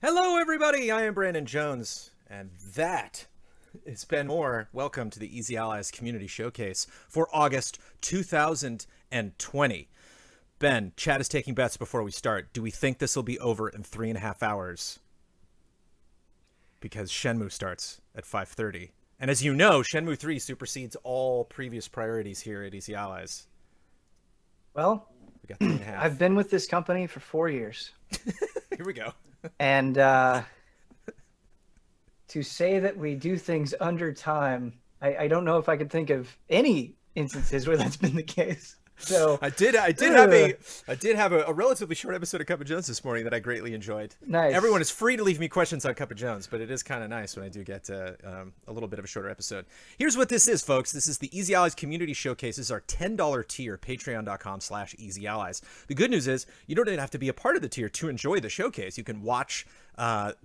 Hello, everybody. I am Brandon Jones, and that is Ben Moore. Welcome to the Easy Allies Community Showcase for August 2020. Ben, chat is taking bets before we start. Do we think this will be over in 3.5 hours? Because Shenmue starts at 5:30. And as you know, Shenmue 3 supersedes all previous priorities here at Easy Allies. Well, We got 3.5. I've been with this company for 4 years. Here we go. And to say that we do things under time, I don't know if I could think of any instances where that's been the case. So I did have a relatively short episode of Cup of Jones this morning that I greatly enjoyed. Nice. Everyone is free to leave me questions on Cup of Jones, but it is kind of nice when I do get a little bit of a shorter episode. Here's what this is, folks. This is the Easy Allies Community Showcase. This is our $10 tier, patreon.com/easyallies. The good news is you don't even have to be a part of the tier to enjoy the showcase. You can watch a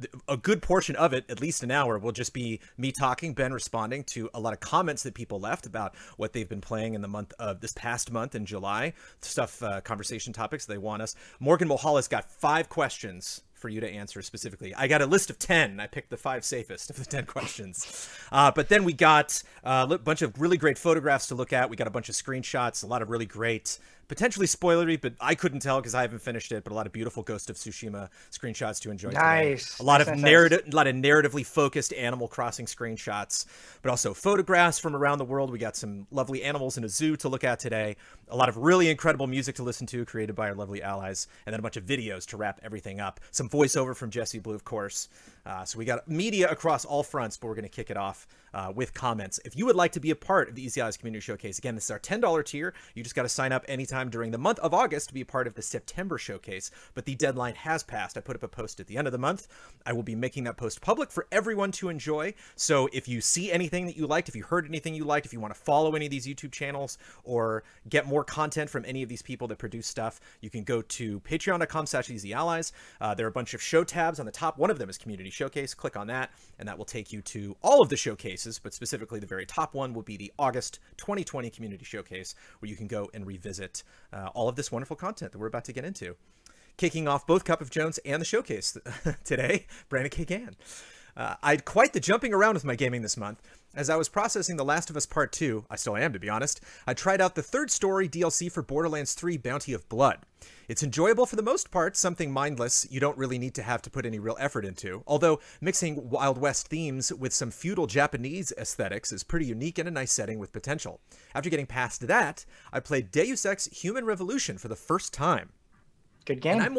good portion of it, at least an hour, will just be me talking, Ben responding to a lot of comments that people left about what they've been playing in the month of this past month in July, stuff, conversation topics they want us. Morgan Mulholland's got 5 questions for you to answer specifically. I got a list of 10. I picked the 5 safest of the 10 questions. But then we got a bunch of really great photographs to look at. We got a bunch of screenshots, a lot of really great, potentially spoilery, but I couldn't tell because I haven't finished it, but a lot of beautiful Ghost of Tsushima screenshots to enjoy today. A lot of narratively focused Animal Crossing screenshots, but also photographs from around the world. We got some lovely animals in a zoo to look at today. A lot of really incredible music to listen to created by our lovely allies, and then a bunch of videos to wrap everything up. Some voiceover from Jesse Blue, of course. So we got media across all fronts, but we're going to kick it off with comments. If you would like to be a part of the Easy Allies Community Showcase, again, this is our $10 tier. You just got to sign up anytime during the month of August to be a part of the September showcase, but the deadline has passed. I put up a post at the end of the month. I will be making that post public for everyone to enjoy. So if you see anything that you liked, if you heard anything you liked, if you want to follow any of these YouTube channels or get more content from any of these people that produce stuff, you can go to patreon.com/easyallies. There are a bunch of show tabs on the top. One of them is Community Showcase. Click on that, and that will take you to all of the showcases, but specifically the very top one will be the August 2020 Community Showcase, where you can go and revisit all of this wonderful content that we're about to get into. Kicking off both Cup of Jones and the showcase today, Brandon K. Gann. I had quite the jumping around with my gaming this month. As I was processing The Last of Us Part 2, I still am to be honest, I tried out the third story DLC for Borderlands 3 Bounty of Blood. It's enjoyable for the most part, something mindless you don't really need to have to put any real effort into, although mixing Wild West themes with some feudal Japanese aesthetics is pretty unique and a nice setting with potential. After getting past that, I played Deus Ex Human Revolution for the first time. Good game. And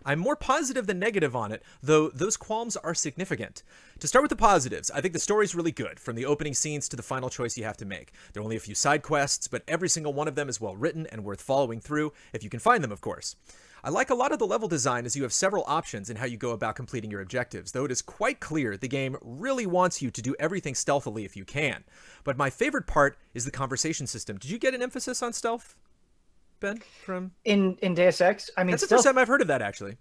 I'm more positive than negative on it, though those qualms are significant. To start with the positives, I think the story's really good, from the opening scenes to the final choice you have to make. There are only a few side quests, but every single one of them is well written and worth following through, if you can find them, of course. I like a lot of the level design as you have several options in how you go about completing your objectives, though it is quite clear the game really wants you to do everything stealthily if you can. But my favorite part is the conversation system. Did you get an emphasis on stealth, Ben, from in Deus Ex? I mean, that's the first time I've heard of that, actually.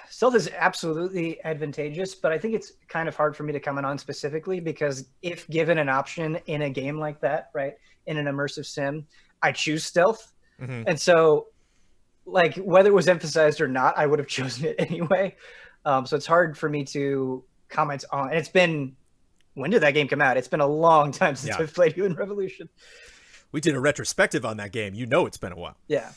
Stealth is absolutely advantageous, but I think it's kind of hard for me to comment on specifically because if given an option in a game like that, right, in an immersive sim, I choose stealth. Mm-hmm. And so, like, whether it was emphasized or not, I would have chosen it anyway. So it's hard for me to comment on. And it's been, when did that game come out? It's been a long time since I've played Human Revolution. We did a retrospective on that game. You know it's been a while. Yeah.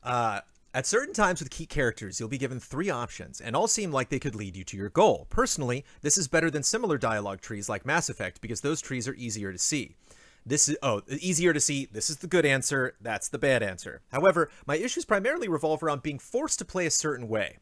At certain times with key characters, you'll be given 3 options, and all seem like they could lead you to your goal. Personally, this is better than similar dialogue trees like Mass Effect, because those trees are easier to see. Easier to see, this is the good answer, that's the bad answer. However, my issues primarily revolve around being forced to play a certain way.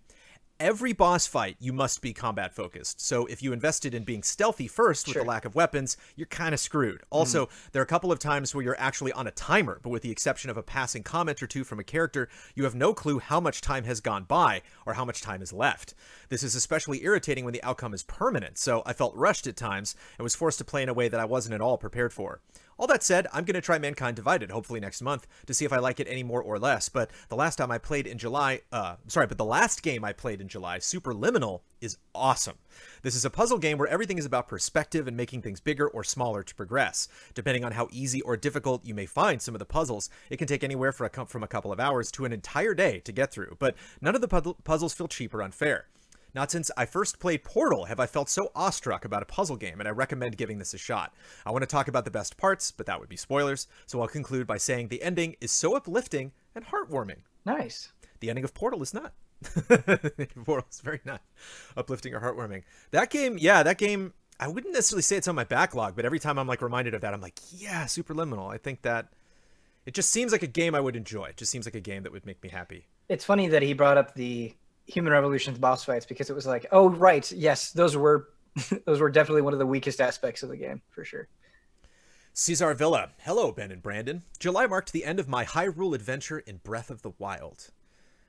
Every boss fight, you must be combat focused. So if you invested in being stealthy first with the lack of weapons, you're kind of screwed. Also, there are a couple of times where you're actually on a timer, but with the exception of a passing comment or two from a character, you have no clue how much time has gone by or how much time is left. This is especially irritating when the outcome is permanent, so I felt rushed at times and was forced to play in a way that I wasn't at all prepared for. All that said, I'm going to try Mankind Divided, hopefully next month, to see if I like it any more or less, but the last game I played in July, Superliminal, is awesome. This is a puzzle game where everything is about perspective and making things bigger or smaller to progress. Depending on how easy or difficult you may find some of the puzzles, it can take anywhere from a couple of hours to an entire day to get through, but none of the puzzles feel cheap or unfair. Not since I first played Portal have I felt so awestruck about a puzzle game, and I recommend giving this a shot. I want to talk about the best parts, but that would be spoilers, so I'll conclude by saying the ending is so uplifting and heartwarming. Nice. The ending of Portal is not. Portal is very not uplifting or heartwarming. That game, I wouldn't necessarily say it's on my backlog, but every time I'm like reminded of that, I'm like, yeah, Superliminal. I think that it just seems like a game I would enjoy. It just seems like a game that would make me happy. It's funny that he brought up the Human Revolution's boss fights, because it was like, oh, right. Yes, those were definitely one of the weakest aspects of the game, for sure. Cesar Villa. Hello, Ben and Brandon. July marked the end of my Hyrule adventure in Breath of the Wild.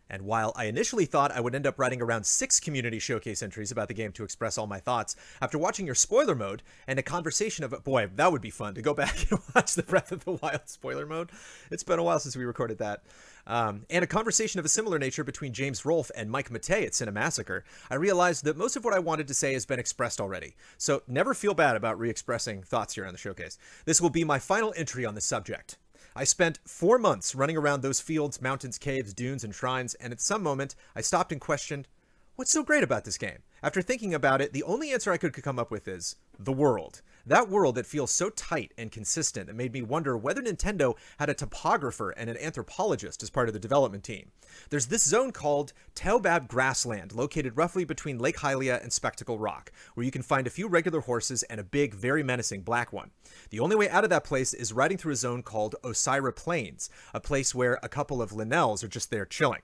And while I initially thought I would end up writing around 6 community showcase entries about the game to express all my thoughts, after watching your spoiler mode and a conversation of, boy, that would be fun to go back and watch the Breath of the Wild spoiler mode. It's been a while since we recorded that. And a conversation of a similar nature between James Rolfe and Mike Matei at Cinemassacre, I realized that most of what I wanted to say has been expressed already. So never feel bad about re-expressing thoughts here on the showcase. This will be my final entry on the subject. I spent 4 months running around those fields, mountains, caves, dunes, and shrines, and at some moment, I stopped and questioned, what's so great about this game? After thinking about it, the only answer I could come up with is the world. That world that feels so tight and consistent, it made me wonder whether Nintendo had a topographer and an anthropologist as part of the development team. There's this zone called Taobab Grassland, located roughly between Lake Hylia and Spectacle Rock, where you can find a few regular horses and a big, very menacing black one. The only way out of that place is riding through a zone called Osira Plains, a place where a couple of Linnells are just there chilling.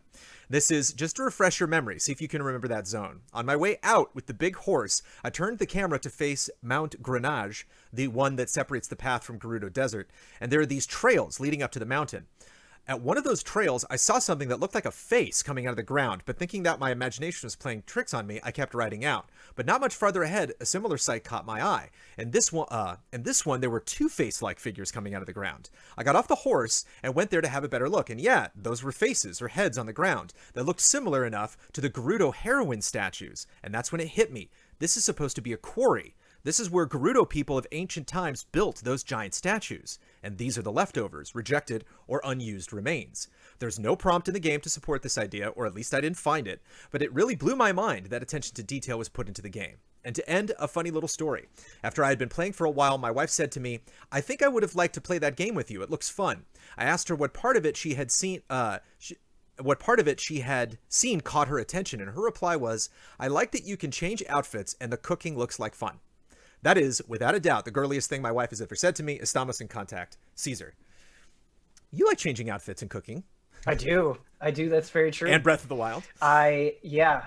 This is just to refresh your memory, see if you can remember that zone. On my way out with the big horse, I turned the camera to face Mount Grenache, the one that separates the path from Gerudo Desert, and there are these trails leading up to the mountain. At one of those trails, I saw something that looked like a face coming out of the ground, but thinking that my imagination was playing tricks on me, I kept riding out. But not much farther ahead, a similar sight caught my eye. And this one, there were 2 face-like figures coming out of the ground. I got off the horse and went there to have a better look, and yeah, those were faces or heads on the ground that looked similar enough to the Gerudo heroine statues. And that's when it hit me. This is supposed to be a quarry. This is where Gerudo people of ancient times built those giant statues, and these are the leftovers, rejected, or unused remains. There's no prompt in the game to support this idea, or at least I didn't find it, but it really blew my mind that attention to detail was put into the game. And to end, a funny little story. After I had been playing for a while, my wife said to me, I think I would have liked to play that game with you. It looks fun. I asked her what part of it she had seen caught her attention, and her reply was, I like that you can change outfits and the cooking looks like fun. That is, without a doubt, the girliest thing my wife has ever said to me. Estamos in contact. Caesar. You like changing outfits and cooking. I do. That's very true. And Breath of the Wild. Yeah.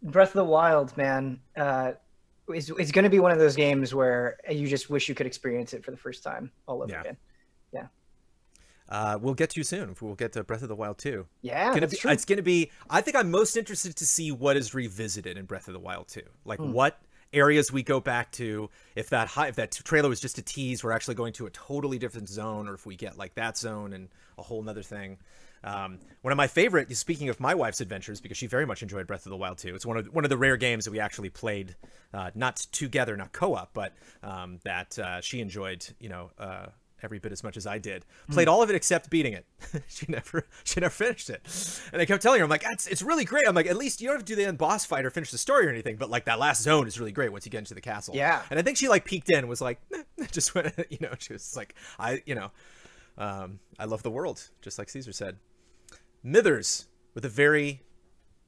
Breath of the Wild, man, it's going to be one of those games where you just wish you could experience it for the first time all over again. Yeah. We'll get to you soon. We'll get to Breath of the Wild too. Yeah, it's gonna be. I think I'm most interested to see what is revisited in Breath of the Wild 2. Like what areas we go back to. If that trailer was just a tease, we're actually going to a totally different zone, or if we get like that zone and a whole nother thing. One of my favorite, speaking of my wife's adventures, because she very much enjoyed Breath of the Wild 2. It's one of the rare games that we actually played, not together, not co-op, but that she enjoyed, every bit as much as I did. Played all of it except beating it. She never finished it. And I kept telling her, I'm like, it's really great. I'm like, at least you don't have to do the end boss fight or finish the story or anything, but like that last zone is really great once you get into the castle. Yeah. And I think she like peeked in and was like, just went, she was like, I love the world, just like Caesar said. Mithers with a very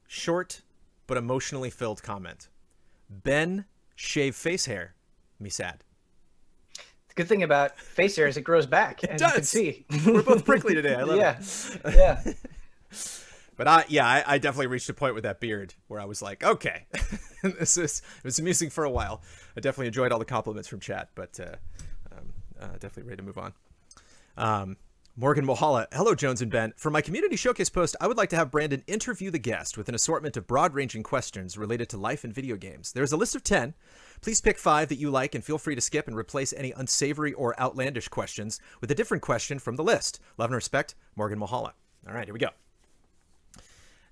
short but emotionally filled comment. Ben, shave face hair. Me sad. The good thing about face hair is it grows back, as you can see. We're both prickly today. I love it. Yeah. But I definitely reached a point with that beard where I was like, okay, it was amusing for a while. I definitely enjoyed all the compliments from chat, but definitely ready to move on. Morgan Mohala. Hello, Jones and Ben. For my community showcase post, I would like to have Brandon interview the guest with an assortment of broad-ranging questions related to life and video games. There's a list of 10. Please pick 5 that you like and feel free to skip and replace any unsavory or outlandish questions with a different question from the list. Love and respect, Morgan Mohala. All right, here we go.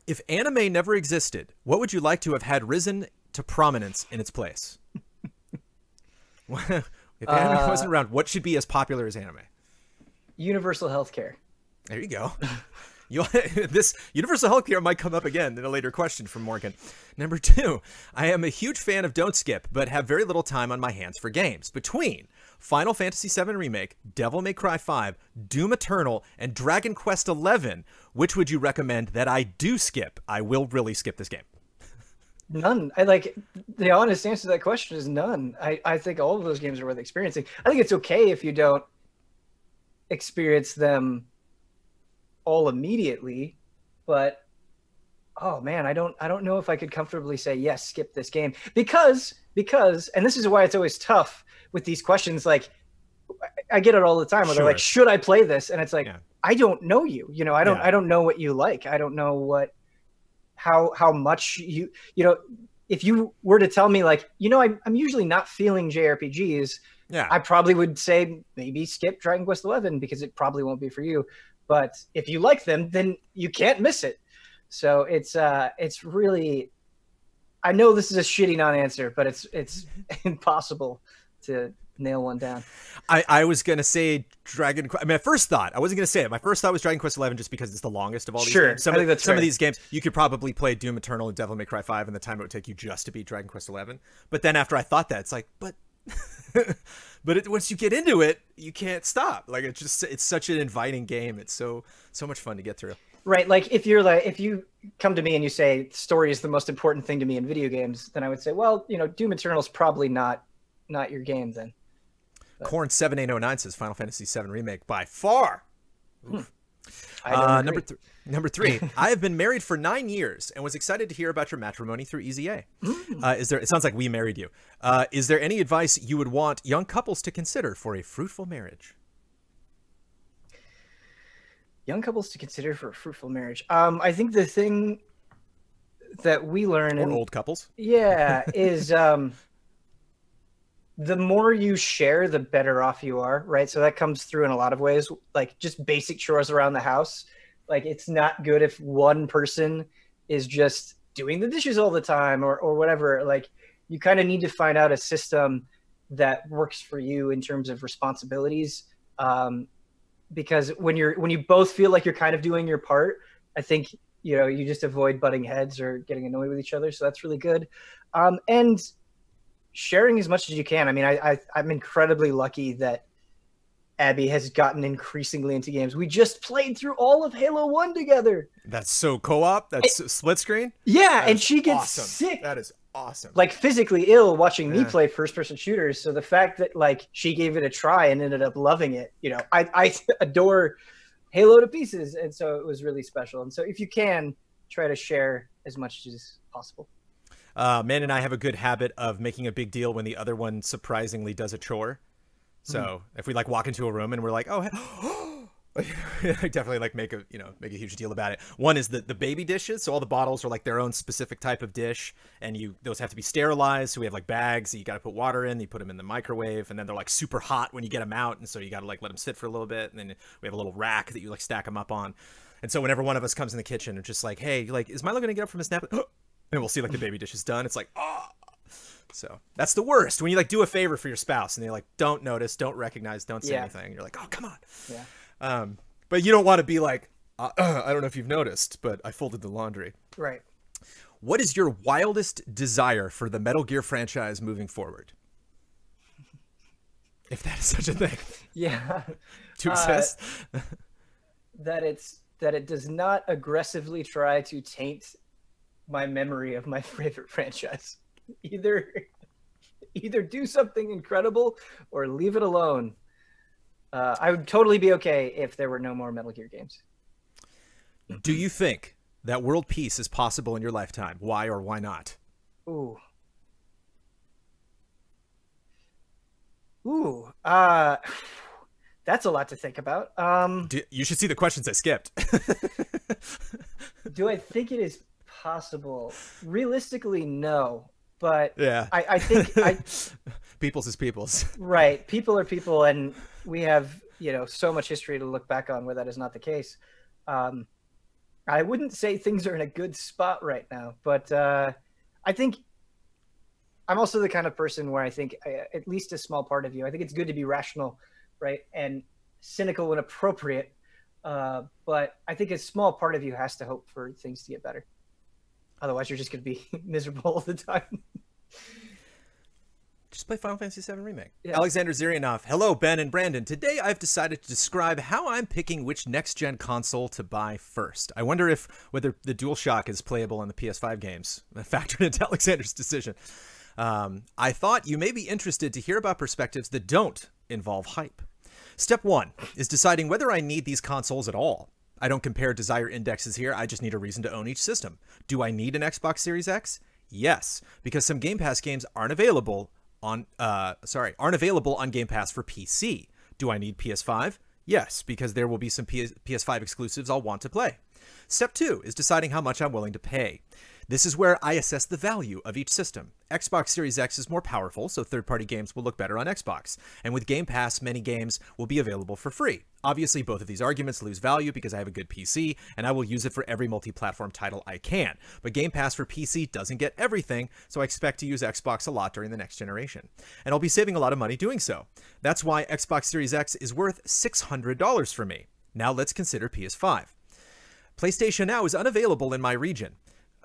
If anime never existed, what would you like to have had risen to prominence in its place? If anime wasn't around, what should be as popular as anime? Universal healthcare. There you go. This universal healthcare might come up again in a later question from Morgan. Number 2, I am a huge fan of Don't Skip, but have very little time on my hands for games. Between Final Fantasy VII Remake, Devil May Cry 5, Doom Eternal, and Dragon Quest XI, which would you recommend that I do skip? I will really skip this game. None. I like the honest answer to that question is none. I think all of those games are worth experiencing. I think it's okay if you don't experience them all immediately, but oh man, I don't know if I could comfortably say yes, skip this game because and this is why it's always tough with these questions. Like I get it all the time where they're like, should I play this? And it's like, I don't know you. You know, I don't know what you like. I don't know how much you know, if you were to tell me like, you know, I'm usually not feeling JRPGs, I probably would say maybe skip Dragon Quest XI because it probably won't be for you. But if you like them, then you can't miss it. So it's really, I know this is a shitty non-answer, but it's impossible to nail one down. I was going to say Dragon Quest. I mean, at first thought, I wasn't going to say it. My first thought was Dragon Quest XI just because it's the longest of all these games. Some of these games, you could probably play Doom Eternal and Devil May Cry 5 in the time it would take you just to beat Dragon Quest XI. But then after I thought that, it's like, but... once you get into it, you can't stop. Like it's such an inviting game. It's so much fun to get through. Right. Like if you come to me and you say story is the most important thing to me in video games, then I would say, well, you know, Doom Eternal is probably not your game then. Corn 7809 says Final Fantasy VII Remake by far. Number 3, I have been married for 9 years and was excited to hear about your matrimony through Easy A. It sounds like we married you. Is there any advice you would want young couples to consider for a fruitful marriage? Young couples to consider for a fruitful marriage. I think the thing that we learn or old couples. Is the more you share, the better off you are, right? So that comes through in a lot of ways, like just basic chores around the house. Like it's not good if one person is just doing the dishes all the time or whatever. Like you kind of need to find out a system that works for you in terms of responsibilities. Because when you both feel like you're kind of doing your part, I think, you know, you just avoid butting heads or getting annoyed with each other. So that's really good. And sharing as much as you can. I mean, I'm incredibly lucky that Abby has gotten increasingly into games. We just played through all of Halo 1 together. That's so co-op. That's split screen. Yeah, and she gets sick. That is awesome. Like physically ill watching me play first-person shooters. So the fact that like she gave it a try and ended up loving it, you know, I adore Halo to pieces, and so it was really special. And so if you can, try to share as much as possible. Man and I have a good habit of making a big deal when the other one surprisingly does a chore. So if we like walk into a room and we're like, oh, I definitely like make a huge deal about it. One is the baby dishes. So all the bottles are like their own specific type of dish, and those have to be sterilized. So we have like bags that you got to put water in, you put them in the microwave, and then they're like super hot when you get them out. And so you got to like let them sit for a little bit. And then we have a little rack that you like stack them up on. And so whenever one of us comes in the kitchen, it's just like, hey, like, is Milo going to get up from his nap? And we'll see like the baby dish is done. It's like, oh. So that's the worst when you like do a favor for your spouse and they like don't notice, don't recognize, don't say anything. You're like, oh, come on. Yeah. But you don't want to be like, I don't know if you've noticed, but I folded the laundry. Right. What is your wildest desire for the Metal Gear franchise moving forward? If that is such a thing. Yeah. To exist. That it does not aggressively try to taint my memory of my favorite franchise. Either do something incredible or leave it alone. I would totally be okay if there were no more Metal Gear games. Do you think that world peace is possible in your lifetime? Why or why not? Ooh. That's a lot to think about. You should see the questions I skipped. Do I think it is possible? Realistically, no. But yeah, I think people's is people's. Right. People are people, and we have, you know, so much history to look back on where that is not the case. I wouldn't say things are in a good spot right now, but I think I'm also the kind of person where I think at least a small part of you, I think it's good to be rational, right, and cynical when appropriate. But I think a small part of you has to hope for things to get better. Otherwise, you're just going to be miserable all the time. Just play Final Fantasy VII Remake. Yeah. Alexander Zirianov. Hello, Ben and Brandon. Today I've decided to describe how I'm picking which next-gen console to buy first. I wonder whether the DualShock is playable on the PS5 games, factored into Alexander's decision. I thought you may be interested to hear about perspectives that don't involve hype. Step 1 is deciding whether I need these consoles at all. I don't compare desire indexes here, I just need a reason to own each system. Do I need an Xbox Series X? Yes, because some Game Pass games aren't available on Game Pass for PC. Do I need PS5? Yes, because there will be some PS5 exclusives I'll want to play. Step 2 is deciding how much I'm willing to pay. This is where I assess the value of each system. Xbox Series X is more powerful, so third-party games will look better on Xbox. And with Game Pass, many games will be available for free. Obviously, both of these arguments lose value because I have a good PC, and I will use it for every multi-platform title I can. But Game Pass for PC doesn't get everything, so I expect to use Xbox a lot during the next generation. And I'll be saving a lot of money doing so. That's why Xbox Series X is worth $600 for me. Now let's consider PS5. PlayStation Now is unavailable in my region.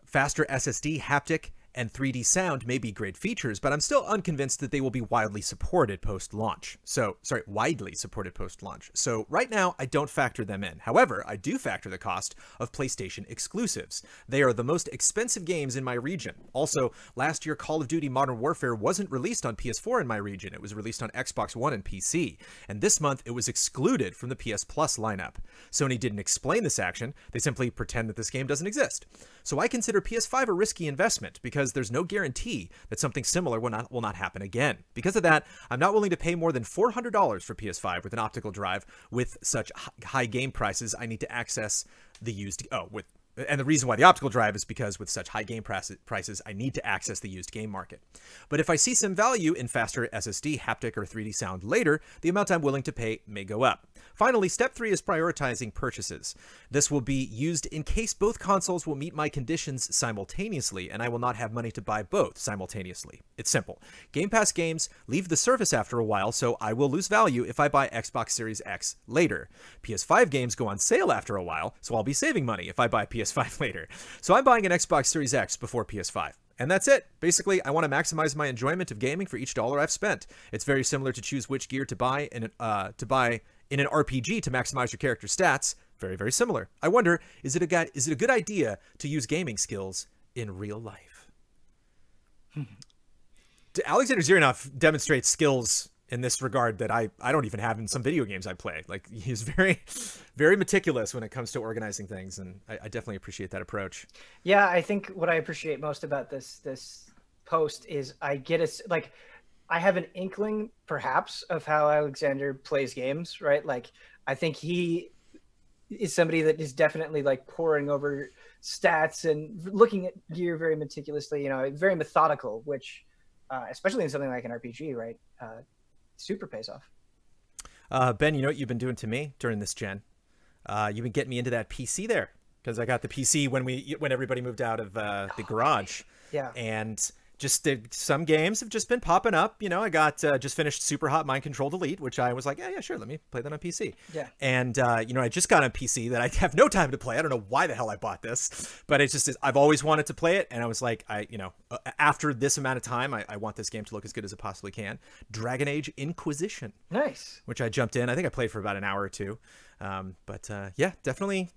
Faster SSD, haptic, and 3D sound may be great features, but I'm still unconvinced that they will be widely supported post-launch. So right now, I don't factor them in. However, I do factor the cost of PlayStation exclusives. They are the most expensive games in my region. Also, last year, Call of Duty Modern Warfare wasn't released on PS4 in my region. It was released on Xbox One and PC. And this month, it was excluded from the PS Plus lineup. Sony didn't explain this action. They simply pretend that this game doesn't exist. So I consider PS5 a risky investment because there's no guarantee that something similar will not happen again. Because of that, I'm not willing to pay more than $400 for PS5 with an optical drive. With such high game prices, I need to access the used... And the reason why the optical drive is because with such high game prices, I need to access the used game market. But if I see some value in faster SSD, haptic, or 3D sound later, the amount I'm willing to pay may go up. Finally, step 3 is prioritizing purchases. This will be used in case both consoles will meet my conditions simultaneously, and I will not have money to buy both simultaneously. It's simple. Game Pass games leave the service after a while, so I will lose value if I buy Xbox Series X later. PS5 games go on sale after a while, so I'll be saving money if I buy PS5 later. So I'm buying an Xbox Series X before PS5. And that's it. Basically, I want to maximize my enjoyment of gaming for each dollar I've spent. It's very similar to choose which gear to buy in an RPG to maximize your character's stats. Very, very similar. I wonder, is it a good idea to use gaming skills in real life? Alexander Zirianov demonstrates skills in this regard that I don't even have in some video games I play. Like, he's very, very meticulous when it comes to organizing things, and I definitely appreciate that approach. Yeah, I think what I appreciate most about this post is I have an inkling, perhaps, of how Alexander plays games, right? Like, I think he is somebody that is definitely like poring over stats and looking at gear very meticulously, very methodical, which, especially in something like an RPG, right? Super pays off. Ben, you know what you've been doing to me during this gen? You've been getting me into that PC there, because I got the PC when everybody moved out of the garage. Yeah. And just some games have just been popping up. I got just finished Super Hot Mind Control Elite, which I was like, yeah, sure, let me play that on PC. Yeah. And I just got a PC that I have no time to play. I don't know why the hell I bought this, but it's just I've always wanted to play it, and I was like, after this amount of time, I want this game to look as good as it possibly can. Dragon Age Inquisition. Nice. Which I jumped in. I think I played for about an hour or two. Yeah, definitely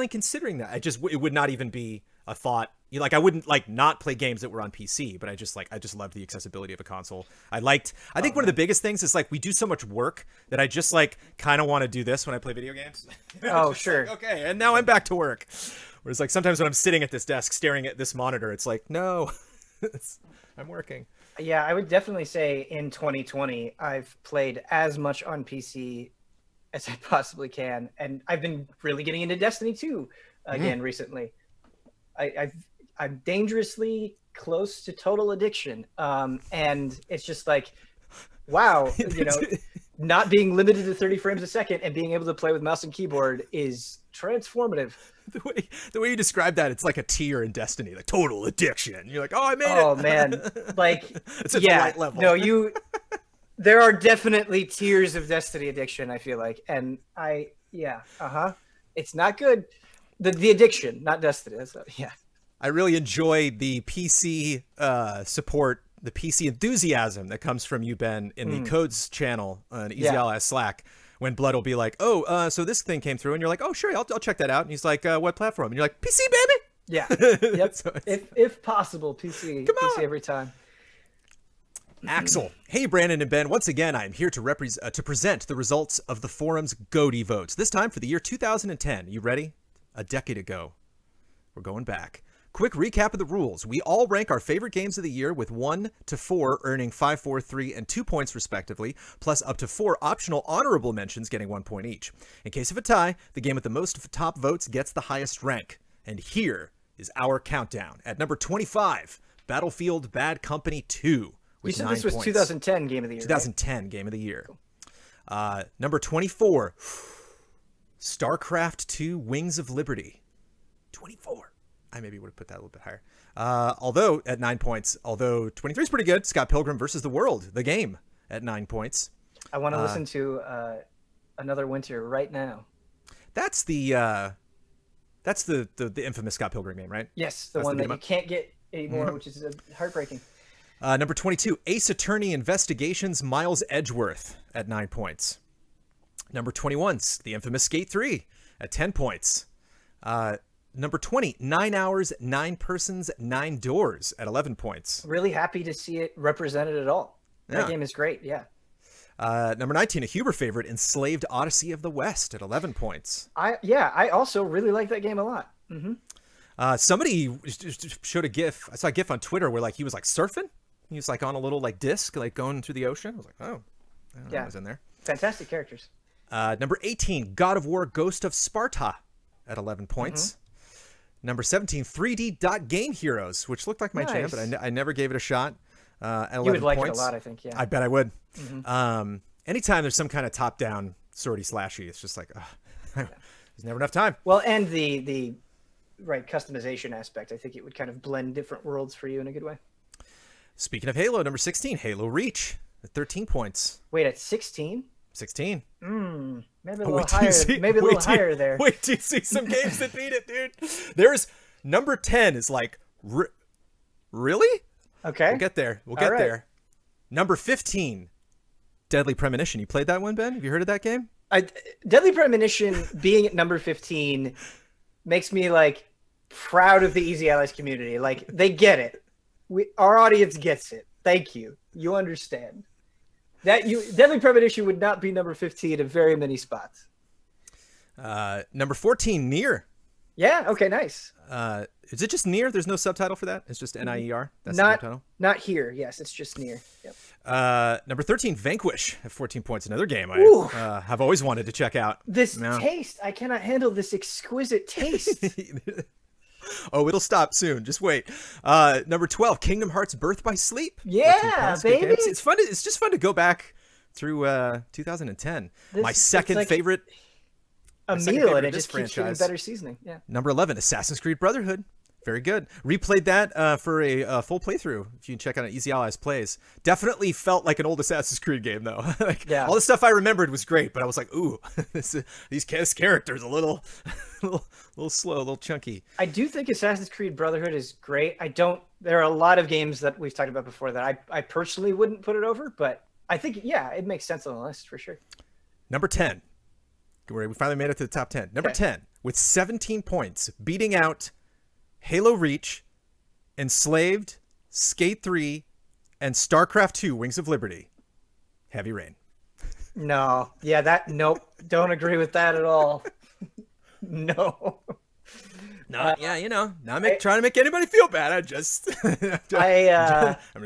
considering that. It would not even be a thought. I wouldn't not play games that were on PC, but I just loved the accessibility of a console. I think one of the biggest things is we do so much work that I just kind of want to do this when I play video games. Oh, sure. Okay, and now I'm back to work. Whereas sometimes when I'm sitting at this desk staring at this monitor, it's like, no, I'm working. Yeah, I would definitely say in 2020, I've played as much on PC as I possibly can, and I've been really getting into Destiny 2 again recently. I'm dangerously close to total addiction, and it's just like, wow, not being limited to 30 frames a second and being able to play with mouse and keyboard is transformative. The way you describe that, it's like a tier in Destiny, like total addiction. You're like, oh, I made it. Oh man, it's at the right level. No, there are definitely tiers of Destiny addiction, I feel like, and It's not good. The addiction, not Destiny. So, yeah. I really enjoy the PC support, the PC enthusiasm that comes from you, Ben, in the Codes channel on Easy Allies Slack. When Blood will be like, oh, so this thing came through, and you're like, oh, sure, I'll check that out. And he's like, what platform? And you're like, PC, baby. Yeah. Yep. So if possible, PC. Come on. PC every time. Axel. Hey, Brandon and Ben. Once again, I am here to present the results of the forum's GOTY votes. This time for the year 2010. You ready? A decade ago. We're going back. Quick recap of the rules. We all rank our favorite games of the year with 1 to 4 earning 5, 4, 3, and 2 points respectively, plus up to 4 optional honorable mentions getting 1 point each. In case of a tie, the game with the most top votes gets the highest rank. And here is our countdown. At number 25, Battlefield Bad Company 2. You said this was points. 2010 Game of the Year. 2010 right? Game of the Year. Cool. Number 24, StarCraft 2 Wings of Liberty. 24. I maybe would have put that a little bit higher. Although at 9 points, although 23 is pretty good. Scott Pilgrim versus the World, the game, at 9 points. I want to listen to Another Winter right now. That's the infamous Scott Pilgrim game, right? Yes, the one that you can't get anymore, which is heartbreaking. Number 22, Ace Attorney Investigations Miles Edgeworth at 9 points. Number 21, the infamous Skate 3 at 10 points. Number 20, 9 Hours, 9 Persons, 9 Doors at 11 points. Really happy to see it represented at all. That game is great, yeah. Number 19, a Huber favorite, Enslaved Odyssey of the West at 11 points. I also really like that game a lot. Somebody showed a GIF. I saw a GIF on Twitter where he was surfing. He was on a little disc, going through the ocean. I was like, oh, I don't know what was in there. Fantastic characters. Number 18, God of War Ghost of Sparta at 11 points. Number 17, 3D Game Heroes, which looked like my jam, but I never gave it a shot. At 11 points. You would like it a lot, I think, yeah. I bet I would. Anytime there's some kind of top-down swordy slashy, it's just there's never enough time. Well, and the customization aspect, I think it would kind of blend different worlds for you in a good way. Speaking of Halo, number 16, Halo Reach at 13 points. Wait, at 16? 16. Maybe a little higher. Maybe a little higher there. Wait till you see some games that beat it, dude. There's number 10 is really? Okay. We'll get there. We'll get there. Number 15, Deadly Premonition. You played that one, Ben? Have you heard of that game? Deadly Premonition being at number 15 makes me proud of the Easy Allies community. They get it. Our audience gets it. Thank you. You understand. Deadly Premonition would not be number 15 in very many spots. Number 14, Nier. Yeah. Okay. Nice. Is it just Nier? There's no subtitle for that. It's just Nier. That's the subtitle. Not here. Yes, it's just Nier. Yep. Number 13, Vanquish at 14 points. Another game I have always wanted to check out. This taste, I cannot handle this exquisite taste. Oh, it'll stop soon. Just wait. Number 12, Kingdom Hearts Birth by Sleep. Yeah, baby. It's fun. It's just fun to go back through 2010. My second favorite. A meal, and it just keeps getting better seasoning. Yeah. Number 11, Assassin's Creed Brotherhood. Very good. Replayed that for a full playthrough. If you can check out Easy Allies Plays. Definitely felt like an old Assassin's Creed game, though. All the stuff I remembered was great, but I was like, ooh, these characters a little slow, a little chunky. I do think Assassin's Creed Brotherhood is great. There are a lot of games that we've talked about before that I personally wouldn't put it over, but I think, it makes sense on the list for sure. Number 10. We finally made it to the top 10. Number 10, with 17 points, beating out Halo Reach, Enslaved, Skate 3, and StarCraft 2 Wings of Liberty. Heavy Rain. No. Yeah, nope. Don't agree with that at all. No. No, not trying to make anybody feel bad. I'm just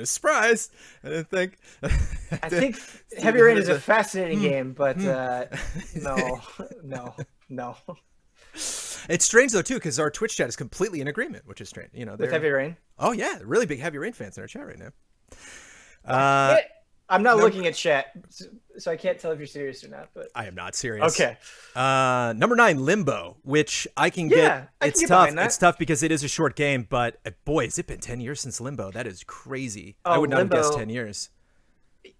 surprised. I didn't think. I think Heavy Rain is a fascinating game, but no. It's strange though too, because our Twitch chat is completely in agreement, which is strange. With Heavy Rain. Oh yeah, really big Heavy Rain fans in our chat right now. I'm not looking at chat, so I can't tell if you're serious or not. But I am not serious. Okay. Number 9, Limbo, which I can get. It's tough. It's tough because it is a short game, but boy, has it been 10 years since Limbo? That is crazy. I would not have guessed 10 years.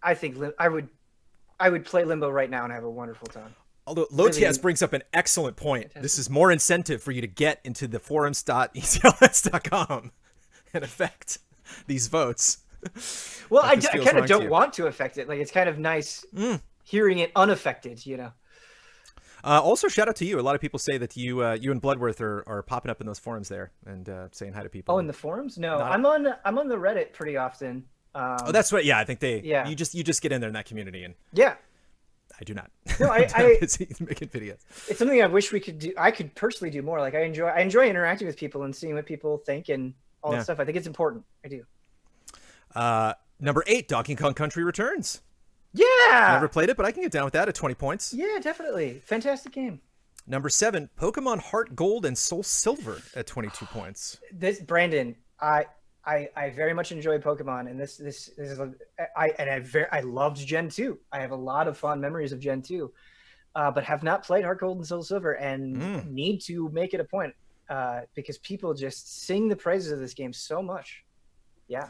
I think I would play Limbo right now and have a wonderful time. Although Lotias really brings up an excellent point. This is more incentive for you to get into the forums.easyls.com and affect these votes. Well, I kind of don't want to affect it. Like, it's kind of nice hearing it unaffected, you know. Also, shout out to you. A lot of people say that you and Bloodworth are popping up in those forums there and saying hi to people. Oh, in the forums? No, I'm on the Reddit pretty often. Oh, that's what. Yeah, I think you just get in there in that community and yeah. I do not. No, I making videos. It's something I wish we could do. I could personally do more. Like I enjoy interacting with people and seeing what people think and all that stuff. I think it's important. I do. Number 8, Donkey Kong Country Returns. Yeah. Never played it, but I can get down with that at 20 points. Yeah, definitely. Fantastic game. Number 7, Pokemon Heart Gold and Soul Silver at 22 points. Brandon, I very much enjoy Pokemon, and this is I loved Gen 2. I have a lot of fond memories of Gen 2, but have not played Heart Gold and Soul Silver, and need to make it a point because people just sing the praises of this game so much. Yeah,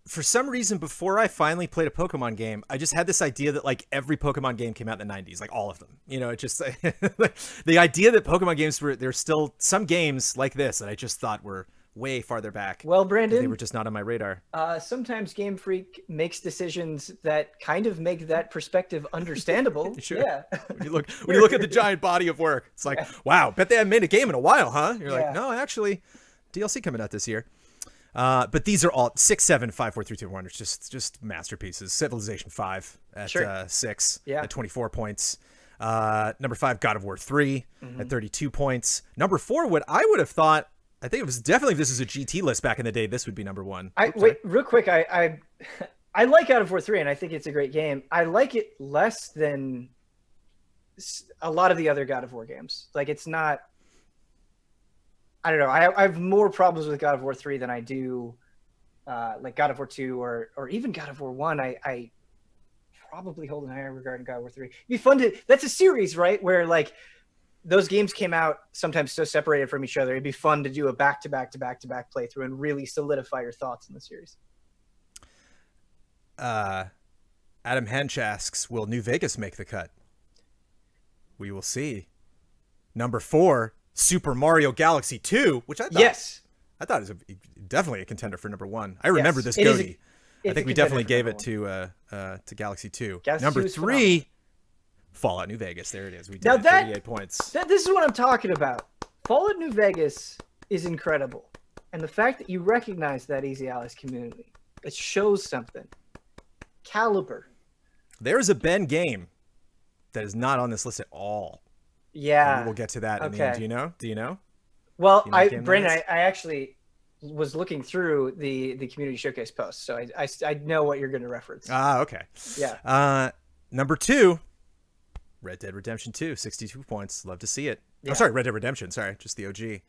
for some reason, before I finally played a Pokemon game, I just had this idea that like every Pokemon game came out in the 90s, like all of them. You know, it just the idea that Pokemon games there's still some games like this that I just thought were way farther back. Well, Brandon, they were just not on my radar. Sometimes Game Freak makes decisions that kind of make that perspective understandable. Sure. Yeah. when you look at the giant body of work, it's like, wow, bet they haven't made a game in a while, huh? You're like, no, actually, DLC coming out this year. But these are all 6, 7, 5, 4, 3, 2, 1. It's just masterpieces. Civilization 5 at 6 at 24 points. Number 5, God of War 3 at 32 points. Number 4, what I would have thought, I think it was definitely, if this is a GT list back in the day, this would be number 1. Wait, real quick. I like God of War 3, and I think it's a great game. I like it less than a lot of the other God of War games. Like, it's not, I don't know. I have more problems with God of War 3 than I do like God of War 2 or even God of War 1. I probably hold in higher regard in God of War 3. It'd be fun to, that's a series, right? Where like those games came out sometimes so separated from each other. It'd be fun to do a back-to-back playthrough and really solidify your thoughts in the series. Adam Hench asks, will New Vegas make the cut? We will see. Number 4, Super Mario Galaxy 2, which I thought was definitely a contender for number 1. I remember this goatee. I think we definitely gave it to Galaxy 2. Number 3, Fallout New Vegas. There it is. We did 38 points. This is what I'm talking about. Fallout New Vegas is incredible. And the fact that you recognize that Easy Allies community, it shows something. Caliber. There's a Ben game that is not on this list at all. Yeah. And we'll get to that in the end. Do you know? Well, Brandon, I actually was looking through the community showcase post, so I know what you're going to reference. Okay. Yeah. Number 2, Red Dead Redemption 2, 62 points. Love to see it. Yeah. Oh, sorry, Red Dead Redemption. Sorry, just the OG.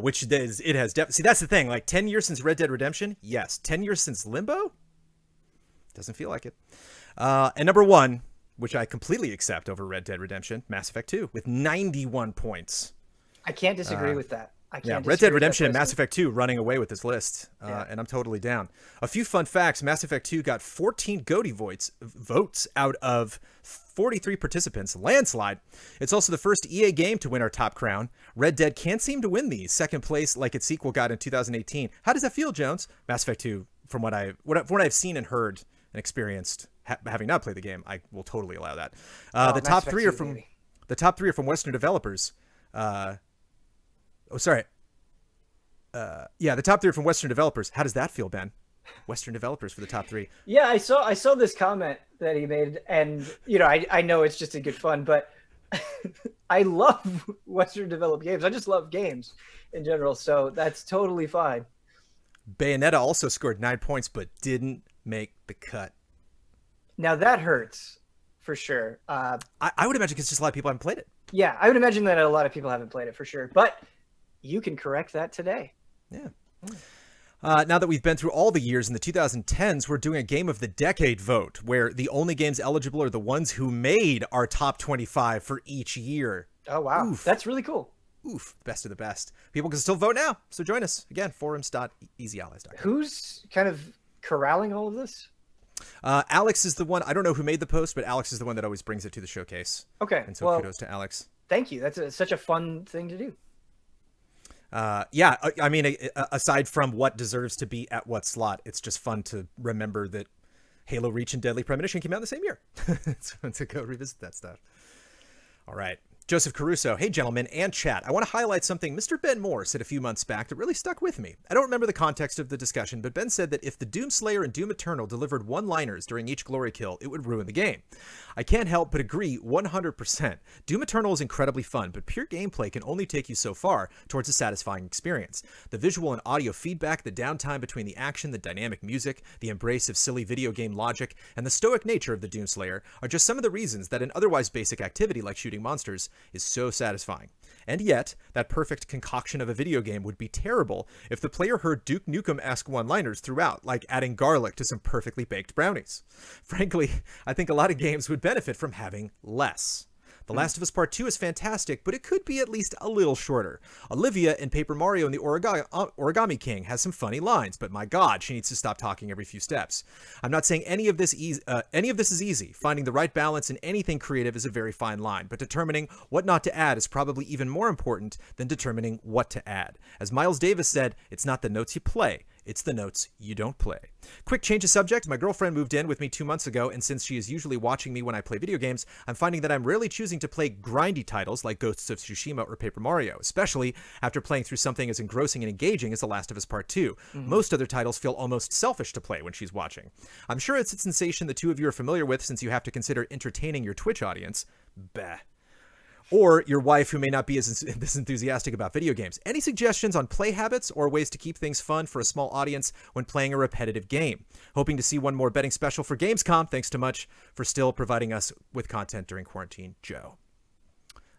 Which it has see, that's the thing. Like 10 years since Red Dead Redemption, yes. 10 years since Limbo, doesn't feel like it. And number 1, which I completely accept over Red Dead Redemption, Mass Effect 2 with 91 points. I can't disagree with that. Red Dead Redemption and Mass Effect 2 running away with this list, and I'm totally down. A few fun facts. Mass Effect 2 got 14 GOTY votes out of 43 participants. Landslide. It's also the first EA game to win our top crown. Red Dead can't seem to win these. Second place, like its sequel got in 2018. How does that feel, Jones? Mass Effect 2, from what I've seen and heard and experienced, having not played the game, I will totally allow that. The top 3 are from Western developers. The top 3 are from Western developers. How does that feel, Ben? Western developers for the top 3. Yeah, I saw this comment that he made, and I know it's just a good fun, but I love Western developed games. I just love games in general, so that's totally fine. Bayonetta also scored 9 points, but didn't make the cut. Now that hurts for sure. I would imagine because just a lot of people haven't played it. Yeah, I would imagine that a lot of people haven't played it for sure, but you can correct that today. Yeah. Now that we've been through all the years in the 2010s, we're doing a Game of the Decade vote, where the only games eligible are the ones who made our top 25 for each year. Oh, wow. Oof. That's really cool. Oof. Best of the best. People can still vote now, so join us. Again, forums.easyallies.com. Who's kind of corralling all of this? Alex is the one, I don't know who made the post, but Alex is the one that always brings it to the showcase. Okay. And so kudos to Alex. Thank you. That's such a fun thing to do. Yeah, I mean, aside from what deserves to be at what slot, it's just fun to remember that Halo Reach and Deadly Premonition came out in the same year. It's fun to go revisit that stuff. All right. Joseph Caruso. Hey, gentlemen and chat. I want to highlight something Mr. Ben Moore said a few months back that really stuck with me. I don't remember the context of the discussion, but Ben said that if the Doomslayer and Doom Eternal delivered one-liners during each glory kill, it would ruin the game. I can't help but agree 100%. Doom Eternal is incredibly fun, but pure gameplay can only take you so far towards a satisfying experience. The visual and audio feedback, the downtime between the action, the dynamic music, the embrace of silly video game logic, and the stoic nature of the Doomslayer are just some of the reasons that an otherwise basic activity like shooting monsters is so satisfying. And yet, that perfect concoction of a video game would be terrible if the player heard Duke Nukem-esque one-liners throughout, like adding garlic to some perfectly baked brownies. Frankly, I think a lot of games would benefit from having less. The Last of Us Part 2 is fantastic, but it could be at least a little shorter. Olivia in Paper Mario and the Origami King has some funny lines, but my god, she needs to stop talking every few steps. I'm not saying any of this is easy. Finding the right balance in anything creative is a very fine line, but determining what not to add is probably even more important than determining what to add. As Miles Davis said, it's not the notes you play, it's the notes you don't play. Quick change of subject. My girlfriend moved in with me 2 months ago, and since she is usually watching me when I play video games, I'm finding that I'm rarely choosing to play grindy titles like Ghosts of Tsushima or Paper Mario, especially after playing through something as engrossing and engaging as The Last of Us Part 2. Most other titles feel almost selfish to play when she's watching. I'm sure it's a sensation the two of you are familiar with since you have to consider entertaining your Twitch audience. Bah. Or your wife who may not be this enthusiastic about video games. Any suggestions on play habits or ways to keep things fun for a small audience when playing a repetitive game? Hoping to see one more betting special for Gamescom. Thanks so much for still providing us with content during quarantine, Joe.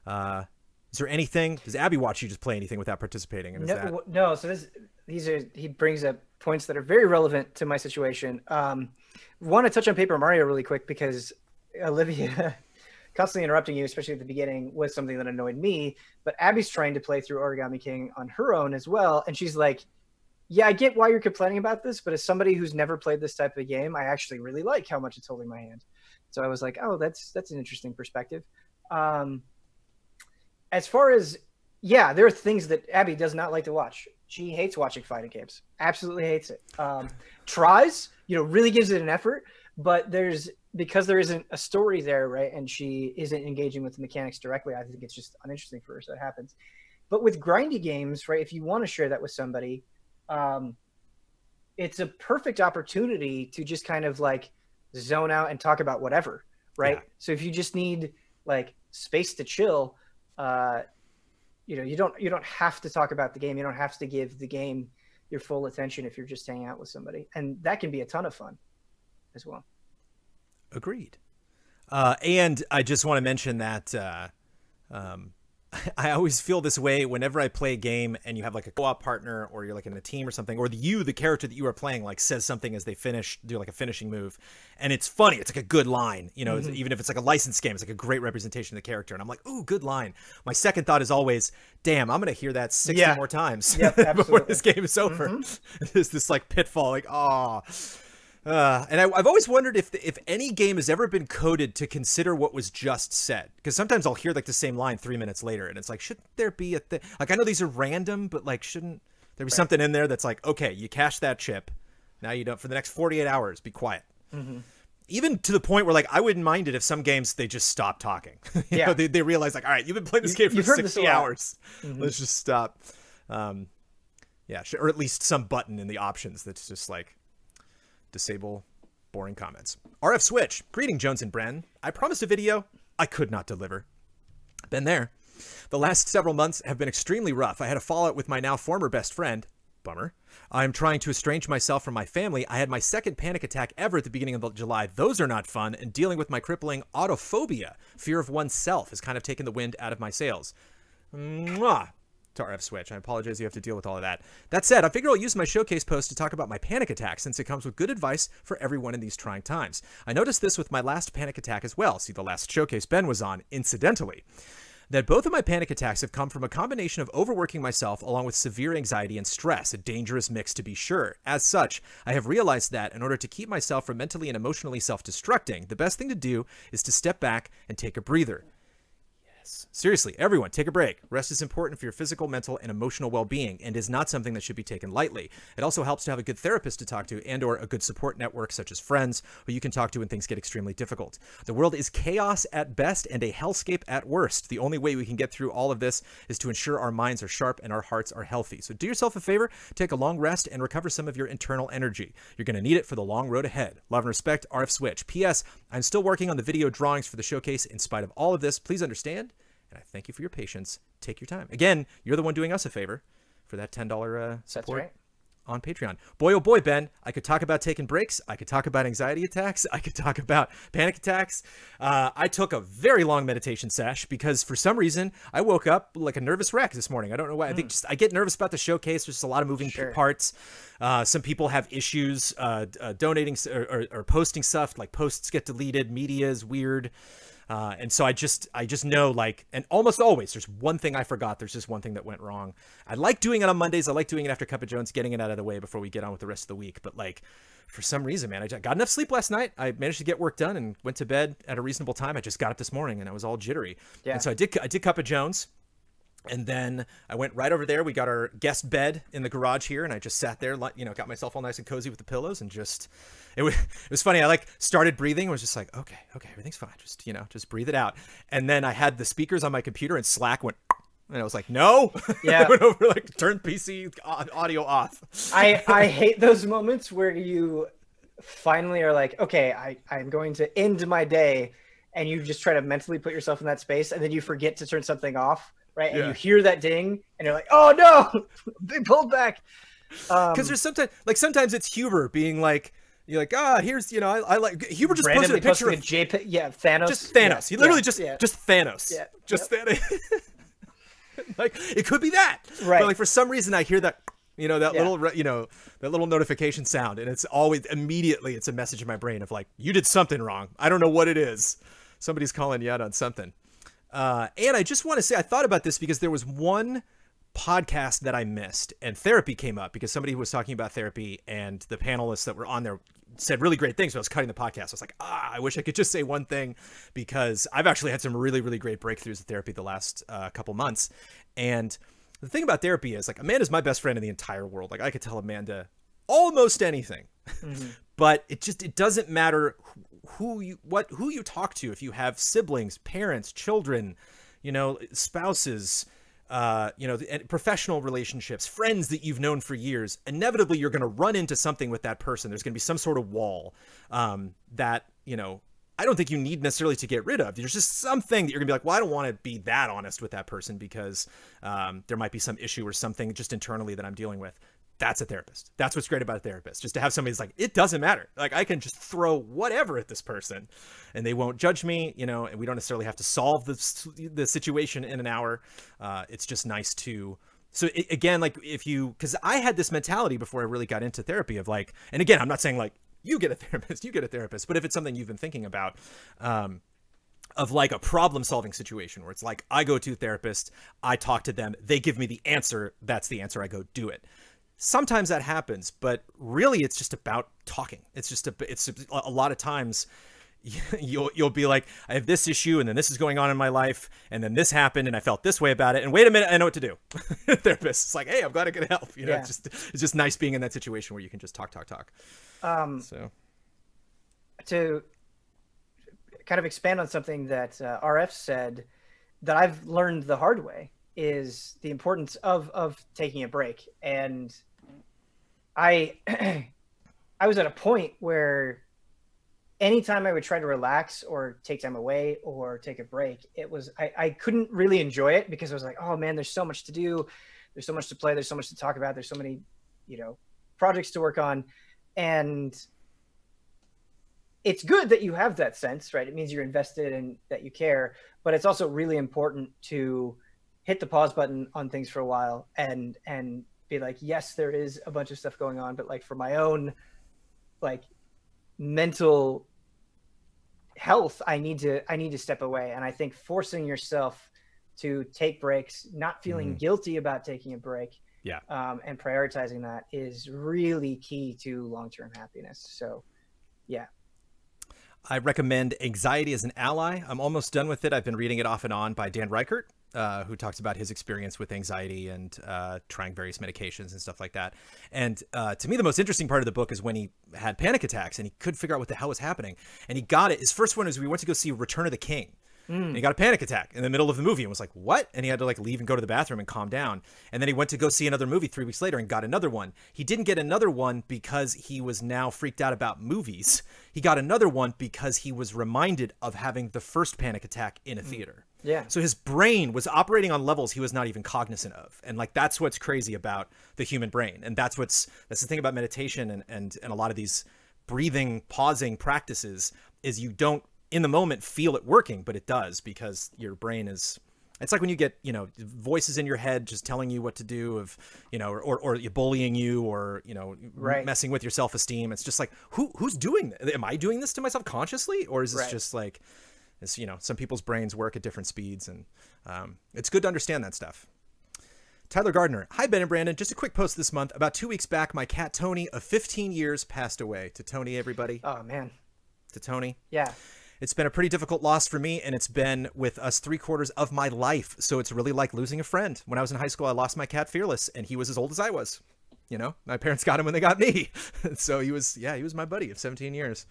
Is there anything? Does Abby watch you just play anything without participating? And no. So he brings up points that are very relevant to my situation. Want to touch on Paper Mario really quick because Olivia constantly interrupting you, especially at the beginning, was something that annoyed me. But Abby's trying to play through Origami King on her own as well. And she's like, yeah, I get why you're complaining about this, but as somebody who's never played this type of game, I actually really like how much it's holding my hand. So I was like, oh, that's an interesting perspective. As far as, yeah, there are things that Abby does not like to watch. She hates watching fighting games. Absolutely hates it. Tries, really gives it an effort, but because there isn't a story there, right, and she isn't engaging with the mechanics directly, I think it's just uninteresting for her, so that happens. But with grindy games, right, if you want to share that with somebody, it's a perfect opportunity to just kind of like zone out and talk about whatever, right? Yeah. So if you just need like space to chill, you don't have to talk about the game. You don't have to give the game your full attention if you're just hanging out with somebody, and that can be a ton of fun as well. Agreed. And I just want to mention that I always feel this way whenever I play a game and you have like a co-op partner or you're like in a team or something, or the character that you are playing like says something as they do like a finishing move, and it's funny. It's like a good line, even if it's like a licensed game, it's like a great representation of the character. And I'm like, ooh, good line. My second thought is always, damn, I'm going to hear that 60 more times before this game is over. There's this like pitfall, like, and I've always wondered if any game has ever been coded to consider what was just said. Because sometimes I'll hear like the same line 3 minutes later, and it's like, shouldn't there be a thing? Like, I know these are random, but like, shouldn't there be something in there that's like, okay, you cache that chip. Now you don't, for the next 48 hours, be quiet. Even to the point where like, I wouldn't mind it if some games, they just stop talking. you know, they realize like, all right, you've been playing this game for 60 hours. Let's just stop. Yeah, or at least some button in the options that's just like, disable boring comments. RF Switch. Greeting, Jones and Bren. I promised a video. I could not deliver. Been there. The last several months have been extremely rough. I had a fallout with my now former best friend. Bummer. I'm trying to estrange myself from my family. I had my second panic attack ever at the beginning of July. Those are not fun. And dealing with my crippling autophobia, fear of oneself, has kind of taken the wind out of my sails. Mwah. To RF Switch. I apologize you have to deal with all of that. That said, I figure I'll use my showcase post to talk about my panic attack since it comes with good advice for everyone in these trying times. I noticed this with my last panic attack as well. See the last showcase Ben was on, incidentally. that both of my panic attacks have come from a combination of overworking myself along with severe anxiety and stress, a dangerous mix to be sure. As such, I have realized that in order to keep myself from mentally and emotionally self-destructing, the best thing to do is to step back and take a breather. Seriously, everyone, take a break. Rest is important for your physical, mental, and emotional well-being and is not something that should be taken lightly. It also helps to have a good therapist to talk to and or a good support network such as friends who you can talk to when things get extremely difficult. The world is chaos at best and a hellscape at worst. The only way we can get through all of this is to ensure our minds are sharp and our hearts are healthy. So do yourself a favor, take a long rest, and recover some of your internal energy. You're going to need it for the long road ahead. Love and respect, RF Switch. P.S. I'm still working on the video drawings for the showcase. In spite of all of this, please understand. And I thank you for your patience. Take your time. Again, you're the one doing us a favor for that $10 support. That's right. On Patreon. Boy, oh boy, Ben, I could talk about taking breaks. I could talk about anxiety attacks. I could talk about panic attacks. I took a very long meditation sesh because for some reason I woke up like a nervous wreck this morning. I don't know why. I think just I get nervous about the showcase. There's just a lot of moving parts. Some people have issues donating or posting stuff. Like posts get deleted. Media is weird. And so I just know, like, and almost always there's one thing I forgot. There's just one thing that went wrong. I like doing it on Mondays. I like doing it after Cup of Jones, getting it out of the way before we get on with the rest of the week. But like, for some reason, man, I got enough sleep last night. I managed to get work done and went to bed at a reasonable time. I just got up this morning and I was all jittery. Yeah. And so I did Cup of Jones. And then I went right over there. We got our guest bed in the garage here, and I just sat there, you know, got myself all nice and cozy with the pillows, and just it was funny. I like started breathing, and was just like, okay, everything's fine. Just, you know, just breathe it out. And then I had the speakers on my computer, and Slack went, and I was like, no. Yeah. I went over, like, turned PC audio off. I hate those moments where you finally are like, okay, I'm going to end my day, and you just try to mentally put yourself in that space, and then you forget to turn something off. Right. And you hear that ding and you're like, oh no, they pulled back. Because there's sometimes it's Huber being like, you're like, here's, you know, I like Huber just posted a picture of JPEG. Yeah. Thanos. Just Thanos. He literally just Thanos. Yeah. Just Thanos. Like it could be that. Right. But like for some reason I hear that, you know, that little, you know, that little notification sound. And it's always immediately it's a message in my brain of like, you did something wrong. I don't know what it is. Somebody's calling you out on something. And I just want to say, I thought about this because there was one podcast that I missed and therapy came up because somebody was talking about therapy and the panelists that were on there said really great things. But I was cutting the podcast. I was like, I wish I could just say one thing because I've actually had some really, really great breakthroughs in therapy the last couple months. And the thing about therapy is like Amanda's my best friend in the entire world. Like I could tell Amanda almost anything, but it doesn't matter who you talk to. If you have siblings, parents, children, you know, spouses, you know, professional relationships, friends that you've known for years, inevitably you're going to run into something with that person. There's going to be some sort of wall that, you know, I don't think you need necessarily to get rid of. There's just something that you're gonna be like, well, I don't want to be that honest with that person because there might be some issue or something just internally that I'm dealing with. That's a therapist. That's what's great about a therapist. Just to have somebody who's like, it doesn't matter. Like I can just throw whatever at this person and they won't judge me, you know, and we don't necessarily have to solve the situation in an hour. It's just nice to, so again, like cause I had this mentality before I really got into therapy of like, and again, I'm not saying like you get a therapist, but if it's something you've been thinking about, of like a problem solving situation where it's like, I go to a therapist, I talk to them, they give me the answer. That's the answer. I go do it. Sometimes that happens, but really it's just about talking. It's just it's a lot of times you'll be like, I have this issue and then this is going on in my life and then this happened and I felt this way about it. And wait a minute, I know what to do. Therapist, it's like, hey, I'm glad I could help. You know, it's just nice being in that situation where you can just talk. So to kind of expand on something that RF said that I've learned the hard way is the importance of taking a break. And I was at a point where anytime I would try to relax or take time away or take a break, it was, I couldn't really enjoy it because I was like, oh man, there's so much to do. There's so much to play. There's so much to talk about. There's so many, you know, projects to work on. And it's good that you have that sense, right? It means you're invested and that you care, but it's also really important to hit the pause button on things for a while and be like, yes, there is a bunch of stuff going on, but like for my own like mental health, I need to step away. And I think forcing yourself to take breaks, not feeling guilty about taking a break. Yeah. And prioritizing that is really key to long-term happiness. So, yeah. I recommend Anxiety as an Ally. I'm almost done with it. I've been reading it off and on by Dan Reichert, who talks about his experience with anxiety and trying various medications and stuff like that. And to me, the most interesting part of the book is when he had panic attacks and he couldn't figure out what the hell was happening. And he got it. His first one was we went to go see Return of the King. And he got a panic attack in the middle of the movie and was like, what? And he had to like leave and go to the bathroom and calm down. And then he went to go see another movie 3 weeks later and got another one. He didn't get another one because he was now freaked out about movies. He got another one because he was reminded of having the first panic attack in a theater. Yeah. So his brain was operating on levels he was not even cognizant of. And like, that's what's crazy about the human brain. And that's the thing about meditation and a lot of these breathing, pausing practices is you don't, in the moment, feel it working, but it does, because your brain is, it's like when you get, voices in your head just telling you what to do, or bullying you, or, messing with your self-esteem. It's just like, who's doing this? Am I doing this to myself consciously? Or is this just like, it's, some people's brains work at different speeds, and it's good to understand that stuff. Tyler Gardner. Hi, Ben and Brandon. Just a quick post this month. About 2 weeks back, my cat Tony of 15 years passed away. To Tony, everybody. Oh, man. To Tony. Yeah. It's been a pretty difficult loss for me, and it's been with us 3/4 of my life. So it's really like losing a friend. When I was in high school, I lost my cat Fearless, and he was as old as I was. My parents got him when they got me. So he was my buddy of 17 years.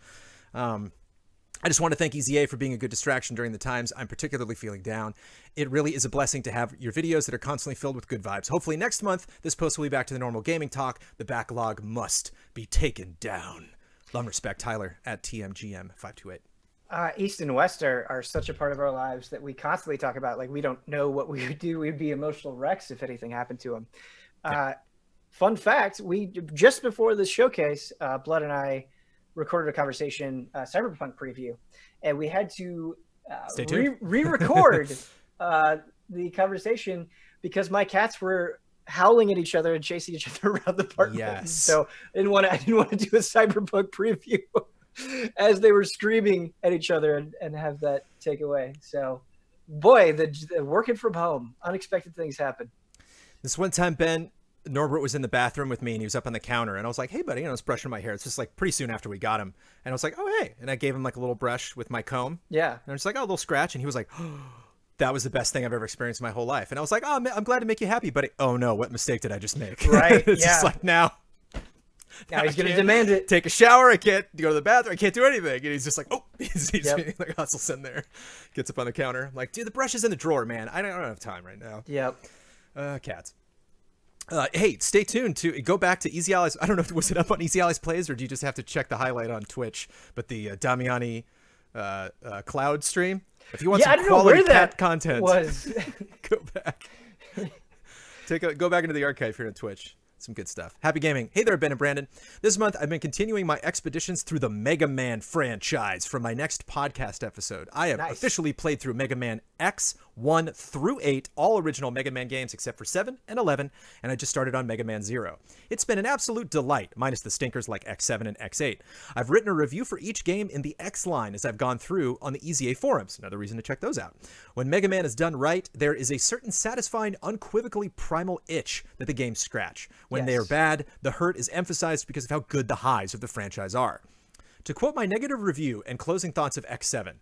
I just want to thank EZA for being a good distraction during the times I'm particularly feeling down. It really is a blessing to have your videos that are constantly filled with good vibes. Hopefully next month, this post will be back to the normal gaming talk. The backlog must be taken down. Love and respect, Tyler at TMGM528. East and West are such a part of our lives that we constantly talk about. Like, we don't know what we would do. We'd be emotional wrecks if anything happened to them. Fun fact, we just before this showcase, Blood and I recorded a conversation, Cyberpunk preview, and we had to re-record the conversation because my cats were howling at each other and chasing each other around the apartment. Yes. So I didn't want to do a Cyberpunk preview as they were screaming at each other and have that take away. So, boy, the working from home, unexpected things happen. This one time, Norbert was in the bathroom with me, and he was up on the counter, and I was like, hey, buddy, I was brushing my hair. It's just like pretty soon after we got him. And I was like, oh, hey. And I gave him like a little brush with my comb. Yeah. And I was like, oh, a little scratch. And he was like, oh, that was the best thing I've ever experienced in my whole life. And I was like, oh, I'm glad to make you happy, buddy. Oh, no, what mistake did I just make? Right. It's just like, now he's going to demand it. Take a shower. I can't go to the bathroom. I can't do anything. And he's just like, oh, he's like hustles in there. Gets up on the counter. I'm like, dude, the brush is in the drawer, man. I don't have time right now. Yep. Cats. Hey, stay tuned to go back to Easy Allies. I don't know if was it up on Easy Allies Plays, or do you just have to check the highlight on Twitch? But the Damiani cloud stream. If you want some quality cat content, go back. Go back into the archive here on Twitch. Some good stuff. Happy gaming. Hey there, Ben and Brandon. This month, I've been continuing my expeditions through the Mega Man franchise for my next podcast episode. I have officially played through Mega Man X 1 through 8, all original Mega Man games except for 7 and 11, and I just started on Mega Man 0. It's been an absolute delight, minus the stinkers like X7 and X8. I've written a review for each game in the X line as I've gone through on the EZA forums. Another reason to check those out. When Mega Man is done right, there is a certain satisfying, unequivocally primal itch that the games scratch. When they are bad, the hurt is emphasized because of how good the highs of the franchise are. To quote my negative review and closing thoughts of X7,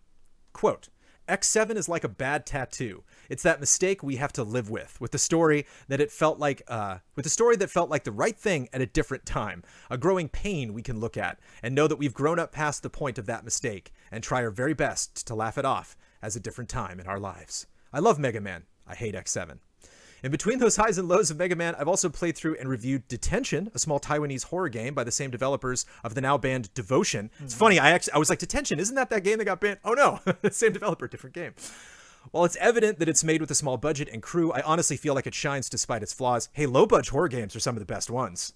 quote, X7 is like a bad tattoo. It's that mistake we have to live with the story that felt like the right thing at a different time, a growing pain we can look at and know that we've grown up past the point of that mistake and try our very best to laugh it off as a different time in our lives. I love Mega Man. I hate X7. In between those highs and lows of Mega Man, I've also played through and reviewed Detention, a small Taiwanese horror game by the same developers of the now banned Devotion. It's funny, I was like, Detention, isn't that game that got banned? Oh no, same developer, different game. While it's evident that it's made with a small budget and crew, I honestly feel like it shines despite its flaws. Hey, low-budget horror games are some of the best ones,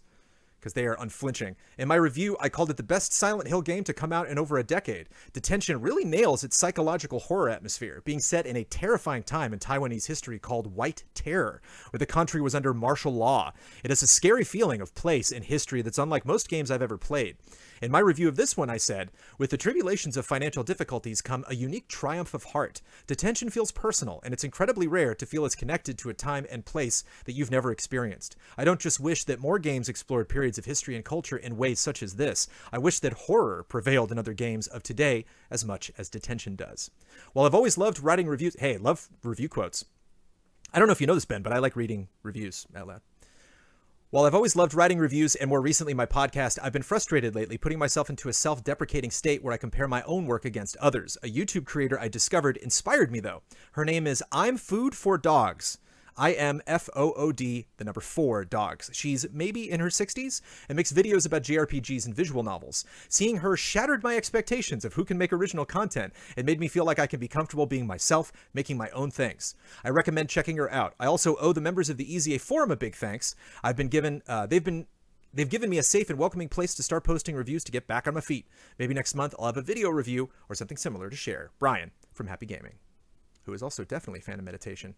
because they are unflinching. In my review, I called it the best Silent Hill game to come out in over a decade. Detention really nails its psychological horror atmosphere, being set in a terrifying time in Taiwanese history called White Terror, where the country was under martial law. It has a scary feeling of place and history that's unlike most games I've ever played. In my review of this one, I said, with the tribulations of financial difficulties come a unique triumph of heart. Detention feels personal, and it's incredibly rare to feel as connected to a time and place that you've never experienced. I don't just wish that more games explored periods of history and culture in ways such as this. I wish that horror prevailed in other games of today as much as detention does. While I've always loved writing reviews... Hey, love review quotes. I don't know if you know this, Ben, but I like reading reviews out loud. While I've always loved writing reviews and more recently my podcast, I've been frustrated lately putting myself into a self-deprecating state where I compare my own work against others. A YouTube creator I discovered inspired me, though. Her name is I'm Food for Dogs. IMFOOD, the number 4 dogs. She's maybe in her 60s and makes videos about JRPGs and visual novels. Seeing her shattered my expectations of who can make original content. It made me feel like I can be comfortable being myself, making my own things. I recommend checking her out. I also owe the members of the EZA forum a big thanks. I've been given, they've given me a safe and welcoming place to start posting reviews to get back on my feet. Maybe next month I'll have a video review or something similar to share. Brian from Happy Gaming, who is also definitely a fan of meditation.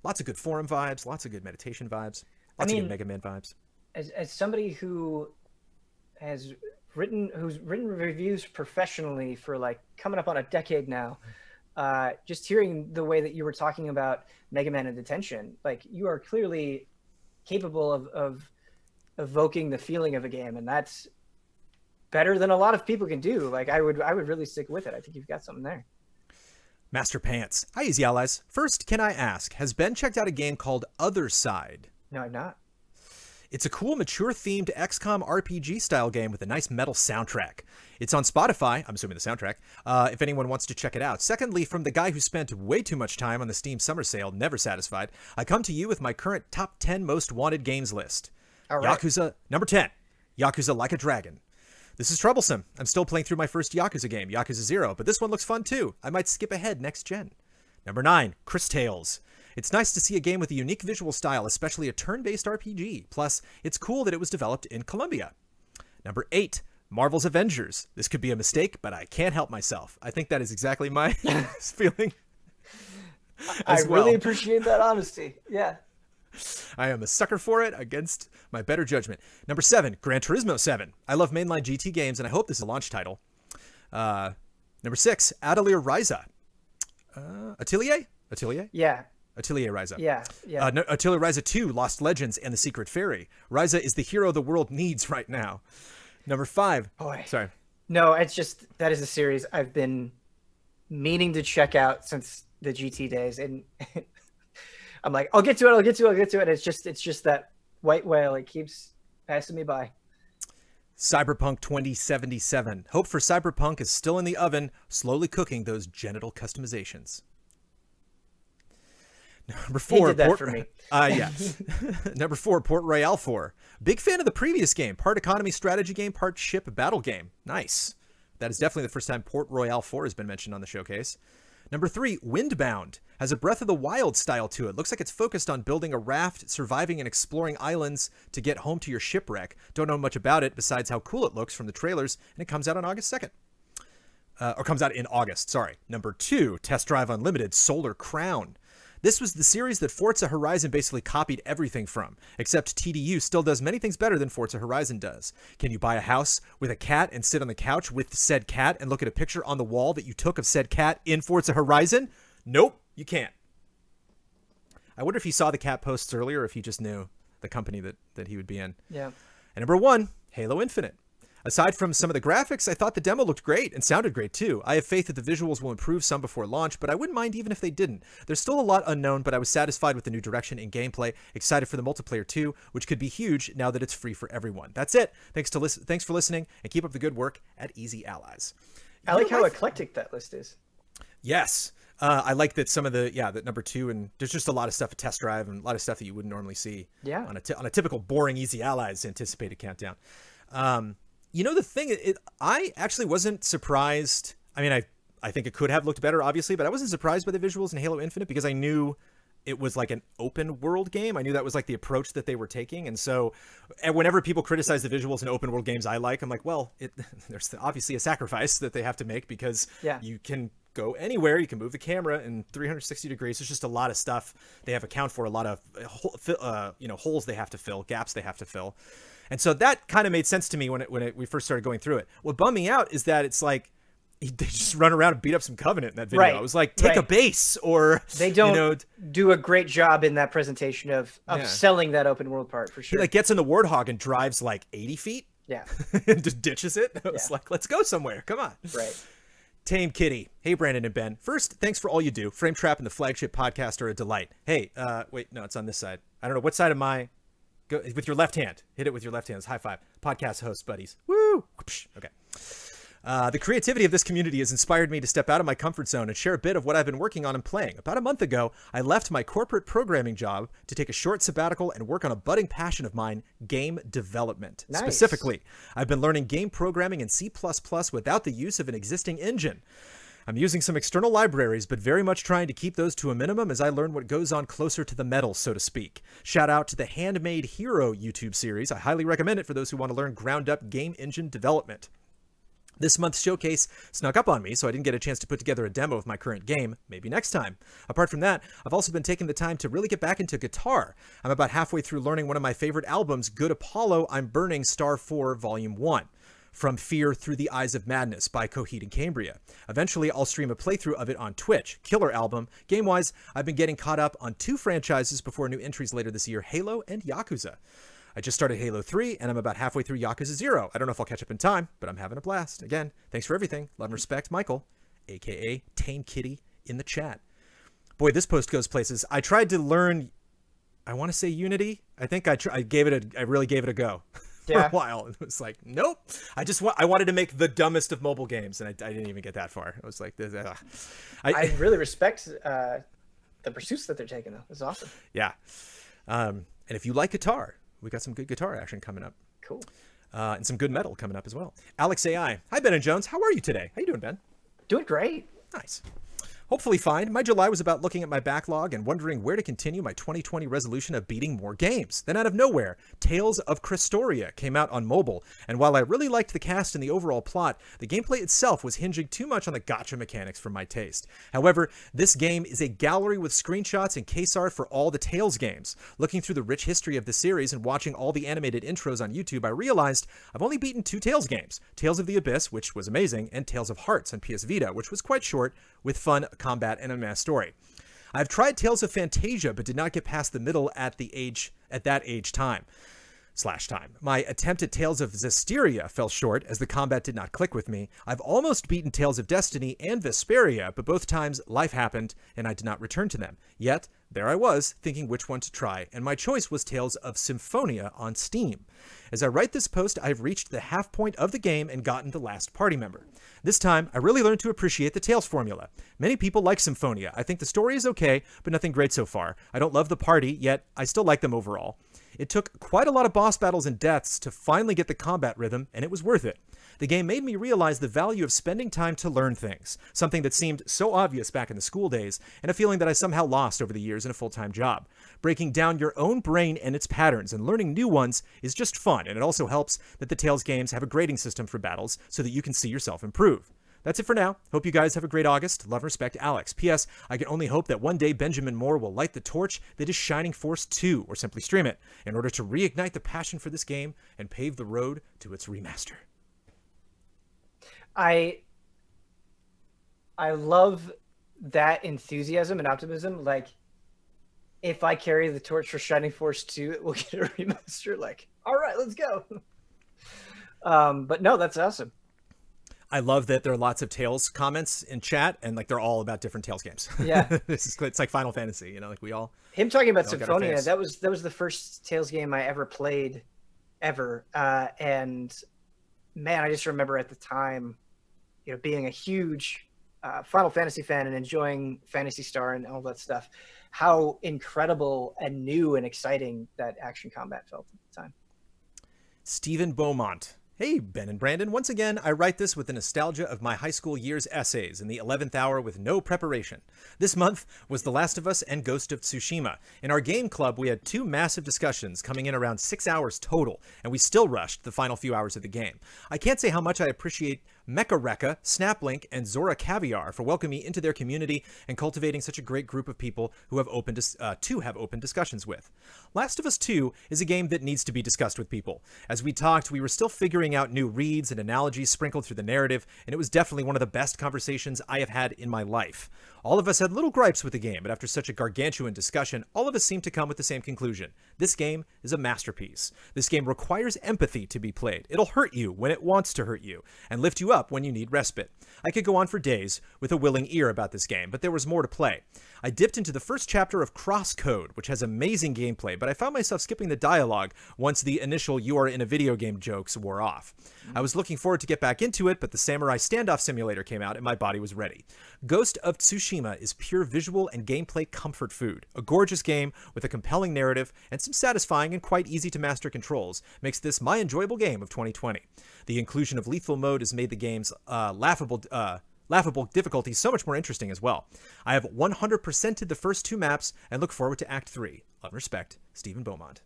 Lots of good forum vibes, lots of good meditation vibes, lots of good Mega Man vibes. As somebody who's written reviews professionally for like coming up on a decade now, just hearing the way that you were talking about Mega Man and detention, like you are clearly capable of evoking the feeling of a game, and that's better than a lot of people can do. Like I would really stick with it. I think you've got something there. Master Pants. Hi, Easy Allies. First, can I ask, has Ben checked out a game called Other Side? No, I've not. It's a cool, mature-themed XCOM RPG-style game with a nice metal soundtrack. It's on Spotify, I'm assuming the soundtrack, if anyone wants to check it out. Secondly, from the guy who spent way too much time on the Steam Summer Sale, never satisfied, I come to you with my current top 10 most wanted games list. All right. Yakuza, number 10, Yakuza Like a Dragon. This is troublesome. I'm still playing through my first Yakuza game, Yakuza 0, but this one looks fun too. I might skip ahead next gen. Number 9, Chris Tales. It's nice to see a game with a unique visual style, especially a turn-based RPG. Plus, it's cool that it was developed in Colombia. Number 8, Marvel's Avengers. This could be a mistake, but I can't help myself. I think that is exactly my feeling. I really appreciate that honesty. Yeah. I am a sucker for it against my better judgment. Number 7, Gran Turismo 7. I love mainline GT games, and I hope this is a launch title. Number 6, Atelier Ryza. Atelier? Yeah. Atelier Ryza. Yeah. Atelier Ryza 2, Lost Legends and the Secret Fairy. Ryza is the hero the world needs right now. Number 5. Boy. Sorry. No, it's just, that is a series I've been meaning to check out since the GT days, and I'm like, I'll get to it. It's just that white whale. It keeps passing me by. Cyberpunk 2077. Hope for Cyberpunk is still in the oven, slowly cooking those genital customizations. Number 4. He did that for me. Yeah. Number 4, Port Royale 4. Big fan of the previous game. Part economy strategy game, part ship battle game. Nice. That is definitely the first time Port Royale 4 has been mentioned on the showcase. Number 3, Windbound. Has a Breath of the Wild style to it. Looks like it's focused on building a raft, surviving and exploring islands to get home to your shipwreck. Don't know much about it besides how cool it looks from the trailers, and it comes out on August 2nd. Or comes out in August, sorry. Number 2, Test Drive Unlimited Solar Crown. This was the series that Forza Horizon basically copied everything from, except TDU still does many things better than Forza Horizon does. Can you buy a house with a cat and sit on the couch with said cat and look at a picture on the wall that you took of said cat in Forza Horizon? Nope, you can't. I wonder if he saw the cat posts earlier or if he just knew the company that he would be in. Yeah. And number 1, Halo Infinite. Aside from some of the graphics, I thought the demo looked great and sounded great too. I have faith that the visuals will improve some before launch, but I wouldn't mind even if they didn't. There's still a lot unknown, but I was satisfied with the new direction in gameplay. Excited for the multiplayer too, which could be huge now that it's free for everyone. That's it. Thanks for listening, and keep up the good work at Easy Allies. I like how eclectic that list is. Yes. I like that some of that number 2, and there's just a lot of stuff at Test Drive and a lot of stuff that you wouldn't normally see on a typical boring Easy Allies anticipated countdown. You know, the thing, I actually wasn't surprised. I mean, I think it could have looked better, obviously, but I wasn't surprised by the visuals in Halo Infinite because I knew it was like an open world game. I knew that was like the approach that they were taking. And so whenever people criticize the visuals in open world games I like, I'm like, well, there's obviously a sacrifice that they have to make because you can go anywhere. You can move the camera in 360 degrees. There's just a lot of stuff they have account for, a lot of holes they have to fill, gaps they have to fill. And so that kind of made sense to me when we first started going through it. What bummed me out is that it's like they just run around and beat up some Covenant in that video. Right. I was like, take a base, or they don't do a great job in that presentation of selling that open world part for sure. He like gets in the Warthog and drives like 80 feet. Yeah. And just ditches it. I was like, let's go somewhere. Come on. Right. Tame Kitty. Hey, Brandon and Ben. First, thanks for all you do. Frame Trap and the flagship podcast are a delight. Hey, wait, no, it's on this side. I don't know. What side am I? Go with your left hand. Hit it with your left hand. It's high five. Podcast host buddies. Woo! Okay. The creativity of this community has inspired me to step out of my comfort zone and share a bit of what I've been working on and playing. About a month ago, I left my corporate programming job to take a short sabbatical and work on a budding passion of mine, game development. Nice. Specifically, I've been learning game programming in C++ without the use of an existing engine. I'm using some external libraries, but very much trying to keep those to a minimum as I learn what goes on closer to the metal, so to speak. Shout out to the Handmade Hero YouTube series. I highly recommend it for those who want to learn ground-up game engine development. This month's showcase snuck up on me, so I didn't get a chance to put together a demo of my current game. Maybe next time. Apart from that, I've also been taking the time to really get back into guitar. I'm about halfway through learning one of my favorite albums, Good Apollo, I'm Burning Star 4 Volume 1. From Fear Through the Eyes of Madness by Coheed and Cambria. Eventually, I'll stream a playthrough of it on Twitch. Killer album. Game-wise, I've been getting caught up on 2 franchises before new entries later this year, Halo and Yakuza. I just started Halo 3, and I'm about halfway through Yakuza 0. I don't know if I'll catch up in time, but I'm having a blast. Again, thanks for everything. Love and respect, Michael, a.k.a. Tame Kitty, in the chat. Boy, this post goes places. I tried to learn, I want to say Unity. I think I really gave it a go for a while. It was like, nope. I wanted to make the dumbest of mobile games, and I didn't even get that far. I was like, I really respect the pursuits that they're taking, though. It's awesome. Yeah. And if you like guitar, we got some good guitar action coming up. Cool. And some good metal coming up as well. Alex AI. Hi, Ben and Jones. How are you today? How you doing, Ben? Doing great. Nice. Hopefully fine. My July was about looking at my backlog and wondering where to continue my 2020 resolution of beating more games. Then out of nowhere, Tales of Crestoria came out on mobile, and while I really liked the cast and the overall plot, the gameplay itself was hinging too much on the gacha mechanics for my taste. However, this game is a gallery with screenshots and case art for all the Tales games. Looking through the rich history of the series and watching all the animated intros on YouTube, I realized I've only beaten 2 Tales games, Tales of the Abyss, which was amazing, and Tales of Hearts on PS Vita, which was quite short, with fun combat and a mass story. I've tried Tales of Fantasia, but did not get past the middle at that age time. My attempt at Tales of Zestiria fell short as the combat did not click with me. I've almost beaten Tales of Destiny and Vesperia, but both times life happened and I did not return to them. Yet, there I was, thinking which one to try, and my choice was Tales of Symphonia on Steam. As I write this post, I've reached the half point of the game and gotten the last party member. This time, I really learned to appreciate the Tales formula. Many people like Symphonia. I think the story is okay, but nothing great so far. I don't love the party, yet I still like them overall. It took quite a lot of boss battles and deaths to finally get the combat rhythm, and it was worth it. The game made me realize the value of spending time to learn things, something that seemed so obvious back in the school days, and a feeling that I somehow lost over the years in a full-time job. Breaking down your own brain and its patterns and learning new ones is just fun, and it also helps that the Tales games have a grading system for battles so that you can see yourself improve. That's it for now. Hope you guys have a great August. Love and respect, Alex. P.S. I can only hope that one day Benjamin Moore will light the torch that is Shining Force 2, or simply stream it, in order to reignite the passion for this game and pave the road to its remaster. I love that enthusiasm and optimism. Like, if I carry the torch for Shining Force 2, it will get a remaster. Like, all right, let's go. But no, that's awesome. I love that there are lots of Tales comments in chat, and like they're all about different Tales games. Yeah, it's like Final Fantasy, you know, like we all. Him talking about Symphonia, that was the first Tales game I ever played, ever, and man, I just remember at the time, you know, being a huge Final Fantasy fan and enjoying Phantasy Star and all that stuff, how incredible and new and exciting that action combat felt at the time. Stephen Beaumont. Hey, Ben and Brandon. Once again, I write this with the nostalgia of my high school year's essays in the 11th hour with no preparation. This month was The Last of Us and Ghost of Tsushima. In our game club, we had 2 massive discussions coming in around 6 hours total, and we still rushed the final few hours of the game. I can't say how much I appreciate Mecha Rekka, Snaplink, and Zora Caviar for welcoming me into their community and cultivating such a great group of people who have open discussions with. Last of Us 2 is a game that needs to be discussed with people. As we talked, we were still figuring out new reads and analogies sprinkled through the narrative, and it was definitely one of the best conversations I have had in my life. All of us had little gripes with the game, but after such a gargantuan discussion, all of us seemed to come with the same conclusion. This game is a masterpiece. This game requires empathy to be played. It'll hurt you when it wants to hurt you, and lift you up when you need respite. I could go on for days with a willing ear about this game, but there was more to play. I dipped into the first chapter of Crosscode, which has amazing gameplay, but I found myself skipping the dialogue once the initial "you are in a video game" jokes wore off. I was looking forward to get back into it, but the Samurai Standoff Simulator came out and my body was ready. Ghost of Tsushima is pure visual and gameplay comfort food. A gorgeous game with a compelling narrative and some satisfying and quite easy to master controls makes this my enjoyable game of 2020. The inclusion of lethal mode has made the game's laughable difficulty so much more interesting as well. I have 100%ed the first 2 maps and look forward to Act 3. Love and respect, Stephen Beaumont.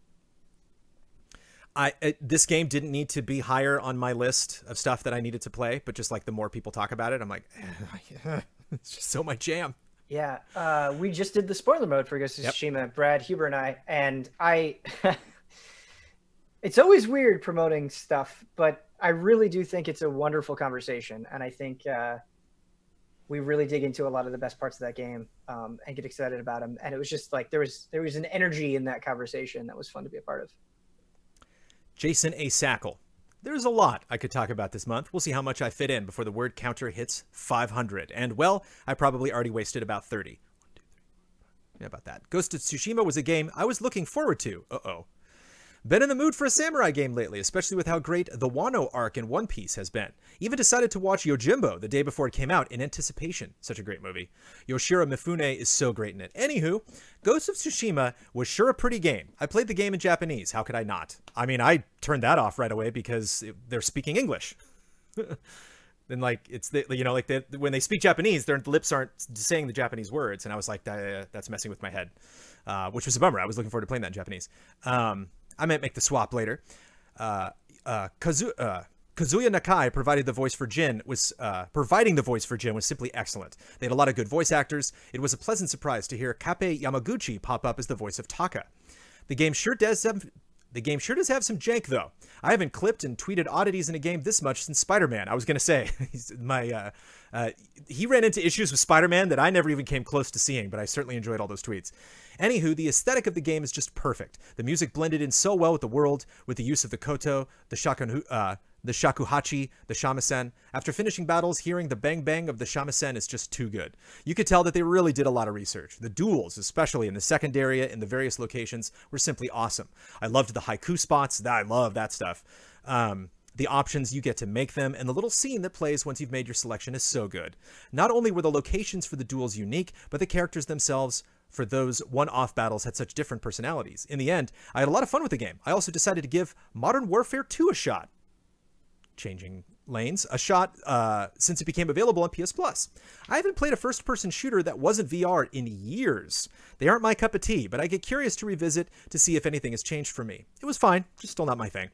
This game didn't need to be higher on my list of stuff that I needed to play, but just like the more people talk about it, I'm like, it's just so my jam. Yeah, we just did the spoiler mode for Ghost of Tsushima, Brad, Huber, and I it's always weird promoting stuff, but I really do think it's a wonderful conversation, and I think we really dig into a lot of the best parts of that game and get excited about them. And it was just like there was an energy in that conversation that was fun to be a part of. Jason A. Sackle. There's a lot I could talk about this month. We'll see how much I fit in before the word counter hits 500. And, well, I probably already wasted about 30. Yeah, about that. Ghost of Tsushima was a game I was looking forward to. Uh-oh. Been in the mood for a samurai game lately, especially with how great the Wano arc in One Piece has been. Even decided to watch Yojimbo the day before it came out in anticipation. Such a great movie. Yoshiro Mifune is so great in it. Anywho, Ghost of Tsushima was sure a pretty game. I played the game in Japanese. How could I not? I mean, I turned that off right away because they're speaking English. Then, like, it's when they speak Japanese, their lips aren't saying the Japanese words, and I was like, that's messing with my head, which was a bummer. I was looking forward to playing that in Japanese. I might make the swap later. Kazuya Nakai providing the voice for Jin was simply excellent. They had a lot of good voice actors. It was a pleasant surprise to hear Kappei Yamaguchi pop up as the voice of Taka. The game sure does have some jank, though. I haven't clipped and tweeted oddities in a game this much since Spider-Man. I was going to say, he ran into issues with Spider-Man that I never even came close to seeing, but I certainly enjoyed all those tweets. Anywho, the aesthetic of the game is just perfect. The music blended in so well with the world, with the use of the koto, the shakuhachi, the shamisen. After finishing battles, hearing the bang-bang of the shamisen is just too good. You could tell that they really did a lot of research. The duels, especially in the second area in the various locations, were simply awesome. I loved the haiku spots. I love that stuff. The options you get to make them, and the little scene that plays once you've made your selection is so good. Not only were the locations for the duels unique, but the characters themselves for those one-off battles had such different personalities. In the end, I had a lot of fun with the game. I also decided to give Modern Warfare 2 a shot. Changing lanes, a shot since it became available on PS Plus. I haven't played a first-person shooter that wasn't VR in years. They aren't my cup of tea, but I get curious to revisit to see if anything has changed for me. It was fine, just still not my thing.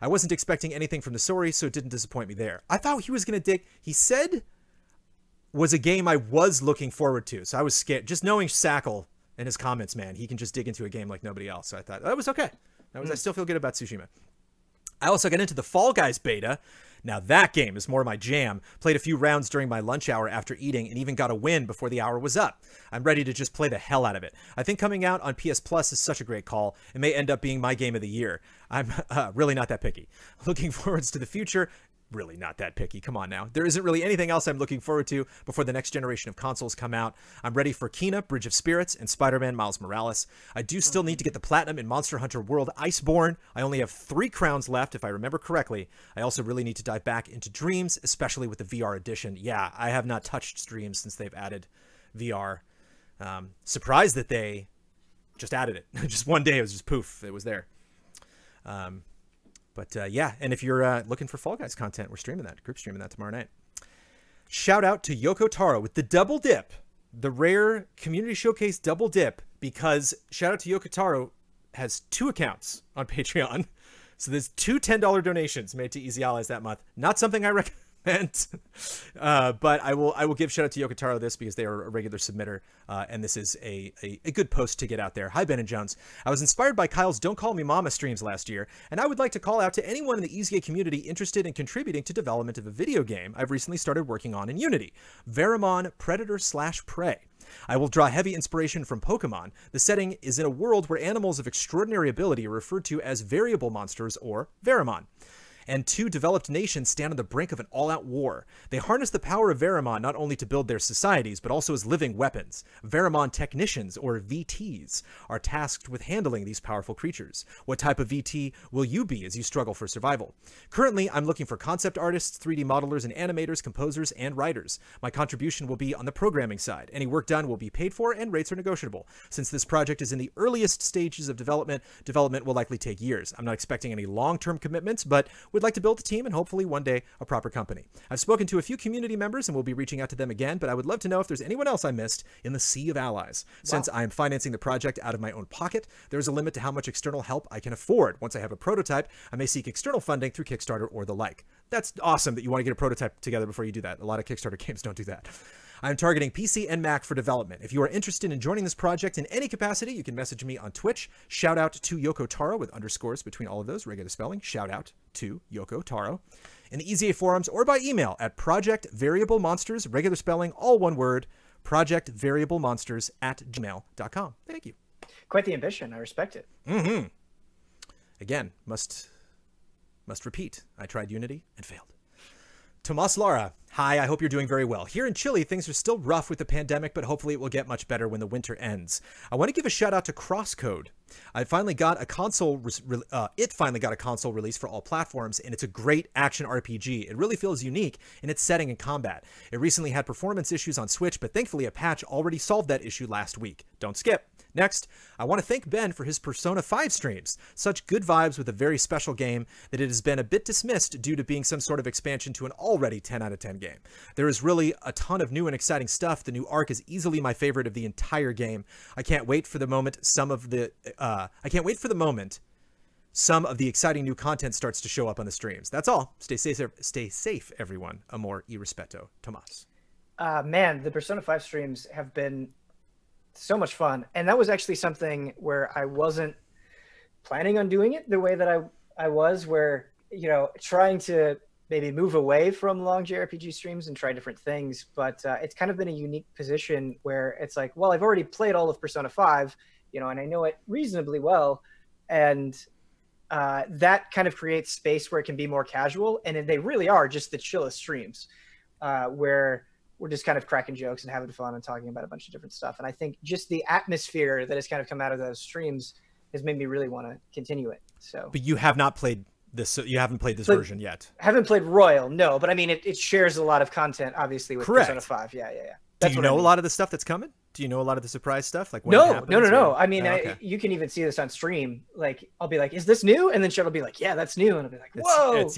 I wasn't expecting anything from the story, so it didn't disappoint me there. I thought he was going to dig... He said was a game I was looking forward to, so I was scared. Just knowing Sackle and his comments, man, he can just dig into a game like nobody else. So I thought, that was okay. I still feel good about Tsushima. I also got into the Fall Guys beta. Now that game is more my jam. Played a few rounds during my lunch hour after eating and even got a win before the hour was up. I'm ready to just play the hell out of it. I think coming out on PS Plus is such a great call. It may end up being my game of the year. I'm really not that picky. Looking forwards to the future. Really not that picky. Come on now. There isn't really anything else I'm looking forward to before the next generation of consoles come out. I'm ready for Kena, Bridge of Spirits, and Spider-Man Miles Morales. I do still need to get the Platinum in Monster Hunter World Iceborne. I only have 3 crowns left, if I remember correctly. I also really need to dive back into Dreams, especially with the VR edition. Yeah, I have not touched Dreams since they've added VR. Surprised that they just added it. Just one day, it was just poof, it was there. But yeah, and if you're looking for Fall Guys content, we're streaming that, group streaming that tomorrow night. Shout out to Yoko Taro with the double dip, the rare community showcase double dip, because shout out to Yoko Taro has 2 accounts on Patreon. So there's 2 $10 donations made to Easy Allies that month. Not something I recommend. But I will give shout out to Yoko Taro this because they are a regular submitter, and this is a good post to get out there. Hi, Ben and Jones. I was inspired by Kyle's Don't Call Me Mama streams last year, and I would like to call out to anyone in the EZA community interested in contributing to development of a video game I've recently started working on in Unity, Veramon Predator/Prey. I will draw heavy inspiration from Pokemon. The setting is in a world where animals of extraordinary ability are referred to as variable monsters, or Veramon. And 2 developed nations stand on the brink of an all-out war. They harness the power of Veramon not only to build their societies, but also as living weapons. Veramon technicians, or VTs, are tasked with handling these powerful creatures. What type of VT will you be as you struggle for survival? Currently, I'm looking for concept artists, 3D modelers and animators, composers, and writers. My contribution will be on the programming side. Any work done will be paid for, and rates are negotiable. Since this project is in the earliest stages of development will likely take years. I'm not expecting any long-term commitments, but would like to build a team and hopefully one day a proper company. I've spoken to a few community members and will be reaching out to them again, but I would love to know if there's anyone else I missed in the sea of allies. Since I am financing the project out of my own pocket, there's a limit to how much external help I can afford. Once I have a prototype, I may seek external funding through Kickstarter or the like. That's awesome that you want to get a prototype together before you do that. A lot of Kickstarter games don't do that. I'm targeting PC and Mac for development. If you are interested in joining this project in any capacity, you can message me on Twitch. Shout out to Yoko Taro with underscores between all of those, regular spelling. Shout out to Yoko Taro. In the EZA forums or by email at projectvariablemonsters, regular spelling, all one word, projectvariablemonsters@gmail.com. Thank you. Quite the ambition. I respect it. Mm-hmm. Again, must repeat. I tried Unity and failed. Tomas Lara, hi, I hope you're doing very well. Here in Chile, things are still rough with the pandemic, but hopefully it will get much better when the winter ends. I want to give a shout out to Crosscode. It finally got a console release for all platforms, and it's a great action RPG. It really feels unique in its setting and combat. It recently had performance issues on Switch, but thankfully a patch already solved that issue last week. Don't skip. Next, I want to thank Ben for his Persona 5 streams. Such good vibes with a very special game that it has been a bit dismissed due to being some sort of expansion to an already 10 out of 10 game. There is really a ton of new and exciting stuff. The new arc is easily my favorite of the entire game. I can't wait for the moment some of the exciting new content starts to show up on the streams. That's all. Stay safe, everyone. Amor y respeto, Tomas. Man, the Persona 5 streams have been so much fun, and that was actually something where I wasn't planning on doing it the way that I was, where, you know, trying to maybe move away from long JRPG streams and try different things, but it's kind of been a unique position where it's like, well, I've already played all of Persona 5, you know, and I know it reasonably well, and that kind of creates space where it can be more casual, and they really are just the chillest streams, where we're just kind of cracking jokes and having fun and talking about a bunch of different stuff. And I think just the atmosphere that has kind of come out of those streams has made me really want to continue it. So, but you have not played this. So you haven't played this version yet. Haven't played Royal, no. But I mean, it shares a lot of content, obviously, with Persona 5. Yeah. Do you know a lot of the stuff that's coming? Do you know a lot of the surprise stuff? Like no. I mean, okay. You can even see this on stream. Like, I'll be like, "Is this new?" And then she'll be like, "Yeah, that's new." And I'll be like, "Whoa!" It's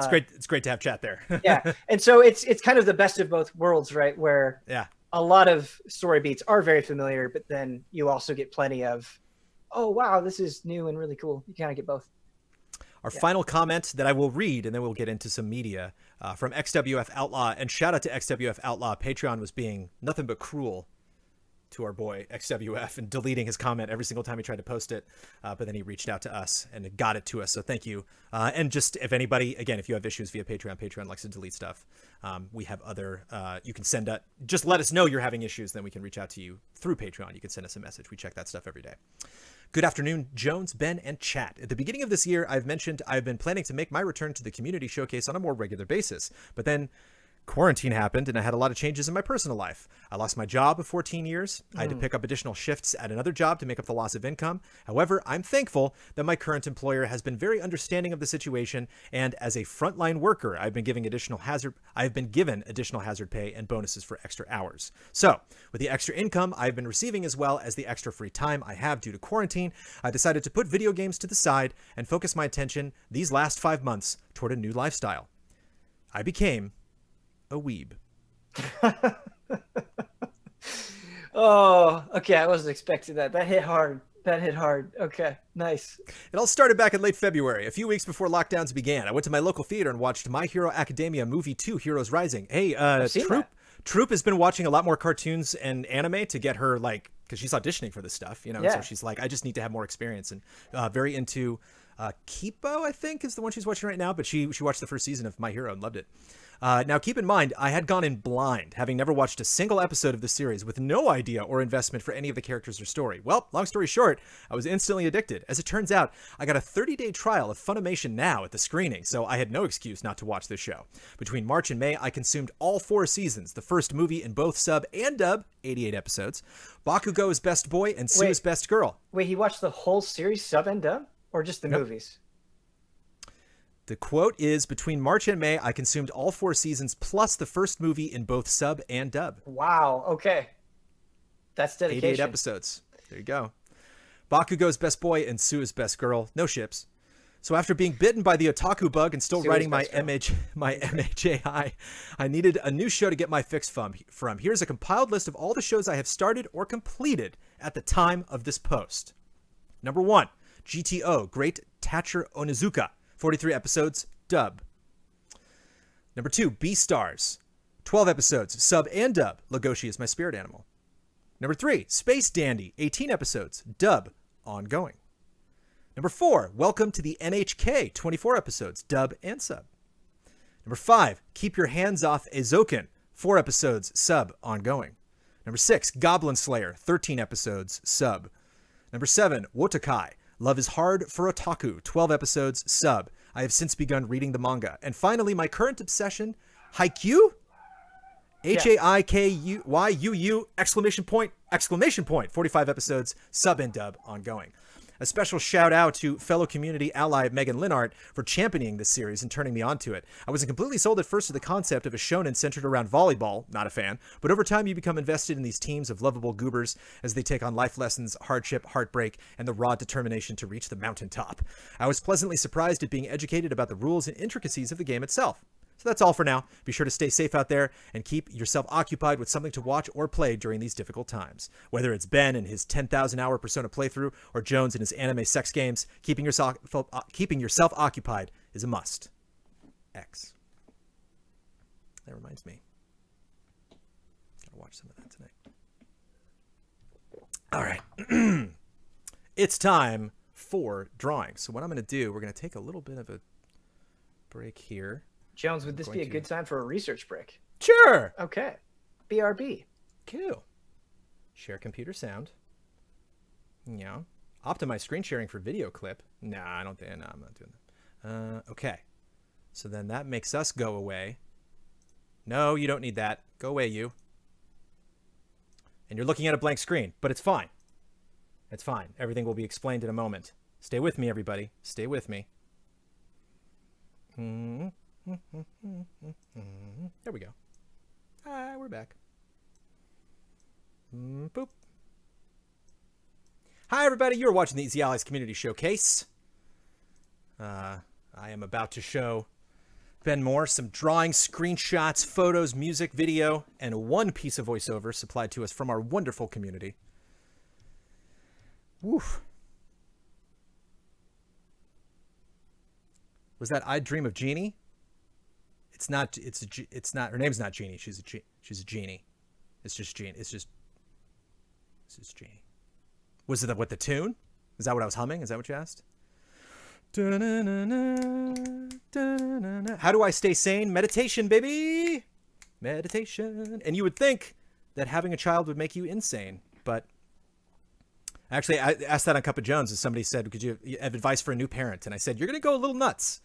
great. It's great to have chat there. Yeah, and so it's kind of the best of both worlds, right? Where a lot of story beats are very familiar, but then you also get plenty of, "Oh wow, this is new and really cool." You kind of get both. Our final comment that I will read, and then we'll get into some media from XWF Outlaw. And shout out to XWF Outlaw. Patreon was being nothing but cruel to our boy XWF and deleting his comment every single time he tried to post it. But then he reached out to us and got it to us. So thank you. And just if anybody, again, if you have issues via Patreon likes to delete stuff. We have other, you can send a, just let us know you're having issues. Then we can reach out to you through Patreon. You can send us a message. We check that stuff every day. Good afternoon, Jones, Ben, and chat. At the beginning of this year, I've mentioned I've been planning to make my return to the community showcase on a more regular basis, but then Quarantine happened, and I had a lot of changes in my personal life. I lost my job of 14 years. I had to pick up additional shifts at another job to make up the loss of income. However, I'm thankful that my current employer has been very understanding of the situation, and as a frontline worker, I've been given additional hazard pay and bonuses for extra hours. So, with the extra income I've been receiving as well as the extra free time I have due to quarantine, I decided to put video games to the side and focus my attention these last 5 months toward a new lifestyle. I became a weeb. Oh, okay. I wasn't expecting that. That hit hard. Okay, nice. It all started back in late February, a few weeks before lockdowns began. I went to my local theater and watched My Hero Academia Movie 2 Heroes Rising. Hey, Troop has been watching a lot more cartoons and anime to get her, like, because she's auditioning for this stuff, you know, so she's like, I just need to have more experience, and very into Kipo, I think, is the one she's watching right now, but she watched the first season of My Hero and loved it. Now, keep in mind, I had gone in blind, having never watched a single episode of the series, with no idea or investment for any of the characters or story. Well, long story short, I was instantly addicted. As it turns out, I got a 30-day trial of Funimation Now at the screening, so I had no excuse not to watch this show. Between March and May, I consumed all 4 seasons, the first movie in both sub and dub, 88 episodes, Bakugo is Best Boy, and Sue is Best Girl. Wait, he watched the whole series sub and dub? Or just the movies? The quote is, between March and May, I consumed all 4 seasons plus the first movie in both sub and dub. Wow. Okay. That's dedication. 88 episodes. There you go. Bakugo's Best Boy and Sue is Best Girl. No ships. So after being bitten by the otaku bug and still writing my MHA, I needed a new show to get my fix from. Here's a compiled list of all the shows I have started or completed at the time of this post. Number 1, GTO, Great Tacher Onizuka. 43 episodes, dub. Number 2, Beastars. 12 episodes, sub and dub. Legoshi is my spirit animal. Number 3, Space Dandy. 18 episodes, dub, ongoing. Number 4, Welcome to the NHK. 24 episodes, dub and sub. Number 5, Keep Your Hands Off Eizouken. 4 episodes, sub, ongoing. Number 6, Goblin Slayer. 13 episodes, sub. Number 7, Wotakai. Love is Hard for Otaku, 12 episodes, sub. I have since begun reading the manga. And finally, my current obsession, Haikyuu? H-A-I-K-U-Y-U-U, exclamation point, 45 episodes, sub and dub, ongoing. A special shout out to fellow community ally Megan Linhart for championing this series and turning me onto it. I wasn't completely sold at first to the concept of a shonen centered around volleyball, not a fan, but over time you become invested in these teams of lovable goobers as they take on life lessons, hardship, heartbreak, and the raw determination to reach the mountaintop. I was pleasantly surprised at being educated about the rules and intricacies of the game itself. So that's all for now. Be sure to stay safe out there and keep yourself occupied with something to watch or play during these difficult times. Whether it's Ben and his 10,000-hour Persona playthrough or Jones and his anime sex games, keeping yourself occupied is a must. X. That reminds me. Gotta watch some of that tonight. All right. It's time for drawing. So what I'm going to do, we're going to take a little bit of a break here. Jones, would this be a good time for a research break? Sure. Okay. BRB. Cool. Share computer sound. Yeah. Optimize screen sharing for video clip. Nah, I'm not doing that. Okay. So then that makes us go away. No, you don't need that. Go away, you. And you're looking at a blank screen, but it's fine. It's fine. Everything will be explained in a moment. Stay with me, everybody. Stay with me. There we go. Hi, we're back. Boop. Hi, everybody. You're watching the Easy Allies Community Showcase. I am about to show Ben Moore some drawings, screenshots, photos, music, video, and one piece of voiceover supplied to us from our wonderful community. Woof. Was that I Dream of Jeannie? It's not, her name's not Jeannie. She's a genie. It's just Jeannie. It's just Jeannie. Was it what the tune? Is that what I was humming? Is that what you asked? How do I stay sane? Meditation, baby. Meditation. And you would think that having a child would make you insane, but actually I asked that on Cup of Jones, and somebody said, could you have advice for a new parent? And I said, you're going to go a little nuts.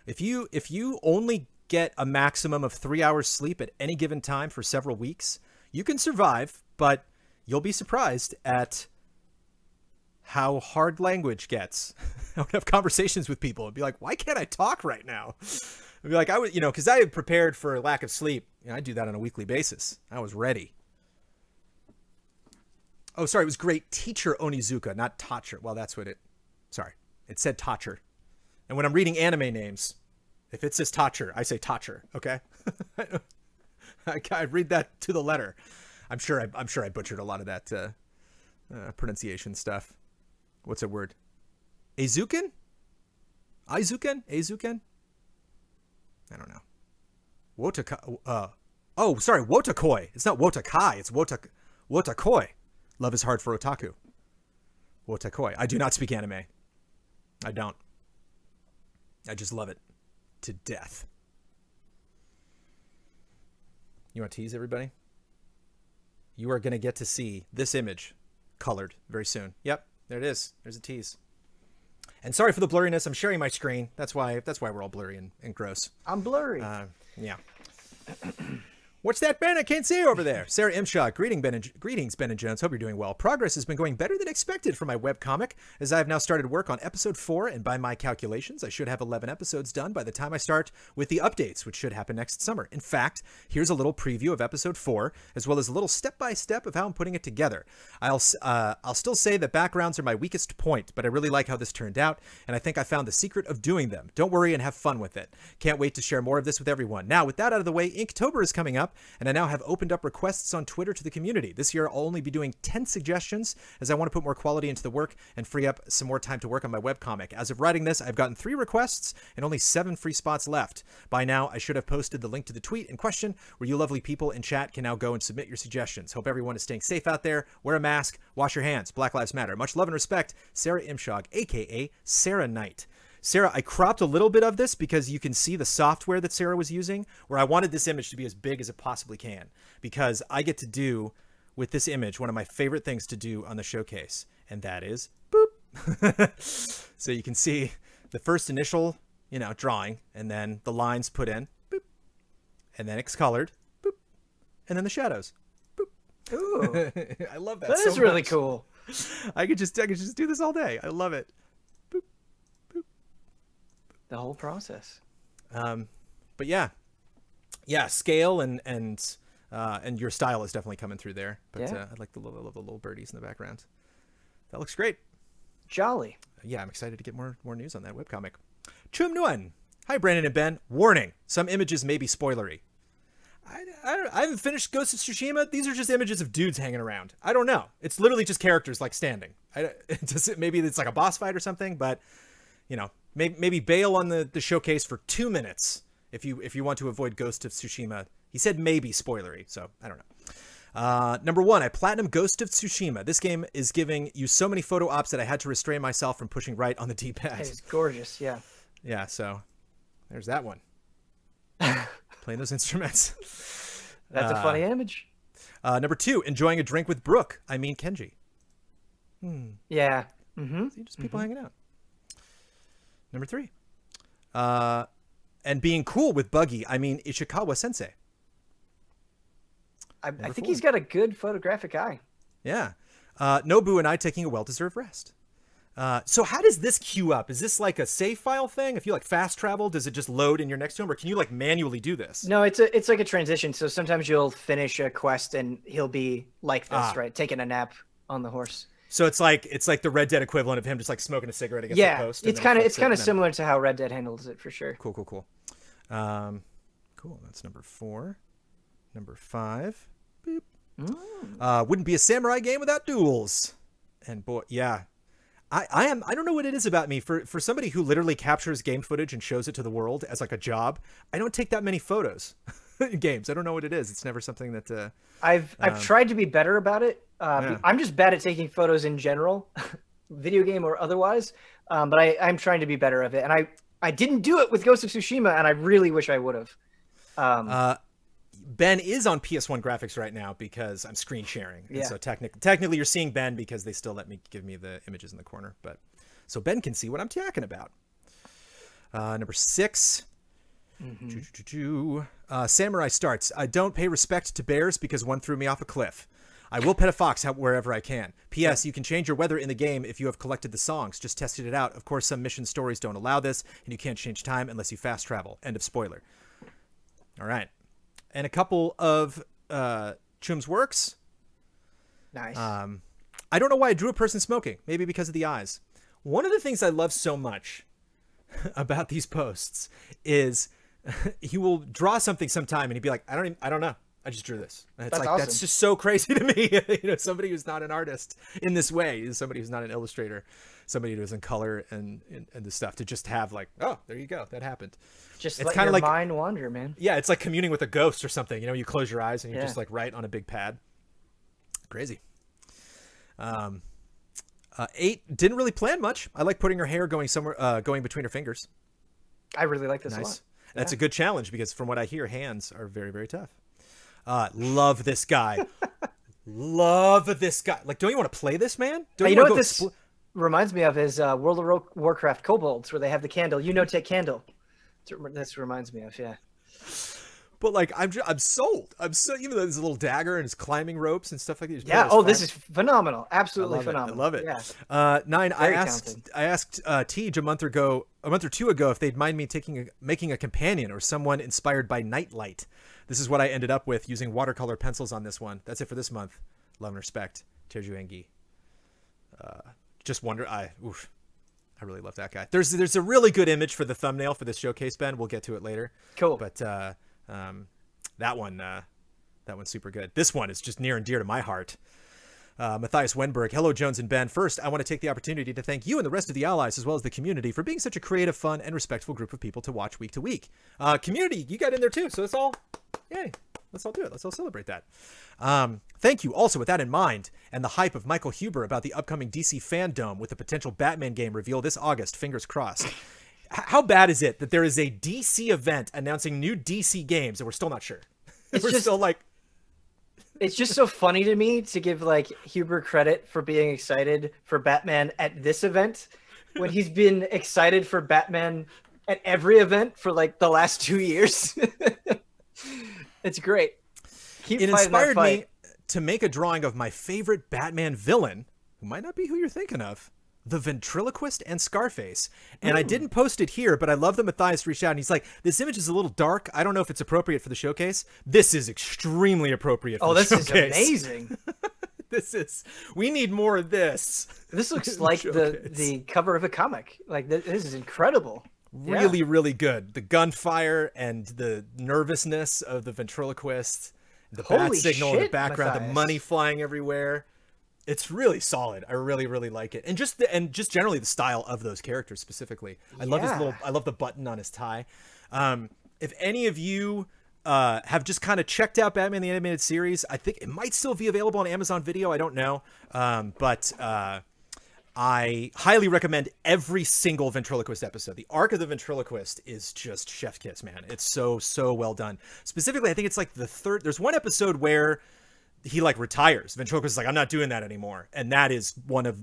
If you only get a maximum of 3 hours sleep at any given time for several weeks, you can survive, but you'll be surprised at how hard language gets. I would have conversations with people and be like, why can't I talk right now? I'd be like, I would, because I had prepared for lack of sleep. I do that on a weekly basis. I was ready. Oh, sorry. It was great teacher Onizuka, not Tacher. Well, that's what sorry. It said Tacher. And when I'm reading anime names, if it says Tacher, I say Tacher. Okay. I read that to the letter. I'm sure I butchered a lot of that pronunciation stuff. What's that word? Aizuken? Aizuken? I don't know. Wotakoi. It's not Wotakai. It's Wotakoi. Love is hard for otaku. Wotakoi. I do not speak anime. I don't. I just love it to death. You want to tease everybody? You are going to get to see this image colored very soon. Yep, there it is. There's a tease. And sorry for the blurriness. I'm sharing my screen. That's why we're all blurry and gross. I'm blurry. Yeah. What's that, Ben? I can't see over there. Sarah Imshot, greetings, Ben and Jones. Hope you're doing well. Progress has been going better than expected for my webcomic, as I have now started work on episode 4, and by my calculations, I should have 11 episodes done by the time I start with the updates, which should happen next summer. In fact, here's a little preview of episode 4, as well as a little step-by-step of how I'm putting it together. I'll still say that backgrounds are my weakest point, but I really like how this turned out, and I think I found the secret of doing them. Don't worry and have fun with it. Can't wait to share more of this with everyone. Now, with that out of the way, Inktober is coming up, and I now have opened up requests on Twitter to the community. This year, I'll only be doing 10 suggestions, as I want to put more quality into the work and free up some more time to work on my webcomic. As of writing this, I've gotten 3 requests and only 7 free spots left. By now, I should have posted the link to the tweet in question, where you lovely people in chat can now go and submit your suggestions. Hope everyone is staying safe out there. Wear a mask, wash your hands. Black Lives Matter. Much love and respect, Sarah Imshog, aka Sarah Knight. Sarah, I cropped a little bit of this because you can see the software that Sarah was using, where I wanted this image to be as big as it possibly can, because I get to do with this image one of my favorite things to do on the showcase, and that is boop. So you can see the first initial, drawing, and then the lines put in, boop, and then it's colored, boop, and then the shadows, boop. Ooh, I love that. That so is really much. cool. I could just do this all day. I love it. The whole process. But yeah, scale and your style is definitely coming through there. But Yeah. I like the little birdies in the background. That looks great. Jolly. Yeah, I'm excited to get more news on that webcomic. Chum Nguyen. Hi, Brandon and Ben. Warning: some images may be spoilery. I haven't finished Ghost of Tsushima. These are just images of dudes hanging around. I don't know. It's literally just characters like standing. Maybe it's like a boss fight or something, but maybe bail on the showcase for 2 minutes if you want to avoid Ghost of Tsushima. He said maybe spoilery, so I don't know. Number 1, I platinum Ghost of Tsushima. This game is giving you so many photo ops that I had to restrain myself from pushing right on the D-pad. It's gorgeous, yeah. Yeah, so there's that one. Playing those instruments. That's a funny image. Number 2, enjoying a drink with Brooke. I mean Kenji. Yeah. Mm-hmm. See, just people hanging out. Number 3. And being cool with Buggy. I mean Ishikawa Sensei. I think he's got a good photographic eye. Yeah. Nobu and I taking a well-deserved rest. So how does this queue up? Is this like a save file thing? If you fast travel, does it just load in your next to him, or can you manually do this? No, it's like a transition. So sometimes you'll finish a quest and he'll be like this, right? Taking a nap on the horse. So it's like the Red Dead equivalent of him just smoking a cigarette against the post. It's kind of similar to how Red Dead handles it for sure. Cool. Cool. That's number 4. Number 5. Beep. Wouldn't be a samurai game without duels. And boy, yeah. I don't know what it is about me. For somebody who literally captures game footage and shows it to the world as like a job, I don't take that many photos in games. I don't know what it is. It's never something that I've tried to be better about it. I'm just bad at taking photos in general, video game or otherwise. But I'm trying to be better at it. And I didn't do it with Ghost of Tsushima, and I really wish I would have. Ben is on PS1 graphics right now because I'm screen sharing. Yeah. And so technically you're seeing Ben because they still let me give me the images in the corner. But so Ben can see what I'm talking about. Number 6. Samurai starts. I don't pay respect to bears because one threw me off a cliff. I will pet a fox wherever I can. P.S. You can change your weather in the game if you have collected the songs. Just tested it out. Of course, some mission stories don't allow this, and you can't change time unless you fast travel. End of spoiler. All right. And a couple of Chum's works. Nice. I don't know why I drew a person smoking. Maybe because of the eyes. One of the things I love so much about these posts is he will draw something sometime and he'd be like, I don't know. I just drew this. And it's awesome. That's just so crazy to me. You know, somebody who's not an artist in this way, somebody who's not an illustrator, somebody who doesn't color and the stuff, to just have like, oh, there you go. That happened. Just it's let your mind wander, man. Yeah. It's like communing with a ghost or something. You know, you close your eyes and you just like write on a big pad. Crazy. 8 didn't really plan much. I like putting her hair going somewhere, going between her fingers. I really like this a lot. That's a good challenge because from what I hear, hands are very, very tough. Love this guy. Love this guy. Like, don't you want to play this, man? Don't you know what this reminds me of is World of Warcraft kobolds, where they have the candle. You know, take candle. This reminds me of, yeah. But like, I'm sold. I'm so, even though there's a little dagger and it's climbing ropes and stuff like that. Yeah. Oh, this is phenomenal. Absolutely phenomenal. I love it. Yeah. 9. I asked Tej a month or two ago if they'd mind me making a companion or someone inspired by Nightlight. This is what I ended up with using watercolor pencils on this one. That's it for this month. Love and respect, Teju Engi. Just wonder. I really love that guy. There's a really good image for the thumbnail for this showcase, Ben. We'll get to it later. Cool. But that one's super good. This one is just near and dear to my heart. Matthias Wenberg. Hello, Jones and Ben. First, I want to take the opportunity to thank you and the rest of the allies, as well as the community, for being such a creative, fun, and respectful group of people to watch week to week. Community, you got in there too, so it's all, yay. Let's all do it. Let's all celebrate that. Thank you. Also, with that in mind, and the hype of Michael Huber about the upcoming DC Fandom with the potential Batman game reveal this August, fingers crossed. How bad is it that there is a DC event announcing new DC games and we're still not sure? Still like... It's just so funny to me to give like Huber credit for being excited for Batman at this event when he's been excited for Batman at every event for like the last 2 years. It's great. It inspired me to make a drawing of my favorite Batman villain, who might not be who you're thinking of, the ventriloquist and Scarface. And I didn't post it here, but I love that Matthias reached out and he's like, this image is a little dark. I don't know if it's appropriate for the showcase. This is extremely appropriate for the showcase. This is amazing. We need more of this. This looks like the cover of a comic. Like, this is incredible. Really, really good. The gunfire and the nervousness of the ventriloquist, the bat signal in the background, Matthias. The money flying everywhere. It's really solid. I really, really like it. And just generally the style of those characters specifically. I love I love the button on his tie. If any of you have just kind of checked out Batman the Animated Series, I think it might still be available on Amazon Video. I don't know. But I highly recommend every single ventriloquist episode. The arc of the ventriloquist is just chef's kiss, man. It's so, so well done. Specifically, I think it's like the third. There's one episode where he like retires. Ventriloquist is like, I'm not doing that anymore. And that is one of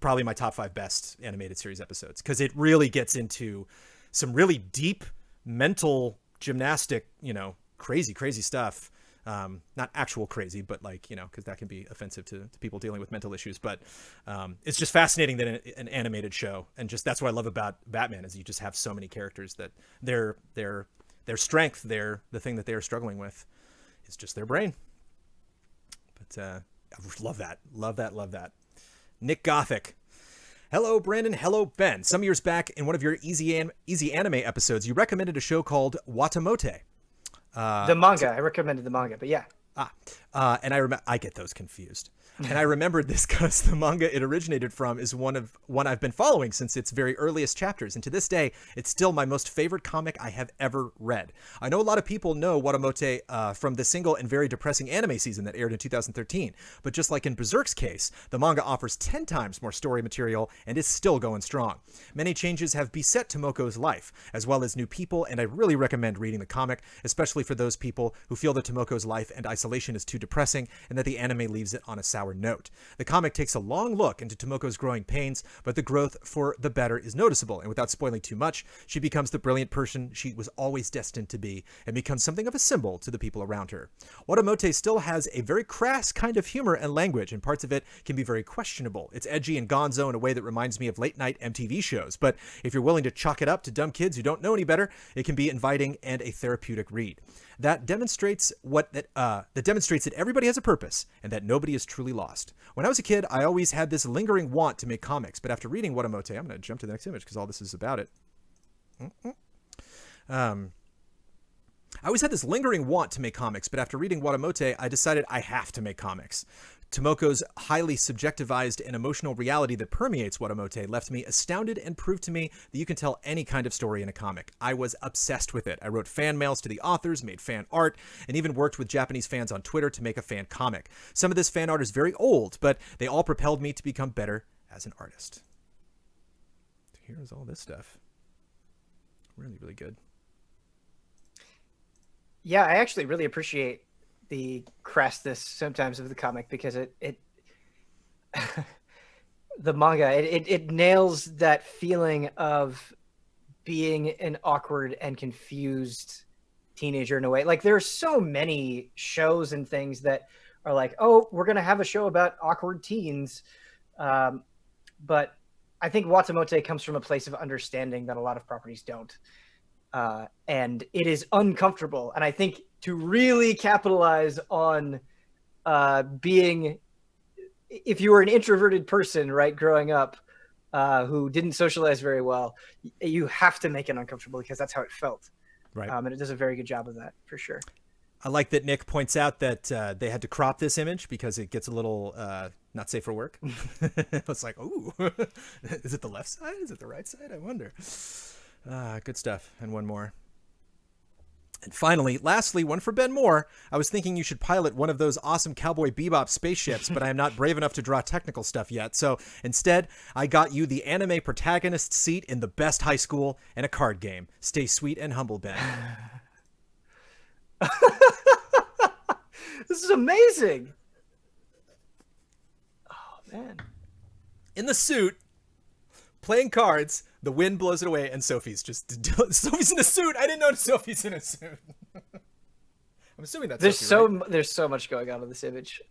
probably my top 5 best animated series episodes, because it really gets into some really deep mental gymnastic, you know, crazy stuff. Not actual crazy, but like, you know, because that can be offensive to people dealing with mental issues. But it's just fascinating that an animated show, and just that's what I love about Batman, is you just have so many characters that their strength, the thing that they are struggling with is just their brain. But I love that. Nick Gothic. Hello, Brandon. Hello, Ben. Some years back in one of your easy anime episodes, you recommended a show called Watamote. The manga. I recommended the manga, but yeah. And I get those confused. And I remembered this because the manga it originated from is one I've been following since its very earliest chapters. And to this day, it's still my most favorite comic I have ever read. I know a lot of people know Watamote from the single and very depressing anime season that aired in 2013. But just like in Berserk's case, the manga offers 10 times more story material and is still going strong. Many changes have beset Tomoko's life, as well as new people, and I really recommend reading the comic, especially for those people who feel that Tomoko's life and isolation is too depressing and that the anime leaves it on a sour note. The comic takes a long look into Tomoko's growing pains, but the growth for the better is noticeable, and without spoiling too much, she becomes the brilliant person she was always destined to be and becomes something of a symbol to the people around her. Watamote still has a very crass kind of humor and language, and parts of it can be very questionable. It's edgy and gonzo in a way that reminds me of late-night MTV shows, but if you're willing to chalk it up to dumb kids who don't know any better, it can be inviting and a therapeutic read. That demonstrates that everybody has a purpose and that nobody is truly lost. When I was a kid, I always had this lingering want to make comics, but after reading Watamote, I'm going to jump to the next image because all this is about it. I always had this lingering want to make comics, but after reading Watamote, I decided I have to make comics. Tomoko's highly subjectivized and emotional reality that permeates Watamote left me astounded and proved to me that you can tell any kind of story in a comic. I was obsessed with it. I wrote fan mails to the authors, made fan art, and even worked with Japanese fans on Twitter to make a fan comic. Some of this fan art is very old, but they all propelled me to become better as an artist. Here's all this stuff. Really, really good. Yeah, I actually really appreciate the crassness sometimes of the comic because it the manga, it nails that feeling of being an awkward and confused teenager in a way. Like there are so many shows and things that are like, oh, we're going to have a show about awkward teens. But I think Watamote comes from a place of understanding that a lot of properties don't. And it is uncomfortable. And I think to really capitalize on being, if you were an introverted person, right, growing up, who didn't socialize very well, you have to make it uncomfortable because that's how it felt. Right. And it does a very good job of that, for sure. I like that Nick points out that they had to crop this image because it gets a little not safe for work. It's like, ooh, is it the left side? Is it the right side? I wonder. Good stuff. And one more. And finally, lastly, one for Ben Moore. I was thinking you should pilot one of those awesome Cowboy Bebop spaceships, but I am not brave enough to draw technical stuff yet. So instead, I got you the anime protagonist seat in the best high school and a card game. Stay sweet and humble, Ben. This is amazing. Oh, man. In the suit, playing cards, the wind blows it away, and Sophie's Sophie's in a suit. I didn't know Sophie's in a suit. I'm assuming that's there's Sophie, right? There's so much going on in this image.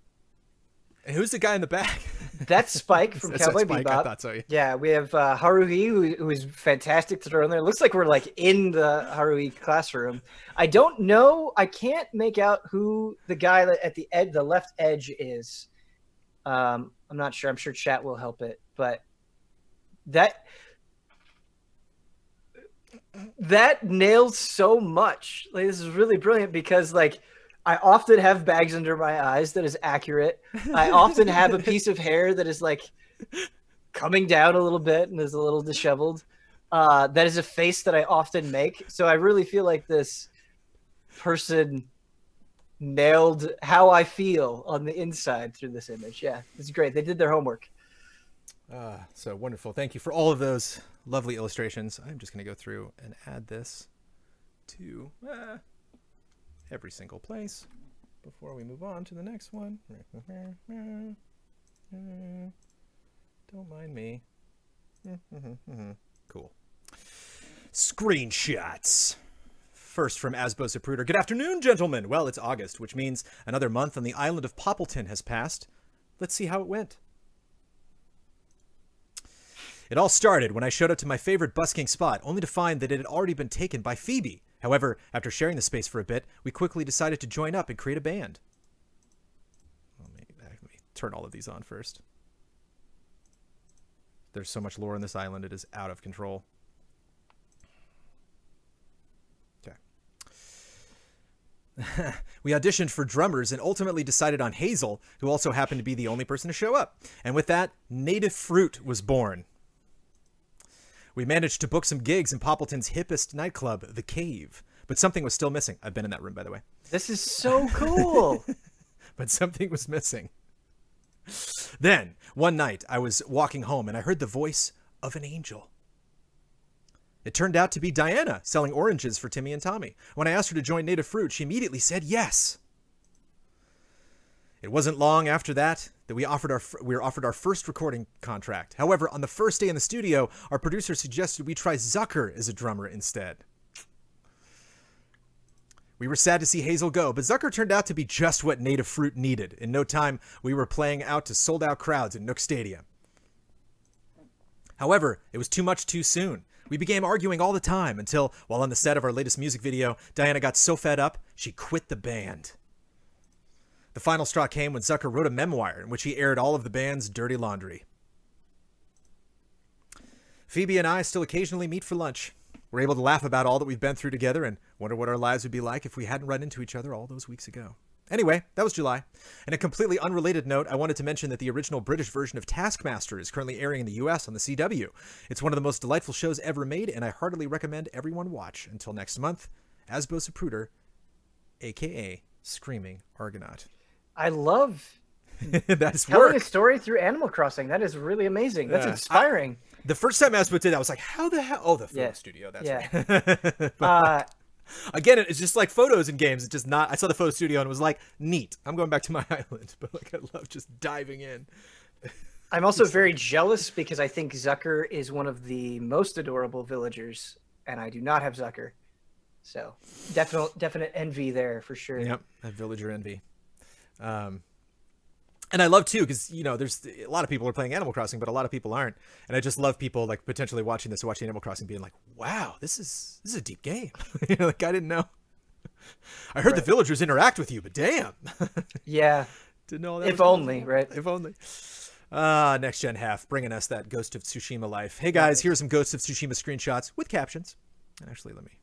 And who's the guy in the back? That's Spike from Cowboy Bebop. I thought so, yeah. Yeah, we have Haruhi, who is fantastic to throw in there. It looks like we're like in the Haruhi classroom. I don't know. I can't make out who the guy at the edge, the left edge is. I'm not sure. I'm sure chat will help it, but that nails so much. Like, this is really brilliant because, like, I often have bags under my eyes that is accurate. I often have a piece of hair that is, like, coming down a little bit and is a little disheveled. That is a face that I often make. So I really feel like this person nailed how I feel on the inside through this image. Yeah, it's great. They did their homework. So wonderful. Thank you for all of those lovely illustrations. I'm just going to go through and add this to every single place before we move on to the next one. Don't mind me. Cool. Screenshots. First from Asbo Zapruder. Good afternoon, gentlemen. Well, it's August, which means another month on the island of Poppleton has passed. Let's see how it went. It all started when I showed up to my favorite busking spot, only to find that it had already been taken by Phoebe. However, after sharing the space for a bit, we quickly decided to join up and create a band. Let me turn all of these on first. There's so much lore on this island, it is out of control. Okay. We auditioned for drummers and ultimately decided on Hazel, who also happened to be the only person to show up. And with that, Native Fruit was born. We managed to book some gigs in Poppleton's hippest nightclub, The Cave. But something was still missing. I've been in that room, by the way. This is so cool. But something was missing. Then, one night, I was walking home and I heard the voice of an angel. It turned out to be Diana, selling oranges for Timmy and Tommy. When I asked her to join Native Fruit, she immediately said yes. It wasn't long after that we were offered our first recording contract. However, on the first day in the studio, our producer suggested we try Zucker as a drummer instead. We were sad to see Hazel go, but Zucker turned out to be just what Native Fruit needed. In no time, we were playing out to sold-out crowds at Nook Stadium. However, it was too much too soon. We began arguing all the time until, while on the set of our latest music video, Diana got so fed up, she quit the band. The final straw came when Zucker wrote a memoir in which he aired all of the band's dirty laundry. Phoebe and I still occasionally meet for lunch. We're able to laugh about all that we've been through together and wonder what our lives would be like if we hadn't run into each other all those weeks ago. Anyway, that was July. And a completely unrelated note, I wanted to mention that the original British version of Taskmaster is currently airing in the US on the CW. It's one of the most delightful shows ever made, and I heartily recommend everyone watch. Until next month, Asbo Sapruder, a.k.a. Screaming Argonaut. I love That's telling work. a story through Animal Crossing. That is really amazing. That's inspiring. The first time Asbo did that, I was like, how the hell? Oh, the photo studio. That's right. But, again, it's just like photos in games. It's just not. I saw the photo studio and was like, neat. I'm going back to my island, but like I love just diving in. I'm also very jealous because I think Zucker is one of the most adorable villagers, and I do not have Zucker. So definite envy there for sure. Yep, that villager envy. And I love too, because there's a lot of people are playing Animal Crossing, but a lot of people aren't. And I just love people like potentially watching Animal Crossing, being like, "Wow, this is a deep game." Like I didn't know. I heard the villagers interact with you, but damn. Yeah. Didn't know that. If only, right? If only. Next Gen Half bringing us that Ghost of Tsushima life. Hey guys, here's some Ghost of Tsushima screenshots with captions. And actually, let me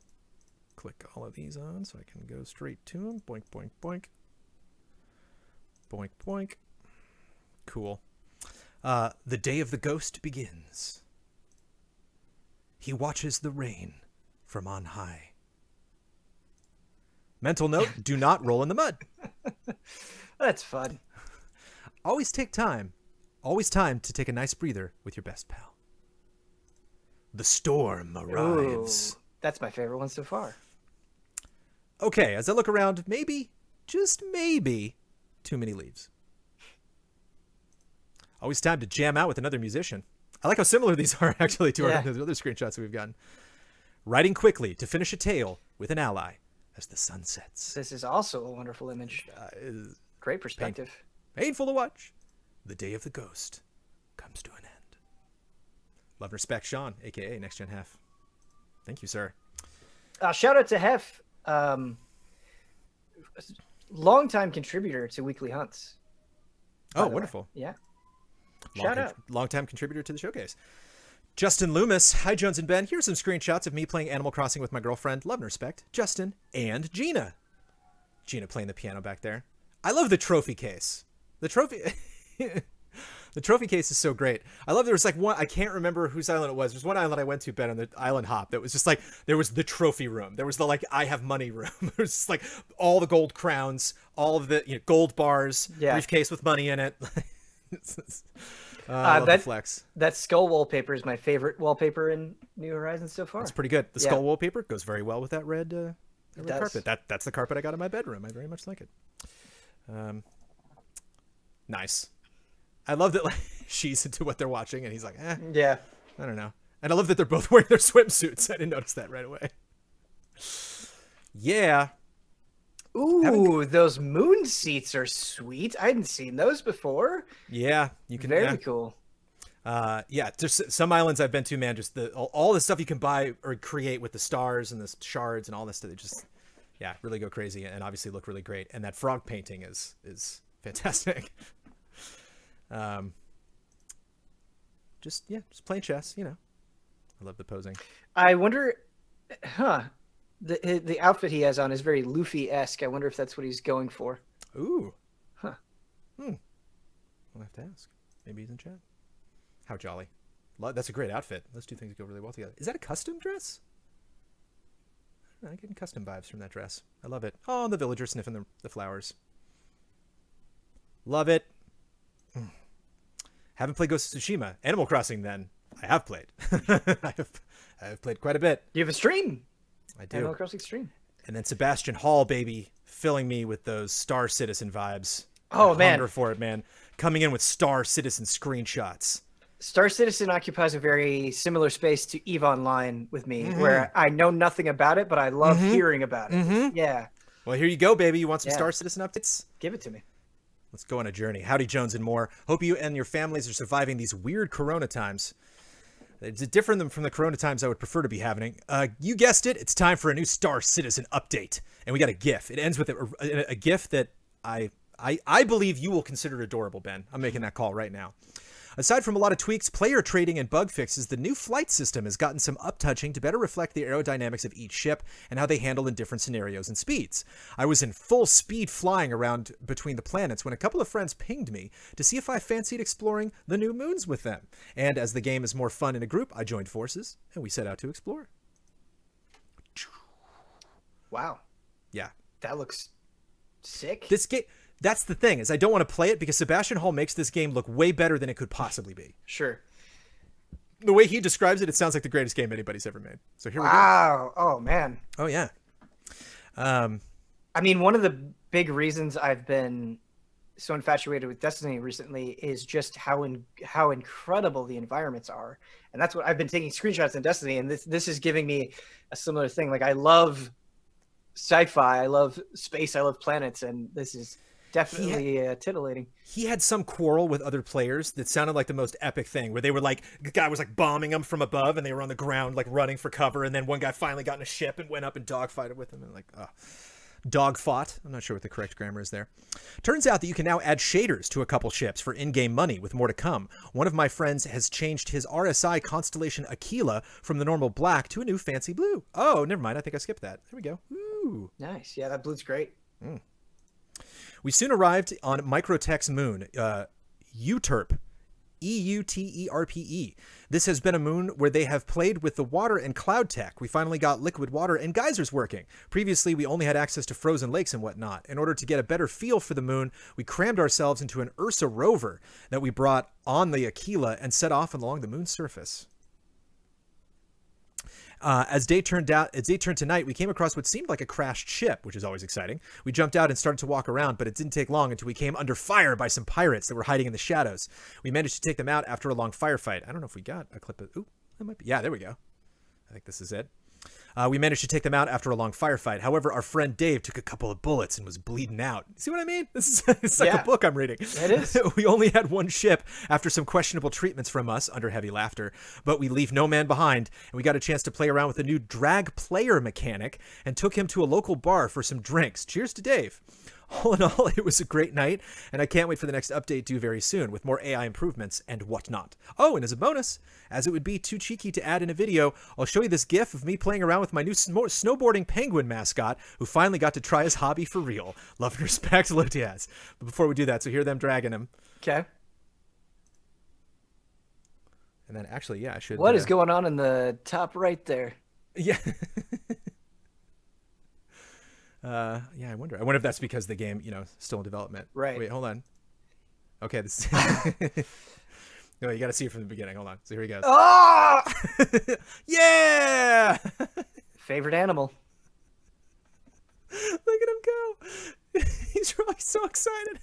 click all of these on so I can go straight to them. Boink, boink, boink. Boink, boink. Cool. The day of the ghost begins. He watches the rain from on high. Mental note, do not roll in the mud. That's fun. Always time to take a nice breather with your best pal. The storm arrives. Ooh, that's my favorite one so far. Okay, as I look around, maybe, just maybe, too many leaves. Always time to jam out with another musician. I like how similar these are actually to our other screenshots that we've gotten. Writing quickly to finish a tale with an ally as the sun sets. This is also a wonderful image. Great perspective. Painful to watch. The day of the ghost comes to an end. Love and respect, Sean, a.k.a. Next Gen Half. Thank you, sir. Shout out to Hef. Longtime contributor to Weekly Hunts. Oh, wonderful. Yeah. Shout out. Long-time contributor to the showcase. Justin Loomis. Hi, Jones and Ben. Here's some screenshots of me playing Animal Crossing with my girlfriend. Love and respect. Justin and Gina. Gina playing the piano back there. I love the trophy case. The trophy... The trophy case is so great. I love there was like one, I can't remember whose island it was. There's one island I went to, Ben, on the island hop that was just like, there was the trophy room. There was the like, I have money room. There was just like all the gold crowns, all of the gold bars, briefcase with money in it. I love the flex. That skull wallpaper is my favorite wallpaper in New Horizons so far. It's pretty good. The skull wallpaper goes very well with that red, red does. carpet. That's the carpet I got in my bedroom. I very much like it. Nice. I love that like, she's into what they're watching and he's like, yeah, I don't know. And I love that they're both wearing their swimsuits. I didn't notice that right away. Yeah. Ooh, those moon seats are sweet. I hadn't seen those before. Yeah, you can. Very cool. Yeah, there's some islands I've been to, man. Just all the stuff you can buy or create with the stars and the shards and all this stuff. They just, really go crazy and obviously look really great. And that frog painting is fantastic. Just playing chess, I love the posing. I wonder, the outfit he has on is very Luffy-esque. I wonder if that's what he's going for. Ooh. Huh. I'll have to ask. Maybe he's in chat. How jolly. That's a great outfit. Those two things go really well together. Is that a custom dress? I'm getting custom vibes from that dress. I love it. Oh, the villager sniffing the flowers. Love it. Haven't played Ghost of Tsushima. Animal Crossing, then. I have played. I have played quite a bit. You have a stream. I do. Animal Crossing stream. And then Sebastian Hall, baby, filling me with those Star Citizen vibes. Oh man, hunger for it, man. Coming in with Star Citizen screenshots. Star Citizen occupies a very similar space to EVE Online with me, where I know nothing about it, but I love hearing about it. Yeah. Well, here you go, baby. You want some Yeah. Star Citizen updates? Give it to me. Let's go on a journey. Howdy, Jones and more. Hope you and your families are surviving these weird Corona times. It's different from the Corona times I would prefer to be having. You guessed it. It's time for a new Star Citizen update. And we got a GIF. It ends with a GIF that I believe you will consider adorable, Ben. I'm making that call right now. Aside from a lot of tweaks, player trading, and bug fixes, the new flight system has gotten some uptouching to better reflect the aerodynamics of each ship and how they handle in different scenarios and speeds. I was in full speed flying around between the planets when a couple of friends pinged me to see if I fancied exploring the new moons with them. And as the game is more fun in a group, I joined forces and we set out to explore. Wow. Yeah. That looks sick. This game... That's the thing, is I don't want to play it because Sebastian Hall makes this game look way better than it could possibly be. Sure. The way he describes it, it sounds like the greatest game anybody's ever made. So here we go. Wow. Oh, man. Oh, yeah. I mean, one of the big reasons I've been so infatuated with Destiny recently is just how incredible the environments are. And that's what I've been taking screenshots in Destiny, and this is giving me a similar thing. Like, I love sci-fi, I love space, I love planets, and this is definitely titillating. He had some quarrel with other players that sounded like the most epic thing, where they were like, the guy was like bombing them from above and they were on the ground like running for cover, and then one guy finally got in a ship and went up and dogfighted with him, and like dog fought. I'm not sure what the correct grammar is there. Turns out that you can now add shaders to a couple ships for in-game money, with more to come. One of my friends has changed his RSI constellation Aquila from the normal black to a new fancy blue. Oh, never mind, I think I skipped that. There we go. Ooh. Nice. Yeah, that blue's great. We soon arrived on Microtech's moon, Euterpe, Euterpe. This has been a moon where they have played with the water and cloud tech. We finally got liquid water and geysers working. Previously, we only had access to frozen lakes and whatnot. In order to get a better feel for the moon, we crammed ourselves into an Ursa rover that we brought on the Aquila and set off along the moon's surface. As day turned to night, we came across what seemed like a crashed ship, which is always exciting. We jumped out and started to walk around, but it didn't take long until we came under fire by some pirates that were hiding in the shadows. We managed to take them out after a long firefight. I don't know if we got a clip of... Ooh, that might be... Yeah, there we go. I think this is it. We managed to take them out after a long firefight. However, our friend Dave took a couple of bullets and was bleeding out. See what I mean? This is it's like a book I'm reading. It is. We only had one ship after some questionable treatments from us, under heavy laughter, but we leave no man behind, and we got a chance to play around with a new drag player mechanic and took him to a local bar for some drinks. Cheers to Dave. All in all, it was a great night, and I can't wait for the next update due very soon with more AI improvements and whatnot. Oh, and as a bonus, as it would be too cheeky to add in a video, I'll show you this GIF of me playing around with my new snowboarding penguin mascot, who finally got to try his hobby for real. Love and respect, Lotiaz. But before we do that, so hear them dragging him. Okay. And then actually, yeah, I should... What is going on in the top right there? Yeah. Yeah, I wonder if that's because the game, still in development. Right. Wait, hold on. Okay, this... No, you got to see it from the beginning. Hold on. So here he goes. Oh! Yeah! Favorite animal. Look at him go. He's really so excited.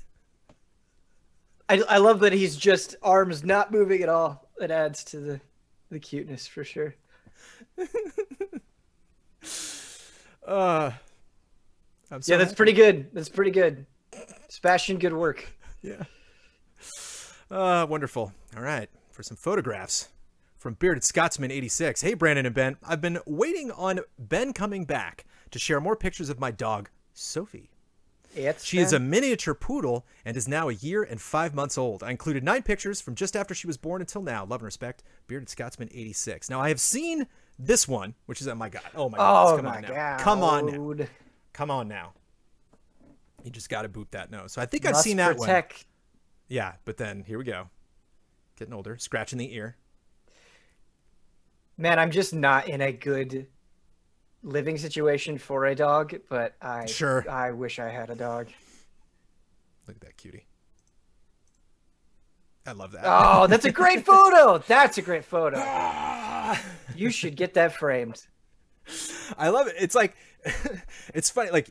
I love that he's just arms not moving at all. It adds to the cuteness for sure. I'm so yeah, that's happy. pretty good. That's pretty good. Sebastian, good work. Yeah. Wonderful. All right, for some photographs from Bearded Scotsman 86. Hey, Brandon and Ben. I've been waiting on Ben coming back to share more pictures of my dog, Sophie. She is a miniature poodle and is now 1 year and 5 months old. I included 9 pictures from just after she was born until now. Love and respect, Bearded Scotsman 86. Now, I have seen this one, which is, oh my God. Oh my God. Come on now. Come on now. Come on now. You just got to boot that nose. So I think I've seen that one. Yeah, but then here we go. Getting older, scratching the ear. Man, I'm just not in a good living situation for a dog, but I wish I had a dog. Look at that cutie. I love that. Oh, that's a great photo. That's a great photo. You should get that framed. I love it. It's like, it's funny. Like,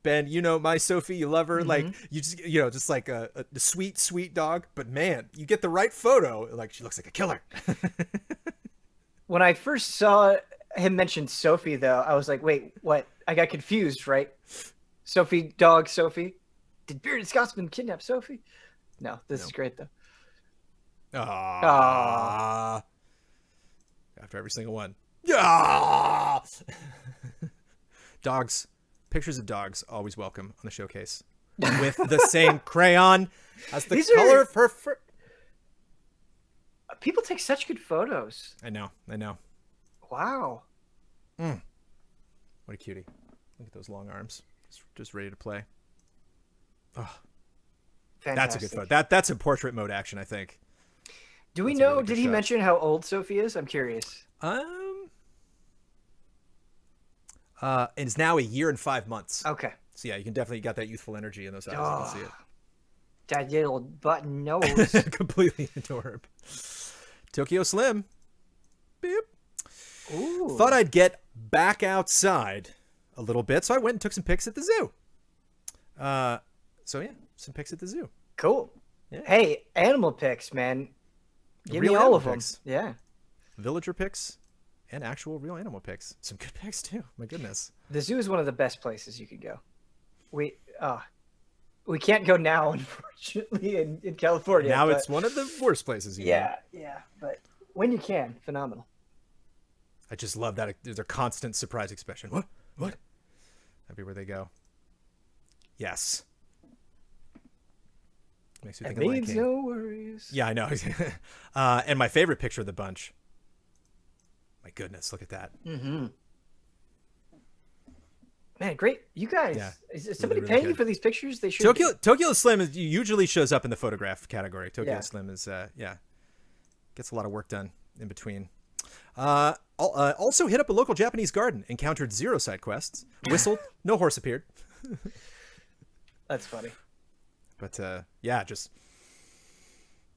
Ben, you know my Sophie, you love her. Like, you just, you know, just like a sweet, sweet dog. But man, you get the right photo, like she looks like a killer. When I first saw him mention Sophie, though, I was like, wait, what? I got confused, right? Sophie, dog, Sophie. Did Bearded Scotsman kidnap Sophie? No, this is great, though. Aww. After every single one. Yeah. Dogs. Pictures of dogs, always welcome on the showcase. With the same crayon as the color of her fur. People take such good photos. I know. Wow. What a cutie. Look at those long arms. Just ready to play. Oh, fantastic. That's a good photo. That's a portrait mode action, I think. Do we know, really did he mention how old Sophie is? I'm curious. It's now 1 year and 5 months. Okay. So yeah, you can definitely got that youthful energy in those eyes. I can see it. That little button nose. Completely adorable. Tokyo Slim. Beep. Ooh. Thought I'd get back outside a little bit, so I went and took some pics at the zoo. So yeah, some pics at the zoo. Cool. Yeah. Hey, animal pics, man. Give Real me all of pics. them. Yeah. Villager pics and actual real animal pics. Some good pics too. My goodness. The zoo is one of the best places you could go. We can't go now, unfortunately, in California. Now it's one of the worst places you Yeah, but when you can, phenomenal. I just love that. There's a constant surprise expression. What? Everywhere they go. Yes. Makes me think of Lion King. No worries. Yeah, I know. And my favorite picture of the bunch. My goodness, look at that. Man, great. You guys, is somebody really paying good. You for these pictures? They should. Tokyo Slim usually shows up in the photograph category. Tokyo Slim is, gets a lot of work done in between. Also hit up a local Japanese garden, encountered 0 side quests, whistled, no horse appeared. That's funny. But just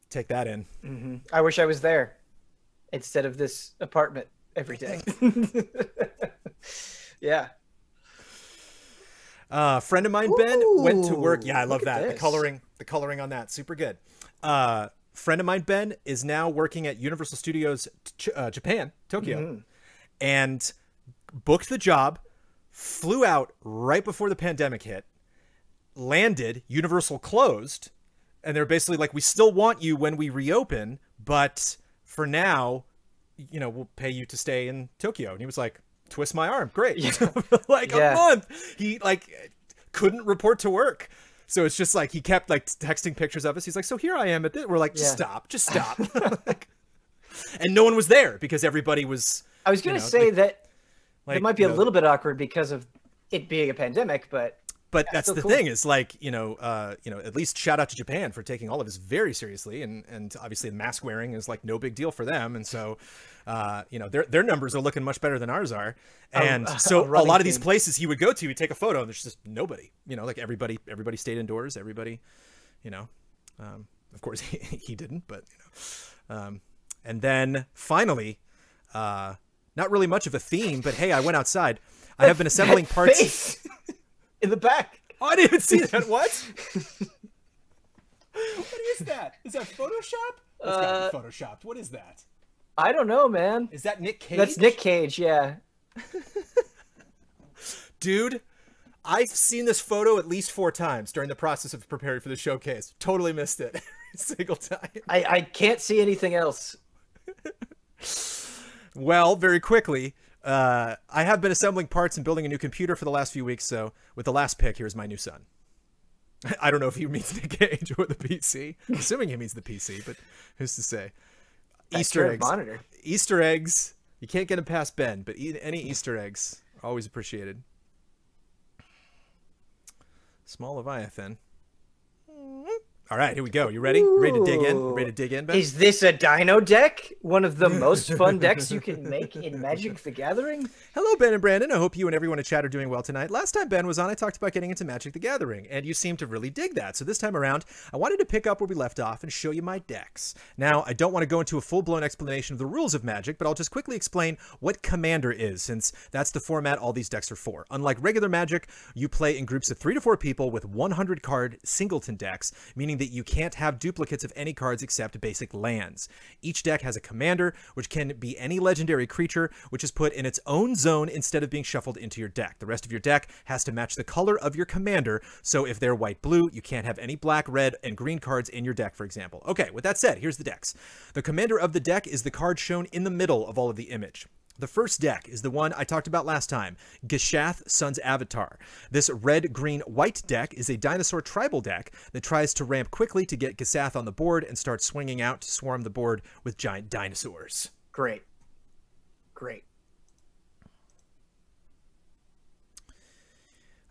take that in. I wish I was there instead of this apartment every day. Yeah. Friend of mine, Ben, went to work. Yeah, I love that. This. The coloring on that, super good. Friend of mine, Ben, is now working at Universal Studios Japan, Tokyo, and booked the job, flew out right before the pandemic hit, landed, Universal closed, and they're basically like, we still want you when we reopen, but for now, you know, we'll pay you to stay in Tokyo. And he was like, twist my arm. Great. A month. He couldn't report to work. So it's just like, he kept like texting pictures of us. He's like, so here I am at this. We're like, just stop. And no one was there because everybody was. I was going to say that it might be a little bit awkward because of it being a pandemic, but that's the thing is like, at least shout out to Japan for taking all of this very seriously. And obviously the mask wearing is like no big deal for them. And so, their numbers are looking much better than ours are. And so a lot of these places he would go to, he'd take a photo and there's just nobody, like everybody stayed indoors, everybody, of course he didn't, but, and then finally, not really much of a theme, but hey, I went outside. I have been assembling parts. In the back. Oh, I didn't even see that. What? What is that? Is that Photoshop? It's gotta be Photoshopped. What is that? I don't know, man. Is that Nick Cage? That's Nick Cage, yeah. Dude, I've seen this photo at least 4 times during the process of preparing for the showcase. Totally missed it every single time. I can't see anything else. Well, very quickly, I have been assembling parts and building a new computer for the last few weeks, so with the last pick, here's my new son. I don't know if he means Nick Cage or the PC. I'm assuming he means the PC, but who's to say? Easter eggs. Monitor. Easter eggs. You can't get them past Ben, but any Easter eggs are always appreciated. Small Leviathan. All right, here we go. You ready? Ready to dig in? Ready to dig in, Ben? Is this a dino deck? One of the most fun decks you can make in Magic the Gathering? Hello, Ben and Brandon. I hope you and everyone in chat are doing well tonight. Last time Ben was on, I talked about getting into Magic the Gathering, and you seem to really dig that. So this time around, I wanted to pick up where we left off and show you my decks. Now, I don't want to go into a full-blown explanation of the rules of Magic, but I'll just quickly explain what Commander is, since that's the format all these decks are for. Unlike regular Magic, you play in groups of 3 to 4 people with 100-card singleton decks, meaning that you can't have duplicates of any cards except basic lands. Each deck has a commander, which can be any legendary creature, which is put in its own zone instead of being shuffled into your deck. The rest of your deck has to match the color of your commander, so if they're white-blue, you can't have any black, red, and green cards in your deck, for example. Okay, with that said, here's the decks. The commander of the deck is the card shown in the middle of all of the image. The first deck is the one I talked about last time, Gishath, Sun's Avatar. This red-green-white deck is a dinosaur tribal deck that tries to ramp quickly to get Gishath on the board and start swinging out to swarm the board with giant dinosaurs. Great. Great.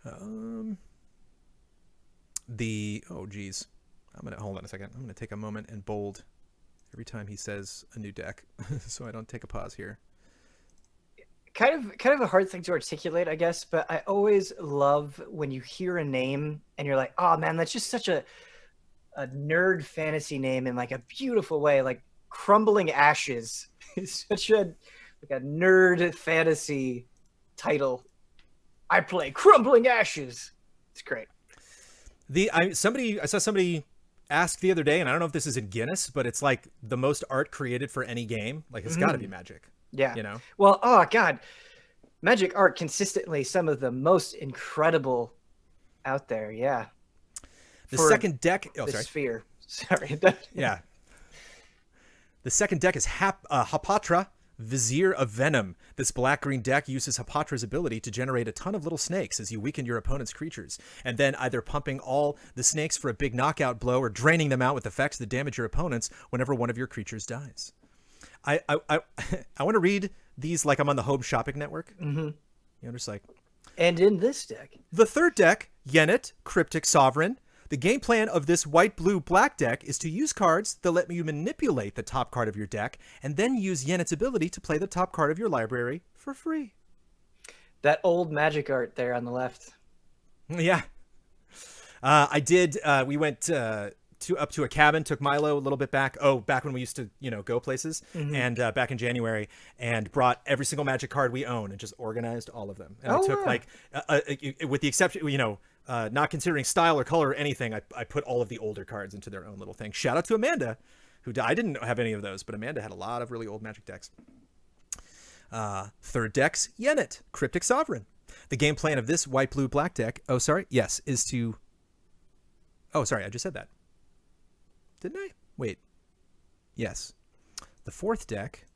Oh geez, hold on a second. I'm gonna take a moment and bold every time he says a new deck, so I don't take a pause here. Kind of a hard thing to articulate, I guess, but I always love when you hear a name and you're like, oh man, that's just such a nerd fantasy name in like a beautiful way. Like Crumbling Ashes is such a nerd fantasy title. I play Crumbling Ashes. It's great. I saw somebody ask the other day, and I don't know if this is in Guinness, but it's like the most art created for any game. Like it's got to be Magic. Yeah. You know? Well, oh God, Magic art consistently some of the most incredible out there. Yeah. The second deck. Oh, the sorry. Sphere. Sorry. Yeah. The second deck is Hapatra, Vizier of Venom. This black-green deck uses Hapatra's ability to generate a ton of little snakes as you weaken your opponent's creatures, and then either pumping all the snakes for a big knockout blow or draining them out with effects that damage your opponents whenever one of your creatures dies. I want to read these like I'm on the Home Shopping Network. Mm-hmm. You know, just like. And in this deck. The third deck, Yennet, Cryptic Sovereign. The game plan of this white-blue-black deck is to use cards that let you manipulate the top card of your deck, and then use Yennet's ability to play the top card of your library for free. That old Magic art there on the left. Yeah. I did. We went up to a cabin, took Milo a little bit back. Oh, back when we used to, go places, and back in January, and brought every single Magic card we own and just organized all of them. And I took like, with the exception, not considering style or color or anything, I put all of the older cards into their own little thing. Shout out to Amanda, who I didn't have any of those, but Amanda had a lot of really old Magic decks. Third deck's Yennet, Cryptic Sovereign. The game plan of this white-blue-black deck, is to... Oh, sorry, I just said that. Didn't I? Wait. Yes. The fourth deck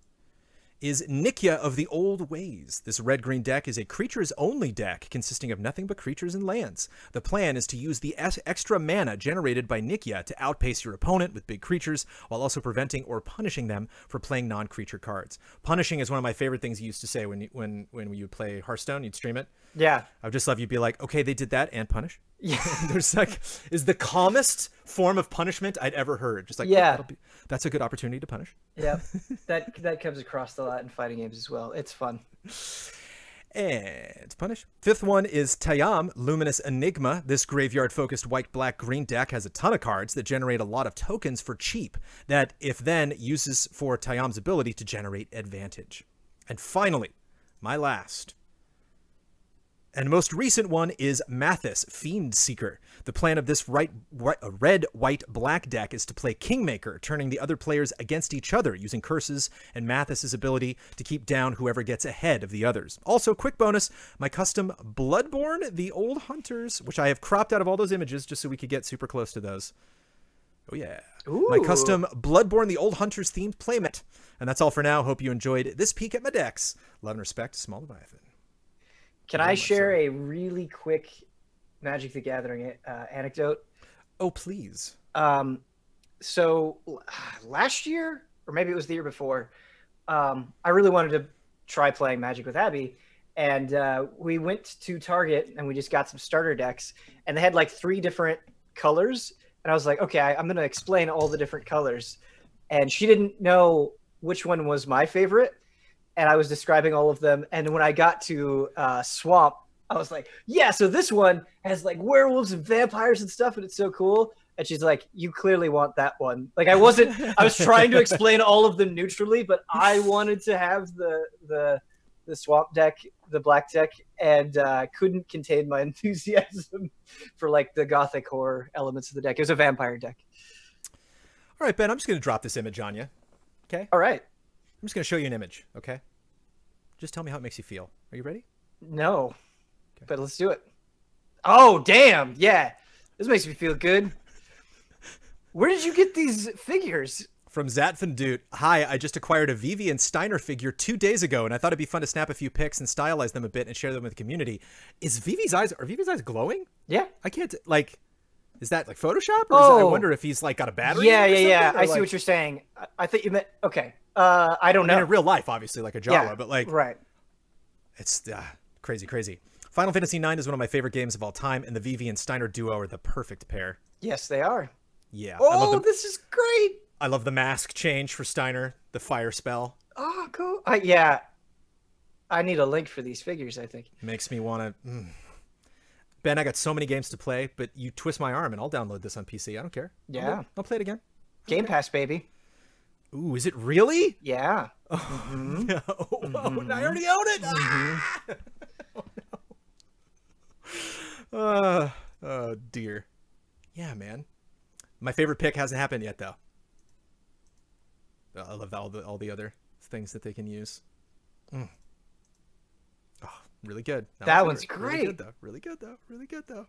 is Nikya of the Old Ways. This red-green deck is a creatures-only deck consisting of nothing but creatures and lands. The plan is to use the extra mana generated by Nikya to outpace your opponent with big creatures, while also preventing or punishing them for playing non-creature cards. Punishing is one of my favorite things you used to say when you play Hearthstone, you'd stream it. Yeah. I would just love you'd be like, okay, they did that and punish. Yeah. There's like, is the calmest form of punishment I'd ever heard. Just like, yeah, that's a good opportunity to punish. Yeah, that comes across a lot in fighting games as well. It's fun. And punish. Fifth one is Tayam, Luminous Enigma. This graveyard-focused white-black-green deck has a ton of cards that generate a lot of tokens for cheap that, if then, uses for Tayam's ability to generate advantage. And finally, my last and most recent one is Mathis, Fiend Seeker. The plan of this red, white, black deck is to play Kingmaker, turning the other players against each other using curses and Mathis's ability to keep down whoever gets ahead of the others. Also, quick bonus, my custom Bloodborne, the Old Hunters, which I have cropped out of all those images just so we could get super close to those. Oh yeah. Ooh. My custom Bloodborne, the Old Hunters themed playmat. And that's all for now. Hope you enjoyed this peek at my decks. Love and respect, Small Leviathan. Can I share a really quick Magic the Gathering anecdote? Oh, please. So last year, or maybe it was the year before, I really wanted to try playing Magic with Abby. And we went to Target and we just got some starter decks. And they had like 3 different colors And I was like, okay, I'm going to explain all the different colors. And she didn't know which one was my favorite. And I was describing all of them. And when I got to Swamp, I was like, yeah, so this one has like werewolves and vampires and stuff, and it's so cool. And she's like, you clearly want that one. Like I was trying to explain all of them neutrally, but I wanted to have the Swamp deck, the black deck, and couldn't contain my enthusiasm for like the gothic horror elements of the deck. It was a vampire deck. All right, Ben, I'm just going to drop this image on you. Okay? All right. I'm just going to show you an image, okay? Just tell me how it makes you feel. Are you ready? No. Okay. But let's do it. Oh, damn. Yeah. This makes me feel good. Where did you get these figures? From Zatfandute. Hi, I just acquired a Vivi and Steiner figure 2 days ago, and I thought it'd be fun to snap a few pics and stylize them a bit and share them with the community. Are Vivi's eyes glowing? Yeah. I can't, like, is that like Photoshop? Or I wonder if he's like got a battery. Yeah. I see what you're saying. I think you meant, okay. I don't know. In real life, obviously, like a Jawa, but like, right. It's crazy. Final Fantasy IX is one of my favorite games of all time, and the Vivi and Steiner duo are the perfect pair. Yes, they are. Yeah. Oh, this is great. I love the mask change for Steiner, the fire spell. Oh, cool. Yeah. I need a link for these figures, I think. Makes me want to... Ben, I got so many games to play, but you twist my arm and I'll download this on PC. I don't care. Yeah. I'll play it again. Game Pass, baby. Ooh, is it really? Yeah. Oh, no. Oh, I already own it. Ah! Oh, no. Oh, dear. Yeah, man. My favorite pick hasn't happened yet, though. I love all the other things that they can use. Oh, really good. That one's great. Really good, though.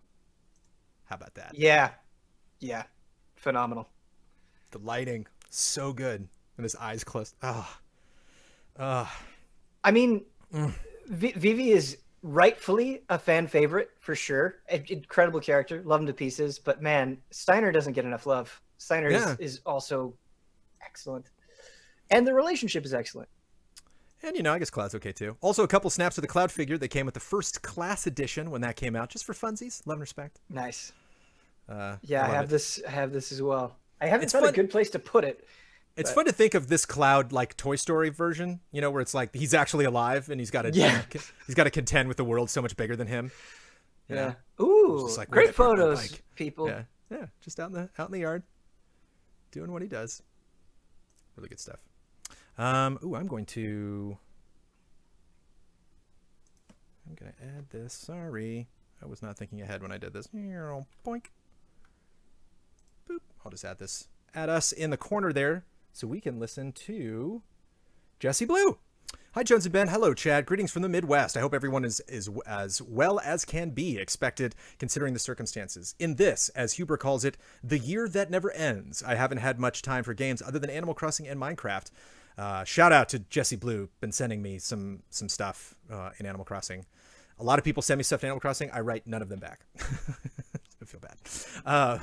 How about that? Yeah. Phenomenal. The lighting, so good. And his eyes closed. I mean, Vivi is rightfully a fan favorite for sure. Incredible character. Love him to pieces. But man, Steiner doesn't get enough love. Steiner is also excellent. And the relationship is excellent. And, I guess Cloud's okay, too. Also, a couple snaps of the Cloud figure that came with the first class edition when that came out, just for funsies. Love and respect. Nice. Yeah, I have this as well. I haven't found fun. A good place to put it. It's fun to think of this Cloud like Toy Story version, where it's like he's actually alive and he's got to contend with the world so much bigger than him. Yeah. Ooh, like, great photos, people. Yeah, just out in the yard, doing what he does. Really good stuff. I'm going to add this. Sorry, I was not thinking ahead when I did this. Boink. Boop. I'll just add this. Add us in the corner there so we can listen to Jesse Blue. Hi, Jones and Ben. Hello, Chad. Greetings from the Midwest. I hope everyone is as well as can be expected considering the circumstances. In this, as Huber calls it, the year that never ends, I haven't had much time for games other than Animal Crossing and Minecraft. Shout out to Jesse Blue, been sending me some stuff in Animal Crossing. A lot of people send me stuff in Animal Crossing. I write none of them back. I feel bad.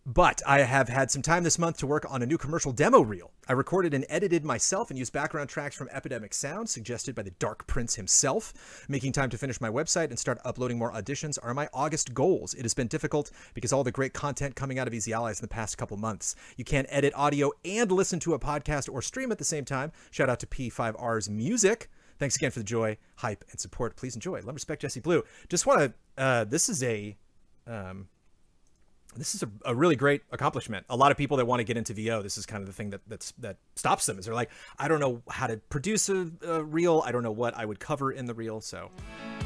But I have had some time this month to work on a new commercial demo reel. I recorded and edited myself and used background tracks from Epidemic Sound, suggested by the Dark Prince himself. Making time to finish my website and start uploading more auditions are my August goals. It has been difficult because all the great content coming out of Easy Allies in the past couple months. You can't edit audio and listen to a podcast or stream at the same time. Shout out to P5R's Music. Thanks again for the joy, hype, and support. Please enjoy. Love, respect, Jesse Blue. Just want to, this is a really great accomplishment. A lot of people that want to get into VO, this is kind of the thing that stops them. Is they're like, I don't know how to produce a reel. I don't know what I would cover in the reel. So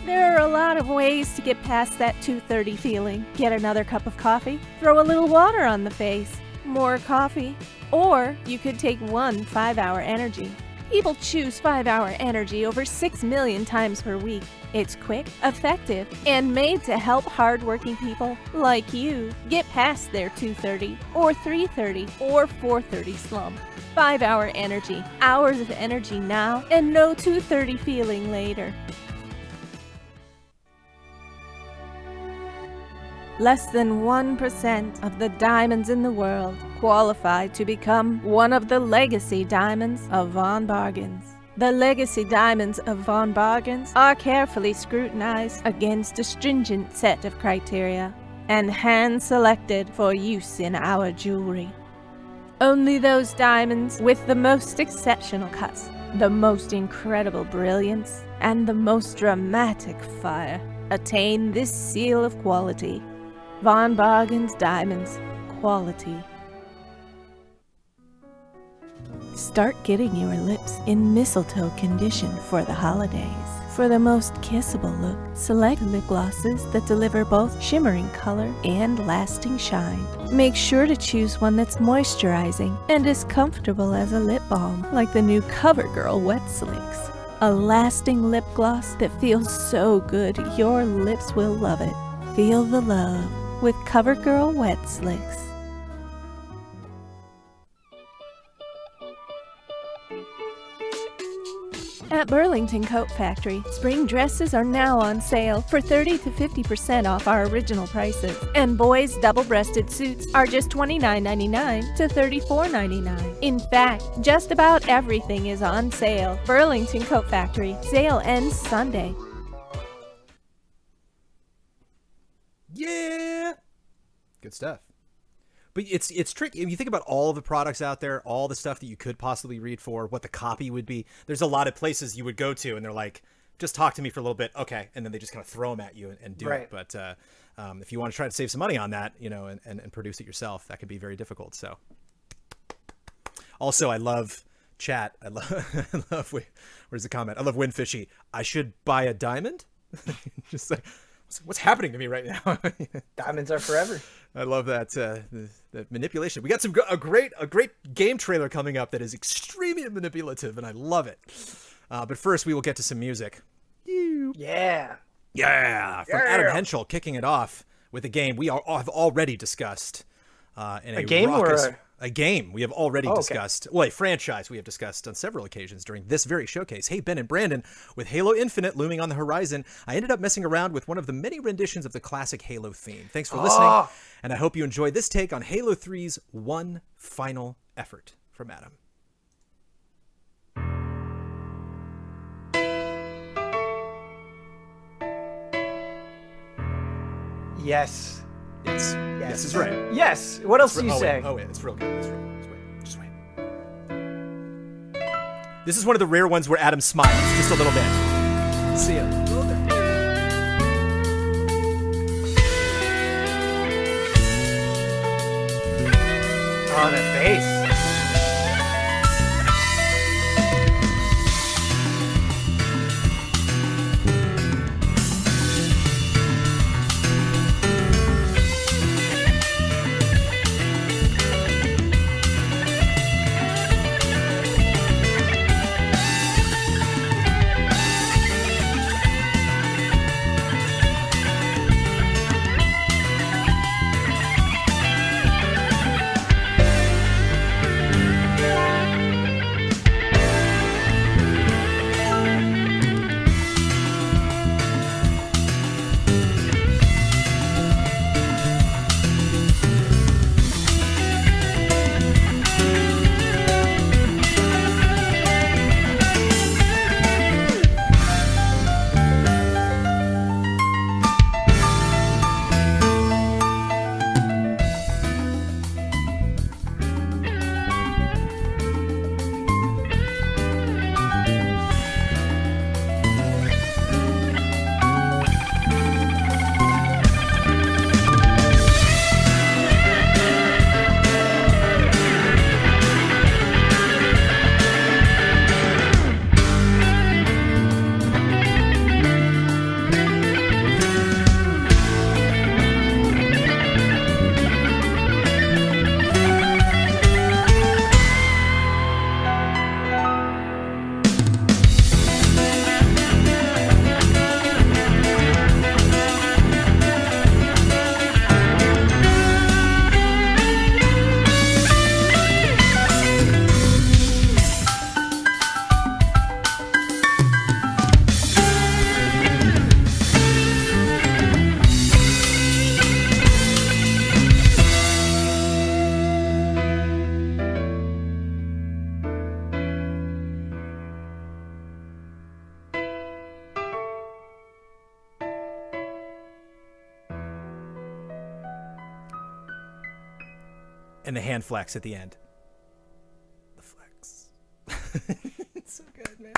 there are a lot of ways to get past that 2:30 feeling. Get another cup of coffee, throw a little water on the face, more coffee, or you could take one 5-hour energy. People choose 5-hour energy over 6 million times per week. It's quick, effective, and made to help hardworking people like you get past their 2:30 or 3:30 or 4:30 slump. 5-hour energy, hours of energy now, and no 2:30 feeling later. Less than 1% of the diamonds in the world qualify to become one of the legacy diamonds of Von Bargains. The legacy diamonds of Von Bargains are carefully scrutinized against a stringent set of criteria. and hand-selected for use in our jewelry. Only those diamonds with the most exceptional cuts, the most incredible brilliance, and the most dramatic fire attain this seal of quality. Von Bargen's Diamonds. Quality. Start getting your lips in mistletoe condition for the holidays. For the most kissable look, select lip glosses that deliver both shimmering color and lasting shine. Make sure to choose one that's moisturizing and as comfortable as a lip balm, like the new CoverGirl Wet Slicks. A lasting lip gloss that feels so good your lips will love it. Feel the love with CoverGirl Wet Slicks. At Burlington Coat Factory, spring dresses are now on sale for 30 to 50% off our original prices. And boys' double-breasted suits are just $29.99 to $34.99. In fact, just about everything is on sale. Burlington Coat Factory. Sale ends Sunday. Yeah! Good stuff. But it's tricky. If you think about all of the products out there, all the stuff that you could possibly read for, what the copy would be, there's a lot of places you would go to and they're like, just talk to me for a little bit. Okay. And then they just kind of throw them at you and do it. But if you want to try to save some money on that, you know, and produce it yourself, that could be very difficult. So also, I love chat. I love, where's the comment? I love Windfishy. I should buy a diamond. Just like, what's happening to me right now? Diamonds are forever. I love that that manipulation. We got a great game trailer coming up that is extremely manipulative, and I love it. But first, we will get to some music. Yeah. From Adam Henschel, kicking it off with a game we have already discussed. A game we have already discussed. Okay. Well, a franchise we have discussed on several occasions during this very showcase. Hey, Ben and Brandon, with Halo Infinite looming on the horizon, I ended up messing around with one of the many renditions of the classic Halo theme. Thanks for listening, and I hope you enjoy this take on Halo 3's One Final Effort from Adam. Yes. Yes is right. Yes. What else do you say? Wait, it's real good. Just wait. This is one of the rare ones where Adam smiles just a little bit. See ya. Oh, the bass. And the hand flex at the end. The flex. It's so good, man.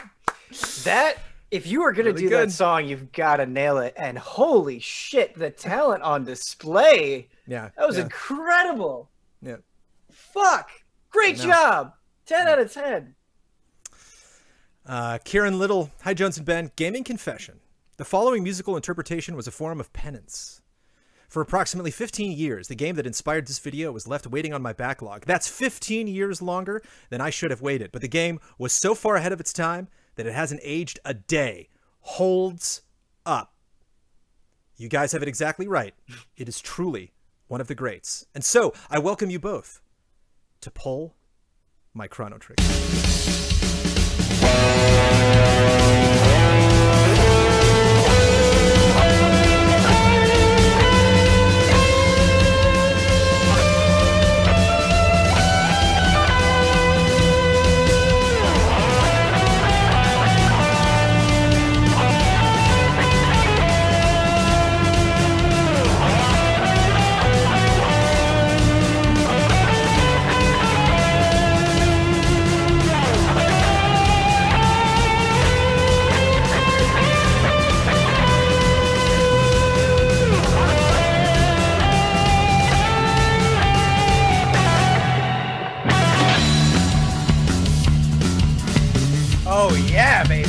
That, if you are going to Really do good. that song, you've got to nail it. And holy shit, the talent on display. Yeah. That was yeah. incredible. Yeah. Fuck. Great I know. job. 10 out of 10. Kieran Little, hi Jones and Ben. Gaming confession. The following musical interpretation was a form of penance. For approximately 15 years, the game that inspired this video was left waiting on my backlog. That's 15 years longer than I should have waited, but the game was so far ahead of its time that it hasn't aged a day. Holds up. You guys have it exactly right. It is truly one of the greats. And so, I welcome you both to pull my chrono trigger. Oh, yeah, baby.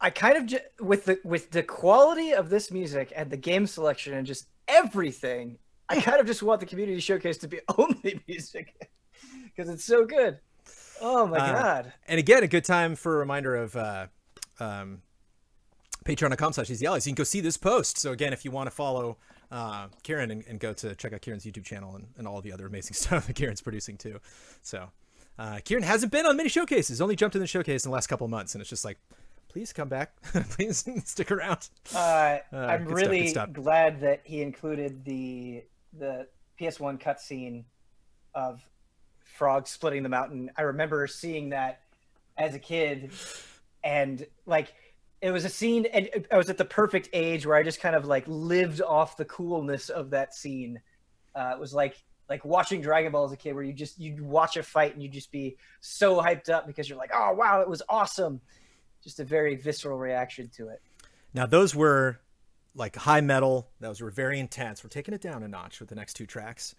I kind of with the quality of this music and the game selection and just everything, I kind of just want the community showcase to be only music because it's so good. Oh my god! And again, a good time for a reminder of patreon.com/easyallies. You can go see this post. So again, if you want to follow Kieran and go to check out Kieran's YouTube channel and all of the other amazing stuff that Kieran's producing too. So Kieran hasn't been on many showcases. Only jumped in the showcase in the last couple of months, and it's just like, please come back. Please stick around. I'm really glad that he included the PS1 cutscene of Frog splitting the mountain. I remember seeing that as a kid, and like it was a scene, and I was at the perfect age where I just kind of like lived off the coolness of that scene. It was like watching Dragon Ball as a kid, where you'd watch a fight and you'd just be so hyped up because you're like, oh wow, it was awesome. Just a very visceral reaction to it. Now those were like high metal. Those were very intense. We're taking it down a notch with the next two tracks.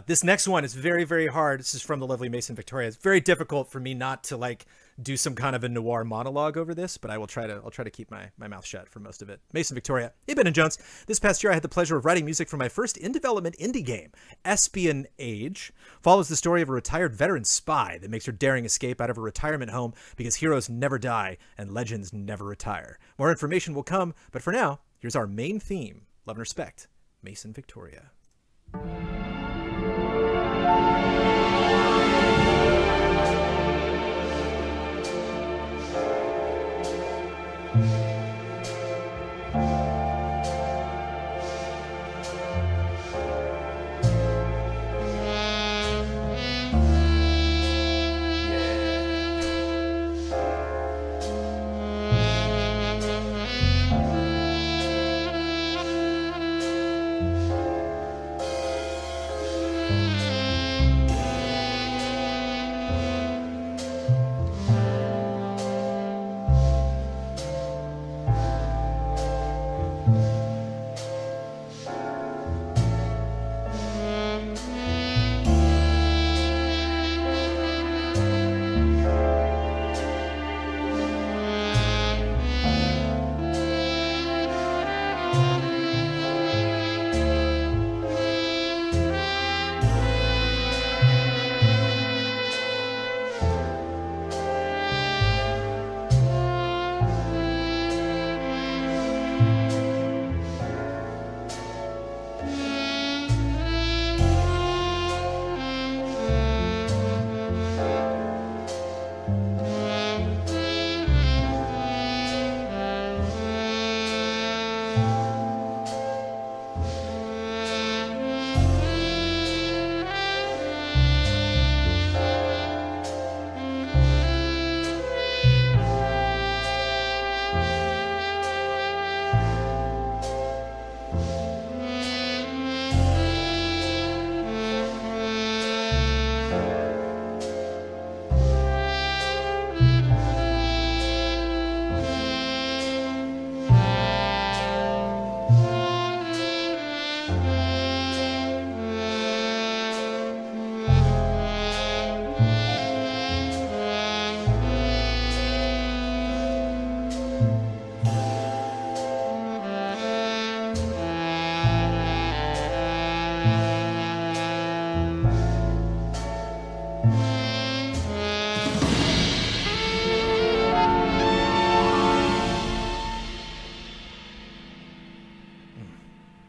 This next one is very, very hard. This is from the lovely Mason Victoria. It's very difficult for me not to like do some kind of a noir monologue over this, but I'll try to keep my mouth shut for most of it. Mason Victoria. Hey, Ben and Jones. This past year, I had the pleasure of writing music for my first in-development indie game, Espionage. Follows the story of a retired veteran spy that makes her daring escape out of a retirement home because heroes never die and legends never retire. More information will come, but for now, here's our main theme. Love and respect, Mason Victoria.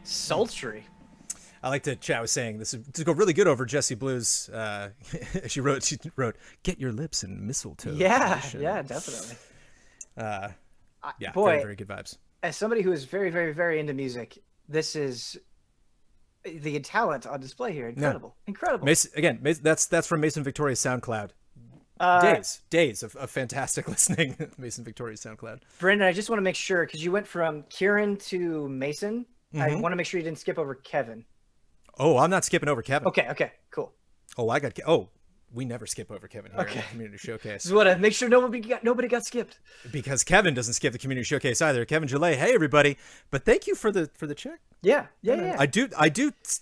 Sultry. I like to chat was saying this to go really good over Jessie Blue's. She wrote, "Get your lips in mistletoe." Yeah, yeah, definitely. Yeah, boy, very, very good vibes. As somebody who is very, very, very into music, this is the talent on display here. Incredible, incredible. Mason, that's from Mason Victoria's SoundCloud. Days of fantastic listening. Mason Victoria's SoundCloud. Brendan, I just want to make sure because you went from Kieran to Mason. I want to make sure you didn't skip over Kevin. Oh, I'm not skipping over Kevin. Okay, cool. Oh, we never skip over Kevin here in the Community Showcase. Just want to make sure nobody got skipped. Because Kevin doesn't skip the Community Showcase either. Kevin Gillet, hey everybody! But thank you for the check. Yeah. I do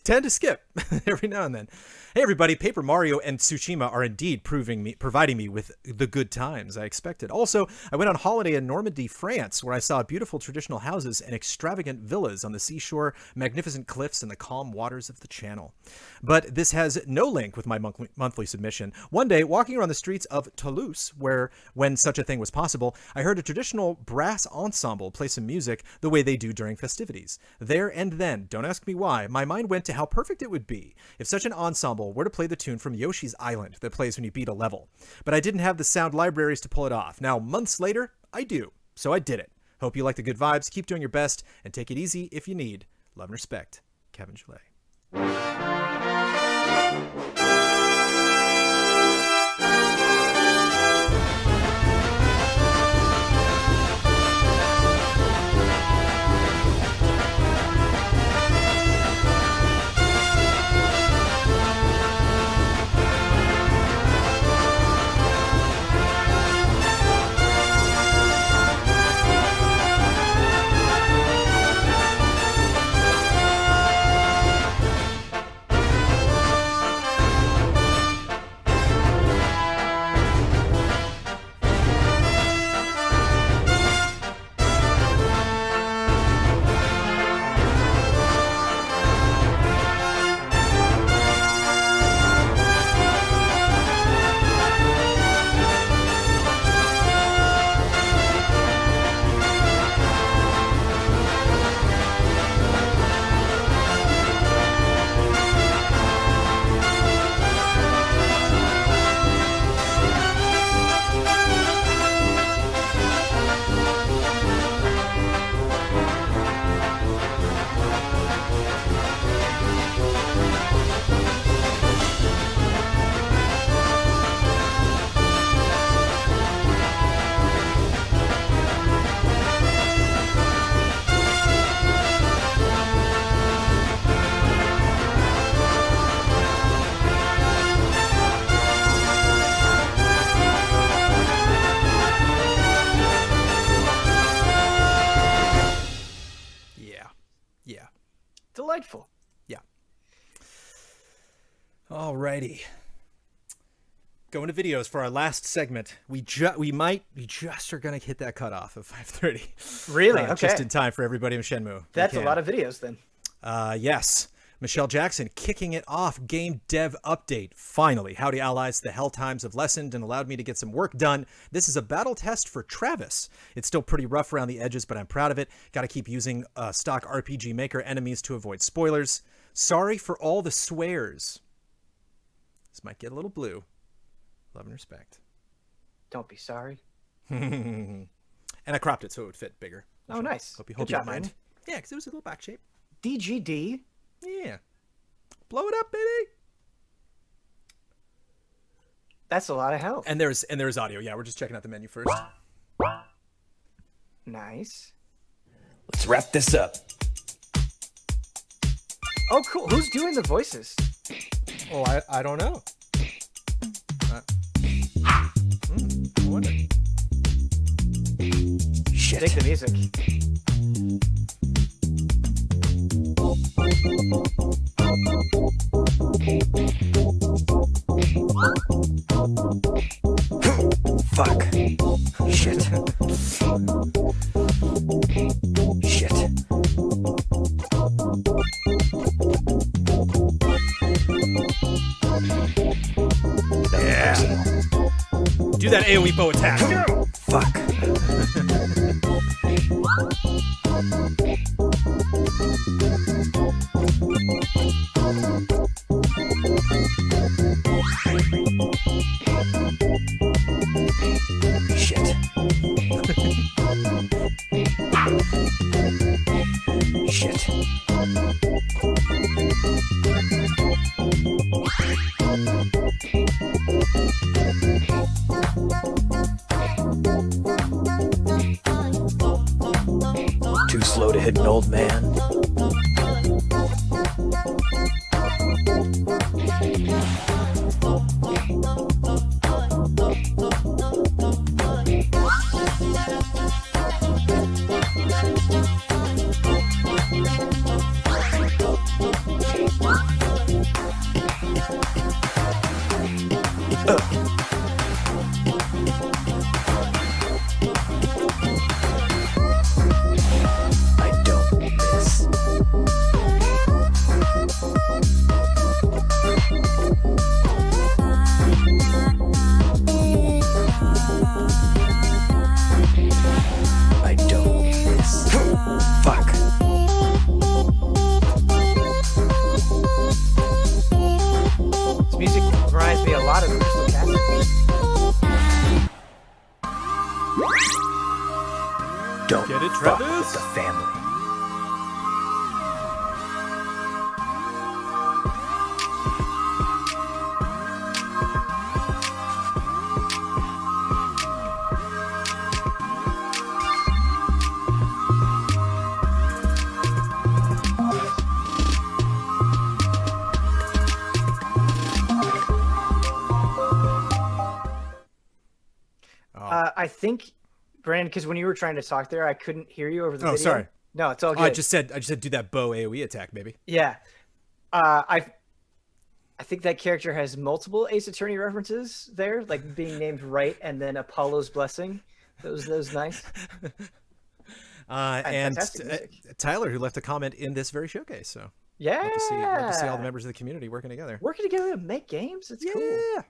tend to skip every now and then. Hey everybody, Paper Mario and Tsushima are indeed providing me with the good times I expected. Also, I went on holiday in Normandy, France, where I saw beautiful traditional houses and extravagant villas on the seashore, magnificent cliffs, and the calm waters of the Channel. But this has no link with my monthly submission. One day, walking around the streets of Toulouse, when such a thing was possible, I heard a traditional brass ensemble play some music the way they do during festivities. There and then, don't ask me why, my mind went to how perfect it would be if such an ensemble were to play the tune from Yoshi's Island that plays when you beat a level. But I didn't have the sound libraries to pull it off. Now, months later, I do. So I did it. Hope you like the good vibes, keep doing your best, and take it easy if you need. Love and respect, Kevin Gillet. Alrighty. Going to videos for our last segment. We just are gonna hit that cutoff of 5:30. Really? Okay. Just in time for everybody in Shenmue. That's a lot of videos then. Yes. Michelle Jackson kicking it off. Game dev update. Finally, howdy allies. The hell times have lessened and allowed me to get some work done. This is a battle test for Travis. It's still pretty rough around the edges, but I'm proud of it. Got to keep using stock RPG Maker enemies to avoid spoilers. Sorry for all the swears. This might get a little blue. Love and respect. Don't be sorry. And I cropped it so it would fit bigger. Oh, nice. Hope you Good don't job, mind. man. Yeah, because it was a little back shape. DGD. Yeah. Blow it up, baby. That's a lot of help. And there's audio. Yeah, we're just checking out the menu first. Nice. Let's wrap this up. Oh, cool. Who's doing the voices? Oh, I don't know. I wonder. Shit. Dig the music. Fuck. Shit. Shit. Yeah. Do that AoE bow attack. Fuck. Shit. Shit. Too slow to hit an old man. I don't miss. I don't miss. Fuck. This music reminds me a lot of Crystal Castle. Don't Get it, fuck Travis? with the family. I think, Brandon, because when you were trying to talk there, I couldn't hear you over the video. sorry. No, it's all good. I just said do that bow AoE attack, baby. Yeah. I think that character has multiple Ace Attorney references there, like being named right and then Apollo's Blessing. That was nice. And fantastic music. Tyler, who left a comment in this very showcase. So Yeah. love to see all the members of the community working together. Working together to make games. It's cool. Yeah.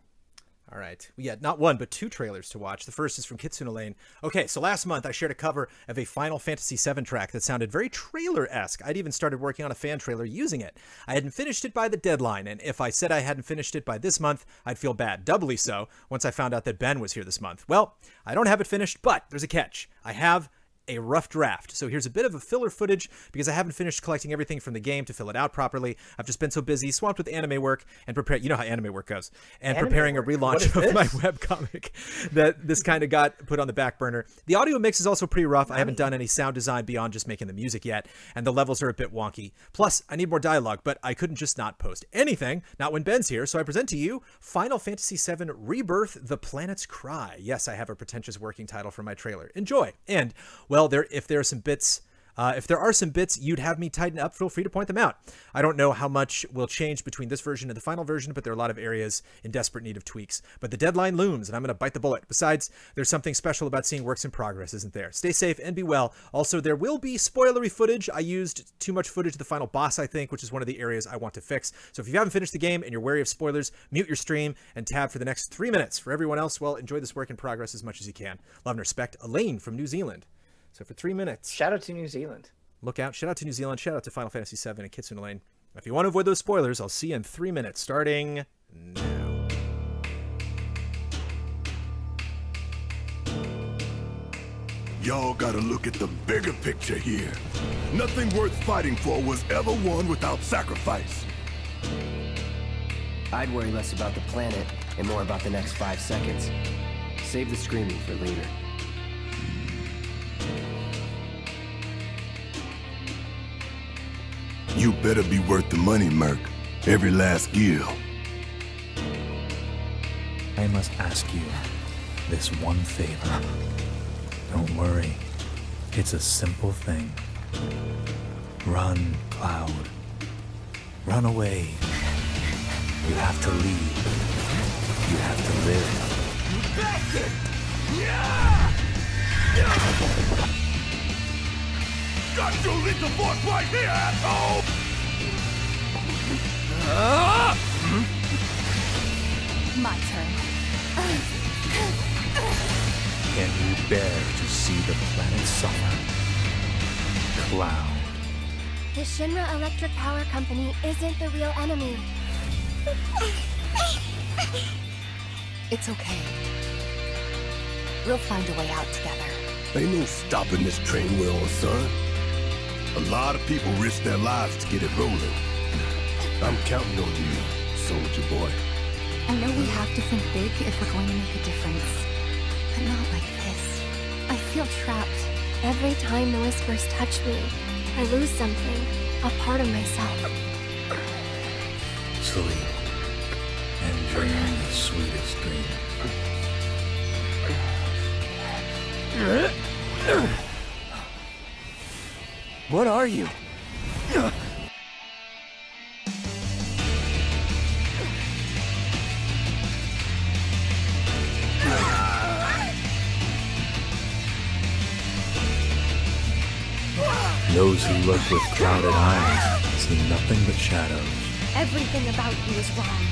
All right. We had not one, but two trailers to watch. The first is from Kitsune Lane. Okay, so last month I shared a cover of a Final Fantasy VII track that sounded very trailer-esque. I'd even started working on a fan trailer using it. I hadn't finished it by the deadline, and if I said I hadn't finished it by this month, I'd feel bad. Doubly so once I found out that Ben was here this month. Well, I don't have it finished, but there's a catch. I have a rough draft. So here's a bit of a filler footage because I haven't finished collecting everything from the game to fill it out properly. I've just been so busy, swamped with anime work and prepare. You know how anime work goes. And Anime preparing work? a What relaunch is of my this? webcomic that this kind of got put on the back burner. The audio mix is also pretty rough. I haven't done any sound design beyond just making the music yet. And the levels are a bit wonky. Plus, I need more dialogue, but I couldn't just not post anything, not when Ben's here. So I present to you Final Fantasy VII Rebirth: The Planet's Cry. Yes, I have a pretentious working title for my trailer. Enjoy. And, well, if there are some bits If there are some bits you'd have me tighten up, feel free to point them out. I don't know how much will change between this version and the final version, but there are a lot of areas in desperate need of tweaks. But the deadline looms, and I'm going to bite the bullet. Besides, there's something special about seeing works in progress, isn't there? Stay safe and be well. Also, there will be spoilery footage. I used too much footage of the final boss, I think, which is one of the areas I want to fix. So if you haven't finished the game and you're wary of spoilers, mute your stream and tab for the next 3 minutes. For everyone else, well, enjoy this work in progress as much as you can. Love and respect, Elaine from New Zealand. So for 3 minutes. Shout out to New Zealand. Look out. Shout out to New Zealand. Shout out to Final Fantasy VII and Kitsune Lane. If you want to avoid those spoilers, I'll see you in 3 minutes, starting now. Y'all gotta look at the bigger picture here. Nothing worth fighting for was ever won without sacrifice. I'd worry less about the planet and more about the next 5 seconds. Save the screaming for later. You better be worth the money, Merc. Every last gil. I must ask you this one favor. Don't worry. It's a simple thing. Run, Cloud. Run away. You have to leave. You have to live. You bastard! Yeah! Got your lethal force right here, asshole! My turn. Can you bear to see the planet suffer? Cloud. The Shinra Electric Power Company isn't the real enemy. It's okay. We'll find a way out together. Ain't no stopping this train we're on, son. A lot of people risk their lives to get it rolling. I'm counting on you, soldier boy. I know we have to think big if we're going to make a difference. But not like this. I feel trapped. Every time the whispers touch me, I lose something, a part of myself. Sleep and dream the sweetest dreams. What are you? Those who look with clouded eyes see nothing but shadows. Everything about you is wrong.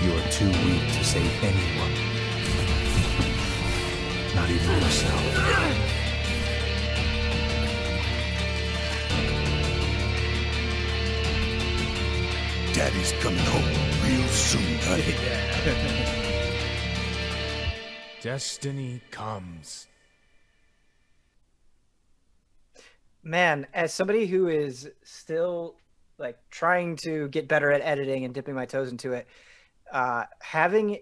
You are too weak to save anyone. Not even yourself. Daddy's coming home real soon, honey. Destiny comes. Man, as somebody who is still like trying to get better at editing and dipping my toes into it, having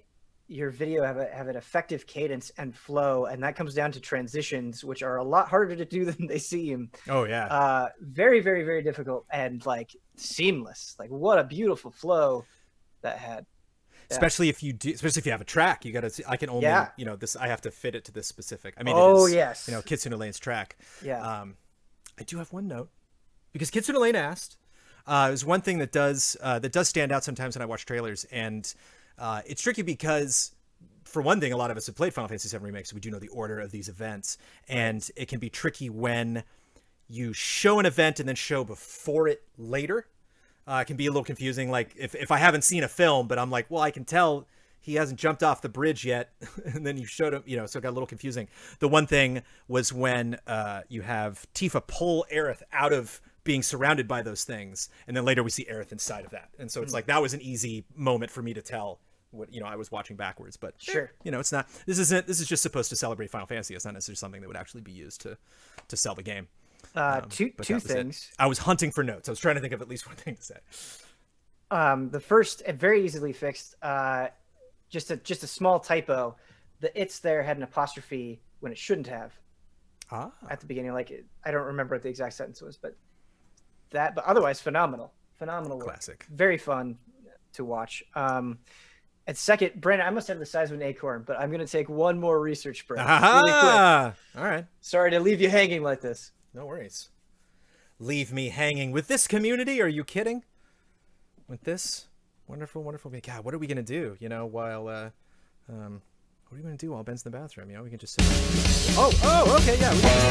your video have an effective cadence and flow, and that comes down to transitions, which are a lot harder to do than they seem. Oh yeah. Very, very, very difficult and like seamless. Like what a beautiful flow that had. Yeah. Especially if you have a track, you gotta. I can only, you know, this. I have to fit it to this specific. I mean, oh it is, yes, you know, Kitsune Lane's track. Yeah. I do have one note because Kitsune Lane asked. There's one thing that does stand out sometimes when I watch trailers, and it's tricky because, for one thing, a lot of us have played Final Fantasy VII Remake, so we do know the order of these events, and it can be tricky when you show an event and then show before it later. It can be a little confusing. Like if I haven't seen a film, but I'm like, well, I can tell he hasn't jumped off the bridge yet, and then you showed him, you know, so it got a little confusing. The one thing was when you have Tifa pull Aerith out of being surrounded by those things, and then later we see Aerith inside of that, and so it's like that was an easy moment for me to tell what, you know, I was watching backwards, but sure, you know, it's not. This is just supposed to celebrate Final Fantasy. It's not necessarily something that would actually be used to sell the game. Two things. I was hunting for notes. I was trying to think of at least one thing to say. The first, very easily fixed. Just a small typo. The "it's" there had an apostrophe when it shouldn't have. at the beginning. Like I don't remember what the exact sentence was, but otherwise phenomenal work. Classic. Very fun to watch. And second, Brandon, I must have the size of an acorn, but I'm going to take one more research break. Really quick. All right. Sorry to leave you hanging like this. No worries. Leave me hanging with this community? Are you kidding? With this wonderful, wonderful. God, what are we going to do? You know, while what are we going to do while Ben's in the bathroom? You know, we can just sit. Oh, okay, yeah. We can just,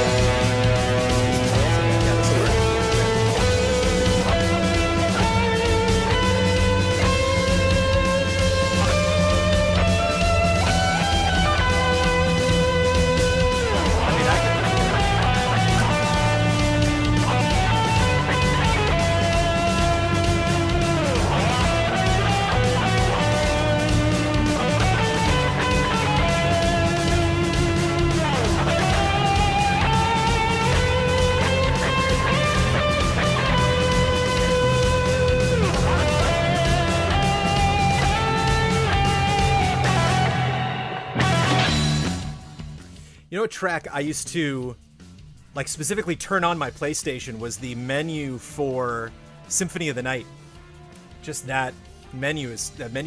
yeah, this will work. You know what track I used to, like, specifically turn on my PlayStation was the menu for Symphony of the Night. Just that menu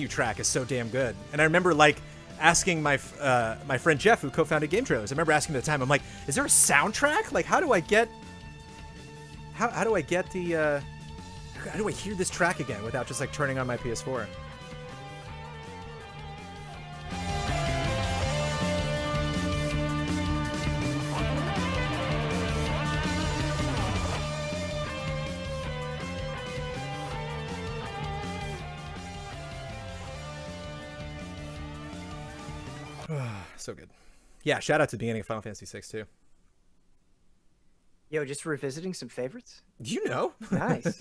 track is so damn good. And I remember, like, asking my friend Jeff, who co-founded Game Trailers, I remember asking him at the time, I'm like, is there a soundtrack? Like, how do I get the, how do I hear this track again without just, like, turning on my PS4? So good. Yeah, shout out to the beginning of Final Fantasy VI too. Yo, just revisiting some favorites? You know. Nice.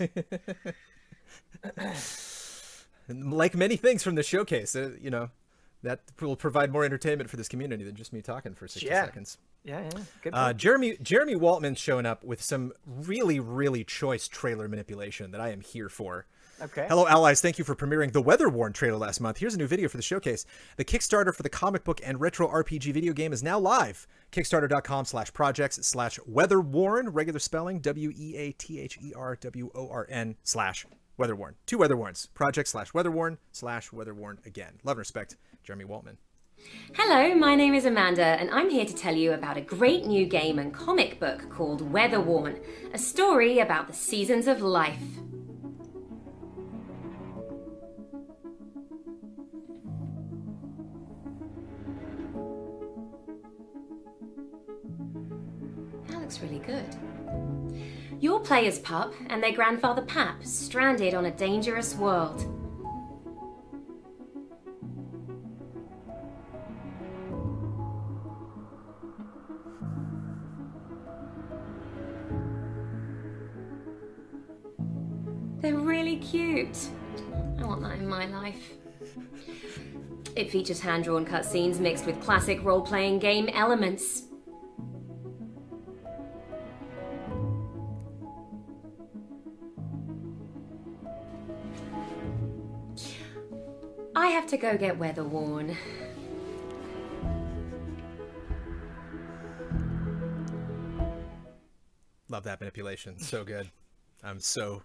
Like many things from the showcase, you know, that will provide more entertainment for this community than just me talking for 60 seconds. Yeah. Good. Jeremy Waltman's showing up with some really, really choice trailer manipulation that I am here for. Okay. Hello, allies. Thank you for premiering the Weather Worn trailer last month. Here's a new video for the showcase. The Kickstarter for the comic book and retro RPG video game is now live. Kickstarter.com/projects/weatherworn, regular spelling, WEATHERWORN/Weatherworn. 2 Weatherworns. Project/weatherworn/weatherworn again. Love and respect, Jeremy Waltman. Hello, my name is Amanda, and I'm here to tell you about a great new game and comic book called Weather Worn, a story about the seasons of life. That looks really good. You'll play as Pup and their grandfather Pap, stranded on a dangerous world. They're really cute. I want that in my life. It features hand-drawn cutscenes mixed with classic role-playing game elements. I have to go get Weather Worn. Love that manipulation. So good. I'm so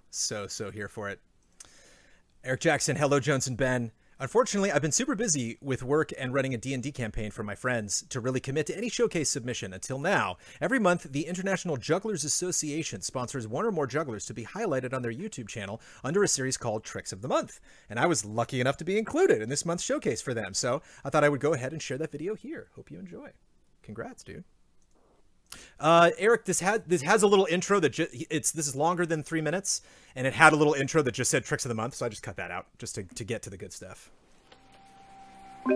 here for it. Eric Jackson, hello, Jones and Ben. Unfortunately, I've been super busy with work and running a D&D campaign for my friends to really commit to any showcase submission until now. Every month, the International Jugglers Association sponsors one or more jugglers to be highlighted on their YouTube channel under a series called Tricks of the Month. And I was lucky enough to be included in this month's showcase for them. So I thought I would go ahead and share that video here. Hope you enjoy. Congrats, dude. Eric, this has a little intro that this is longer than 3 minutes, and it had a little intro that just said Tricks of the Month, so I just cut that out just to get to the good stuff. I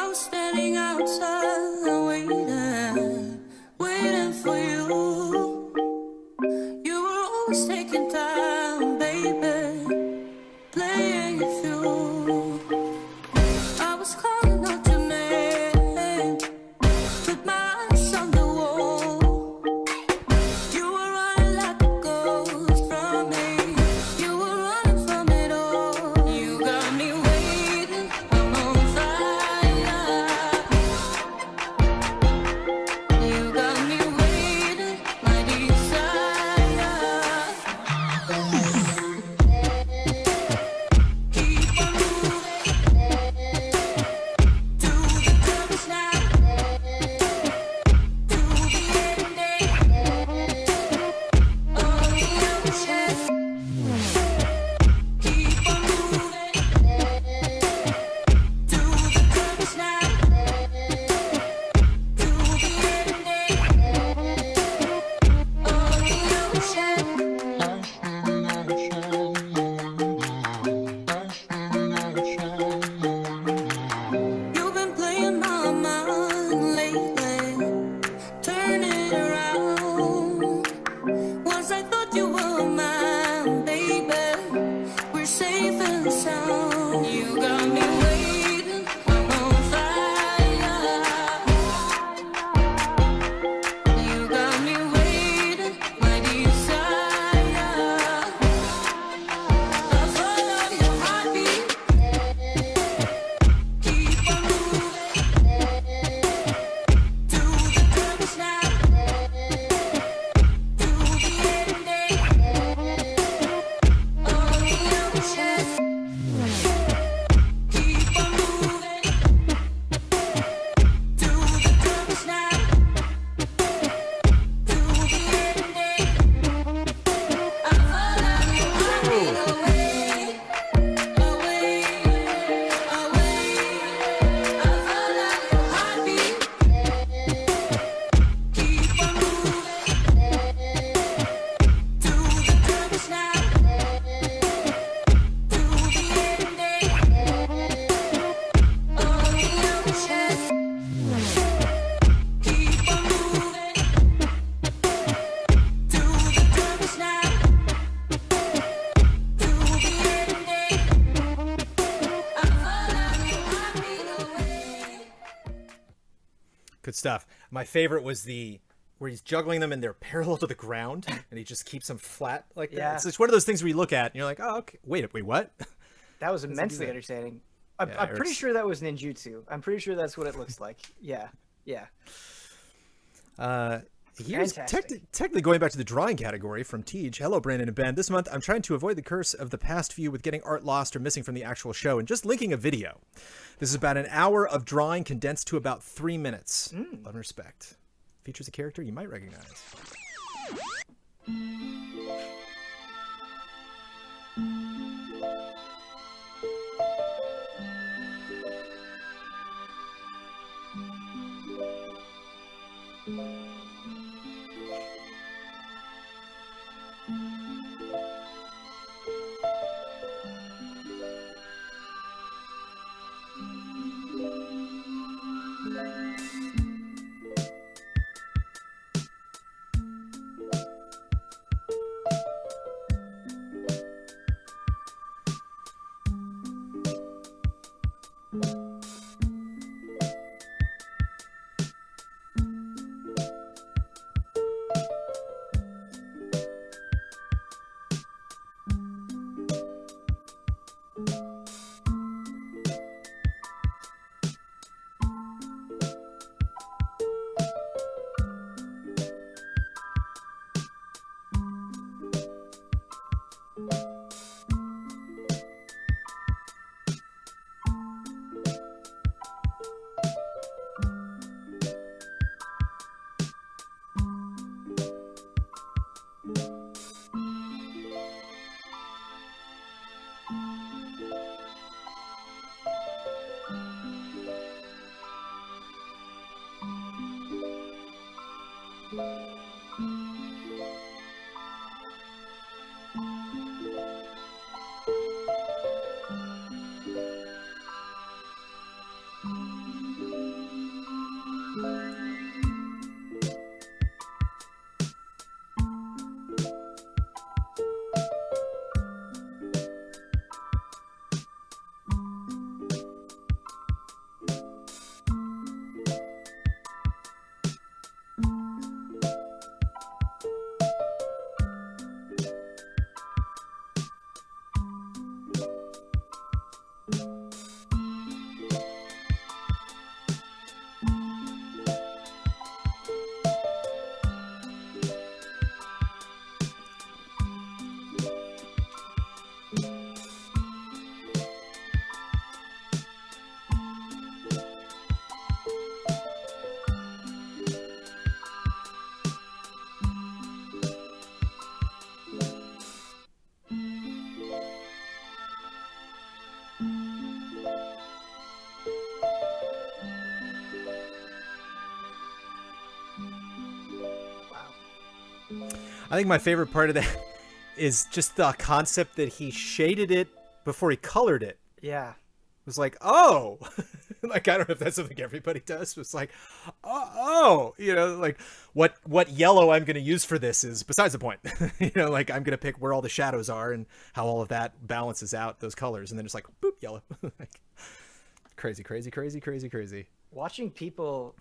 was standing outside waiting for you. You were always taking time, baby, playing it through. I was calling out your name with my eyes on the wall. Good stuff. My favorite was where he's juggling them and they're parallel to the ground, and he just keeps them flat like that. It's just one of those things where you look at and you're like, oh, okay, wait, what? That was immensely entertaining. I'm pretty sure that was ninjutsu. I'm pretty sure that's what it looks like. Yeah. Here's technically going back to the drawing category from Tej. Hello, Brandon and Ben. This month, I'm trying to avoid the curse of the past few with getting art lost or missing from the actual show and just linking a video. This is about an hour of drawing condensed to about 3 minutes. Love and respect. Features a character you might recognize. I think my favorite part of that is just the concept that he shaded it before he colored it. Yeah. It was like, oh, like, I don't know if that's something everybody does. But it's like, oh, you know, like what yellow I'm going to use for this is besides the point. You know, like I'm going to pick where all the shadows are and how all of that balances out those colors. And then it's like, boop, yellow. Like, crazy, crazy, crazy, crazy, crazy. Watching people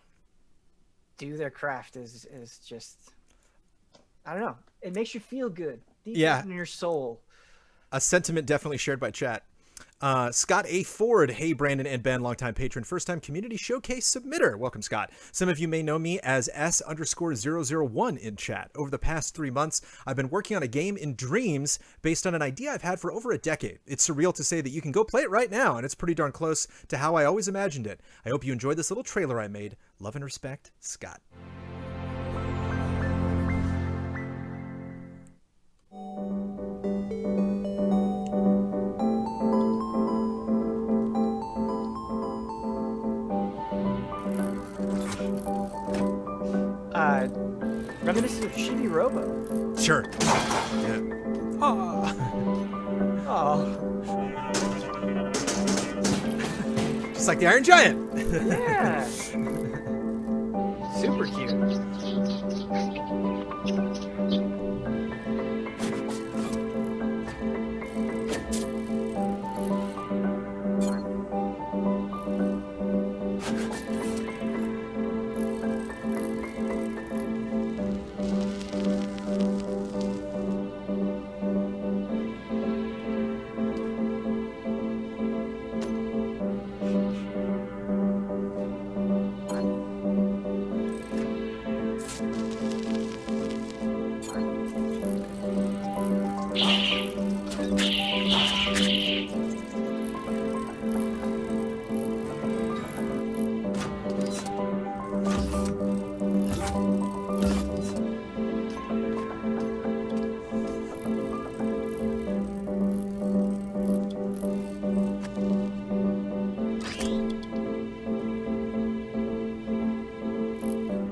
do their craft is just, I don't know. It makes you feel good. Deep in your soul. A sentiment definitely shared by chat. Scott A. Ford. Hey, Brandon and Ben, longtime patron, first-time community showcase submitter. Welcome, Scott. Some of you may know me as S_001 in chat. Over the past 3 months, I've been working on a game in dreams based on an idea I've had for over a decade. It's surreal to say that you can go play it right now, and it's pretty darn close to how I always imagined it. I hope you enjoyed this little trailer I made. Love and respect, Scott. Reminiscent of Chibi Robo. Sure. Yeah. Oh. Just like the Iron Giant. Yeah. Super cute.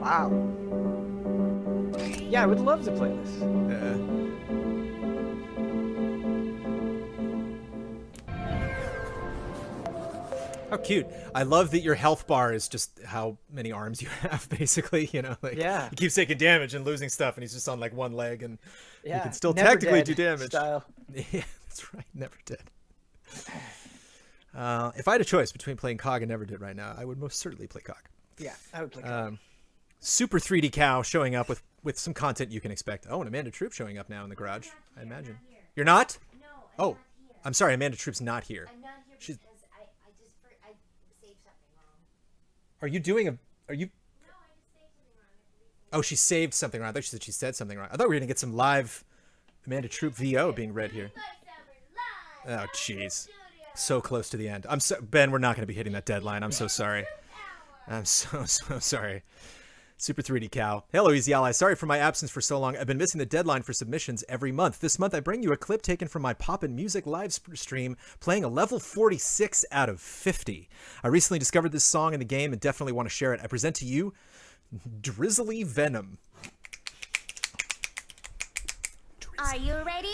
Wow. Yeah, I would love to play this. How cute. I love that your health bar is just how many arms you have, basically. You know, like Yeah. he keeps taking damage and losing stuff, and he's just on like one leg, and Yeah, he can still never technically dead do damage. style. Yeah, that's right. Never dead. If I had a choice between playing COG and Never Did right now, I would most certainly play COG. Yeah, I would play Super 3D Cow showing up with some content you can expect. Oh, and Amanda Troop showing up now in the garage, I imagine. You're not? No, oh, I'm sorry. Amanda Troop's not here. I'm not here She's... because I saved something wrong. Are you doing a... Are you... No, I just saved something wrong. Oh, she saved something wrong. I thought she said something wrong. I thought we were going to get some live Amanda Troop VO being read here. Oh, jeez. So close to the end. Ben, we're not going to be hitting that deadline. I'm so sorry. I'm so sorry. Super 3D Cow. Hello, Easy Ally. Sorry for my absence for so long. I've been missing the deadline for submissions every month. This month, I bring you a clip taken from my Poppin' Music live stream, playing a level 46 out of 50. I recently discovered this song in the game and definitely want to share it. I present to you Drizzly Venom. Are you ready?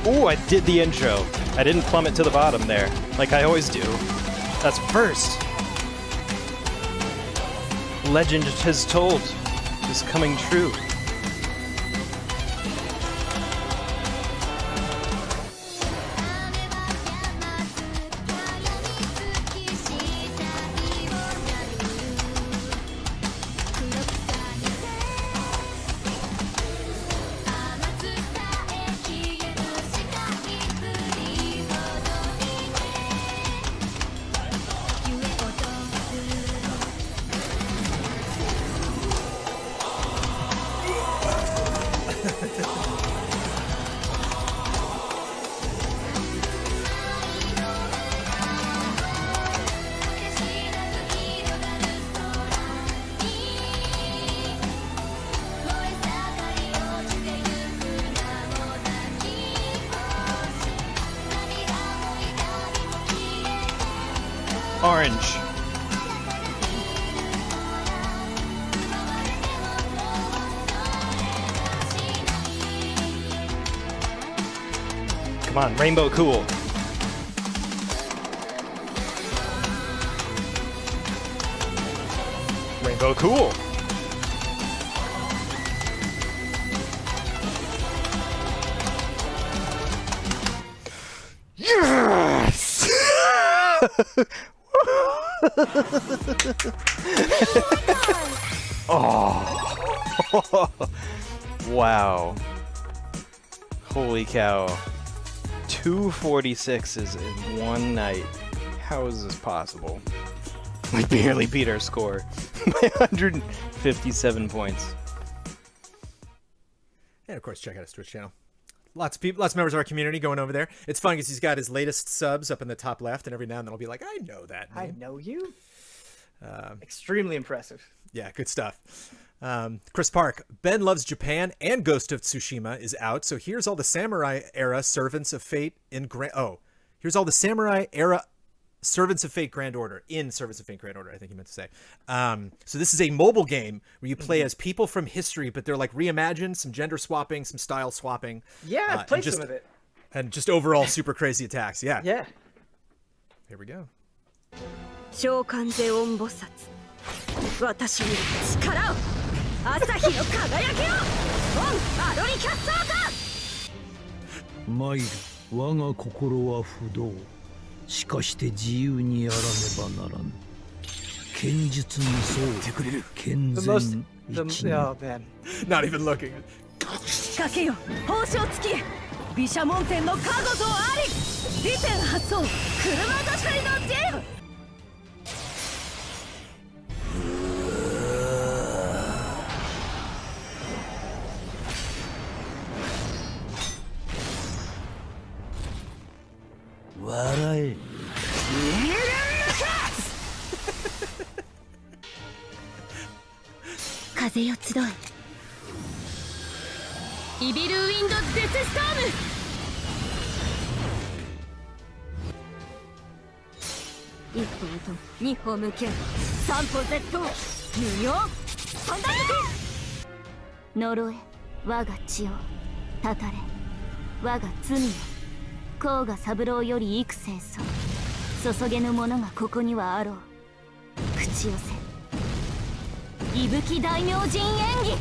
Ooh, I did the intro. I didn't plummet to the bottom there, like I always do. That's first. Legend has told is coming true. Orange. Come on, Rainbow Cool. Rainbow Cool. Yes! Oh. Wow. Holy cow. 246s in one night. How is this possible? We barely beat our score by 157 points. And of course, check out his Twitch channel. Lots of people, lots of members of our community going over there. It's fun because he's got his latest subs up in the top left, and every now and then I'll be like, I know that name. I know you. Extremely impressive. Yeah, good stuff. Chris Park, Ben Loves Japan and Ghost of Tsushima is out. So here's all the Samurai era Servants of Fate in here's all the Samurai era Servants of Fate Grand Order in Servants of Fate Grand Order, I think he meant to say. So this is a mobile game where you play as people from history, but they're like reimagined, some gender swapping, some style swapping. Yeah, I've played some of it. And just overall super crazy attacks. Yeah. Yeah. Here we go. 召喚ゼオン菩薩私に力を朝日の輝きをオンアドリキャッサーカ参る我が心は不動しかして自由にやらねばならぬ剣術に沿う健全一年 Oh man. Not even looking. 仕掛けよ報奨付き毘沙門天の加護とあり利点発動車係のジェム 笑え風よ集え。イビルウィンドデスストーム。一歩と二歩向け、三歩絶倒、無用三段抜き。呪え我が血を、たたれ我が罪を。甲賀三郎より幾千層、注げぬ者がここにはあろう。口寄せ伊吹大明神演技。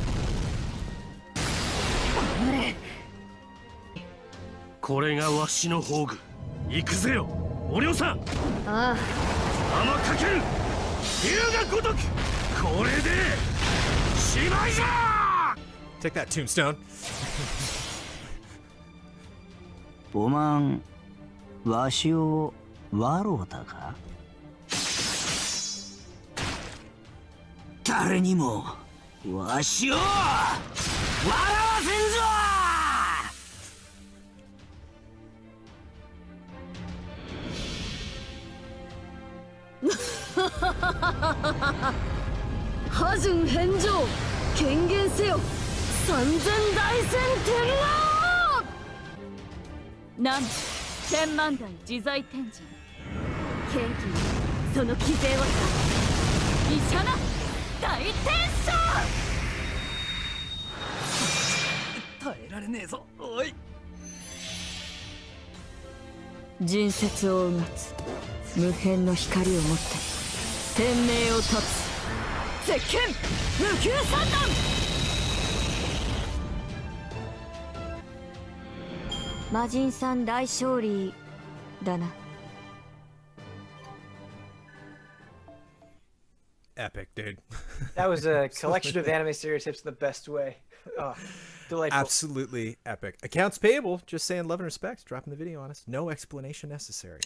これがわしの宝具。行くぜよお嬢さん。ああ、天かける龍が如く、これでしまいじゃ。 Take that, Tombstone. おまんわしを笑うたか。誰にもわしを笑わせんぞ。破順返上、権限せよ三千大戦天王。なん千万代自在天神、剣気にその騎勢を医者な大天将。耐えられねえぞおい。人説をうがつ無辺の光を持って天命を断つ絶剣無休三段。魔人さん大勝利だな。Epic, dude. That was a collection of anime stereotypes in the best way. Oh, delightful. Absolutely epic. Accounts payable. Just saying love and respect. Dropping the video on us. No explanation necessary.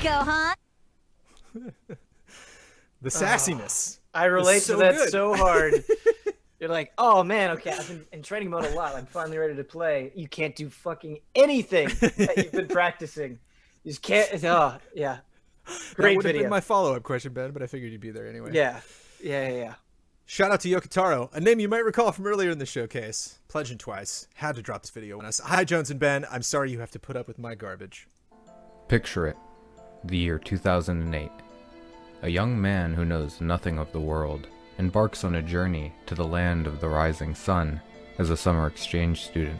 Gohan. The sassiness. I relate is so to that good. so hard. You're like, oh man, okay, I've been in training mode a lot. I'm finally ready to play. You can't do fucking anything that you've been practicing. You just can't. Oh, yeah. That Great would have video. been my follow-up question, Ben, but I figured you'd be there anyway. Yeah. Shout out to Yokotaro, a name you might recall from earlier in the showcase. Pledging twice. Had to drop this video on us. Hi, Jones and Ben. I'm sorry you have to put up with my garbage. Picture it. The year 2008. A young man who knows nothing of the world embarks on a journey to the land of the rising sun as a summer exchange student.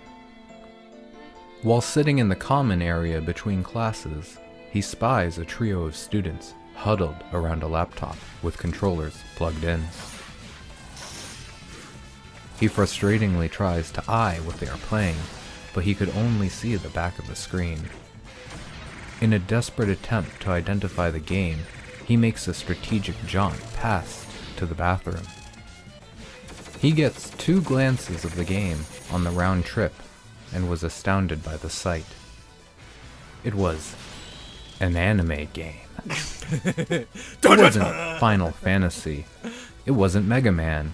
While sitting in the common area between classes, he spies a trio of students huddled around a laptop with controllers plugged in. He frustratingly tries to eye what they are playing, but he could only see the back of the screen. In a desperate attempt to identify the game, he makes a strategic jaunt past to the bathroom. He gets 2 glances of the game on the round trip and was astounded by the sight. It was an anime game. It wasn't Final Fantasy. It wasn't Mega Man.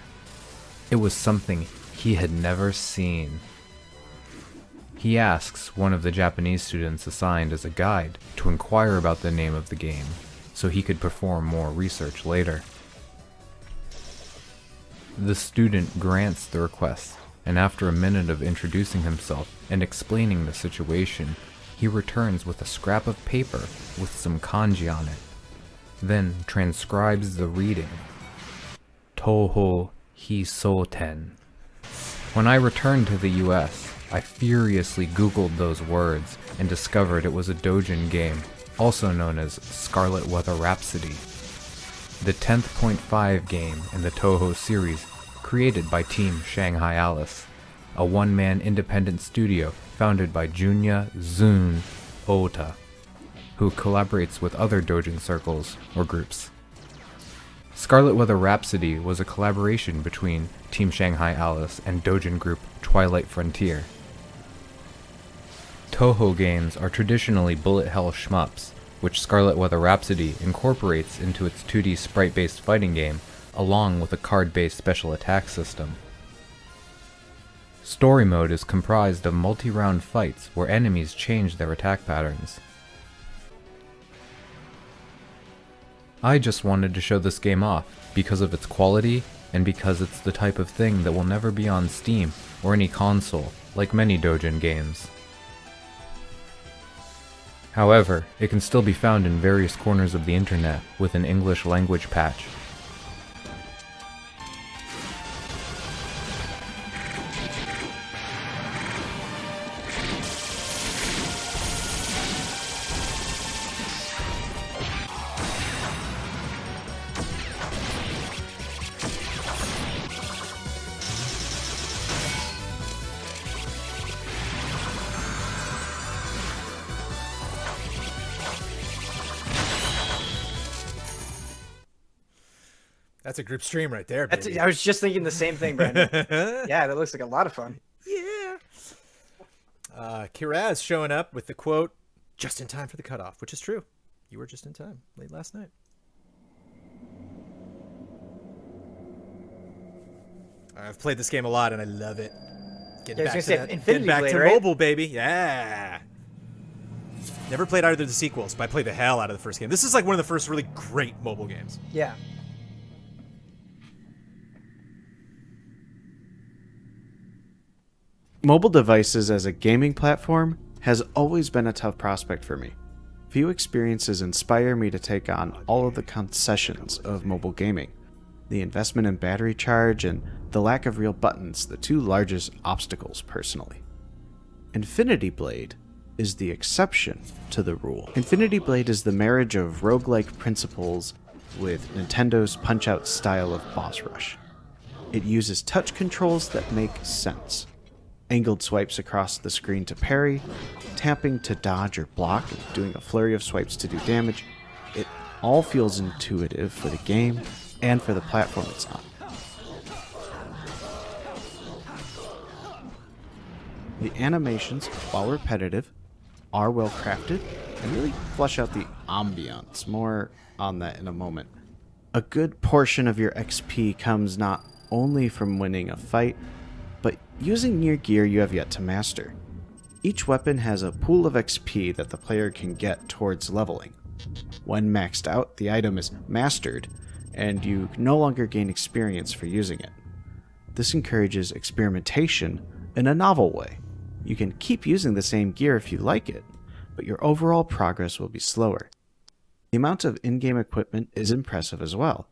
It was something he had never seen. He asks one of the Japanese students assigned as a guide to inquire about the name of the game, so he could perform more research later. The student grants the request, and after a minute of introducing himself and explaining the situation, he returns with a scrap of paper with some kanji on it, then transcribes the reading. Toho Hisoten. When I returned to the US, I furiously Googled those words and discovered it was a doujin game, also known as Scarlet Weather Rhapsody, the 10th.5 game in the Toho series, created by Team Shanghai Alice, a one-man independent studio founded by Junya Zun Ota, who collaborates with other doujin circles or groups. Scarlet Weather Rhapsody was a collaboration between Team Shanghai Alice and doujin group Twilight Frontier. Toho games are traditionally bullet hell shmups, which Scarlet Weather Rhapsody incorporates into its 2D sprite-based fighting game, along with a card-based special attack system. Story mode is comprised of multi-round fights where enemies change their attack patterns. I just wanted to show this game off because of its quality and because it's the type of thing that will never be on Steam or any console, like many doujin games. However, it can still be found in various corners of the internet with an English language patch. That's a group stream right there, baby. I was just thinking the same thing, Brandon. Yeah, that looks like a lot of fun. Yeah. Kiraz showing up with the quote, "Just in time for the cutoff," which is true. You were just in time, late last night. I've played this game a lot and I love it. Getting back to mobile, baby. Yeah. Never played either of the sequels, but I played the hell out of the first game. This is like one of the first really great mobile games. Yeah. Mobile devices as a gaming platform has always been a tough prospect for me. Few experiences inspire me to take on all of the concessions of mobile gaming. The investment in battery charge and the lack of real buttons, the 2 largest obstacles personally. Infinity Blade is the exception to the rule. Infinity Blade is the marriage of roguelike principles with Nintendo's Punch-Out style of boss rush. It uses touch controls that make sense. Angled swipes across the screen to parry, tapping to dodge or block, and doing a flurry of swipes to do damage. It all feels intuitive for the game and for the platform it's on. The animations, while repetitive, are well crafted and really flesh out the ambiance. More on that in a moment. A good portion of your XP comes not only from winning a fight, but using near gear you have yet to master. Each weapon has a pool of XP that the player can get towards leveling. When maxed out, the item is mastered, and you no longer gain experience for using it. This encourages experimentation in a novel way. You can keep using the same gear if you like it, but your overall progress will be slower. The amount of in-game equipment is impressive as well.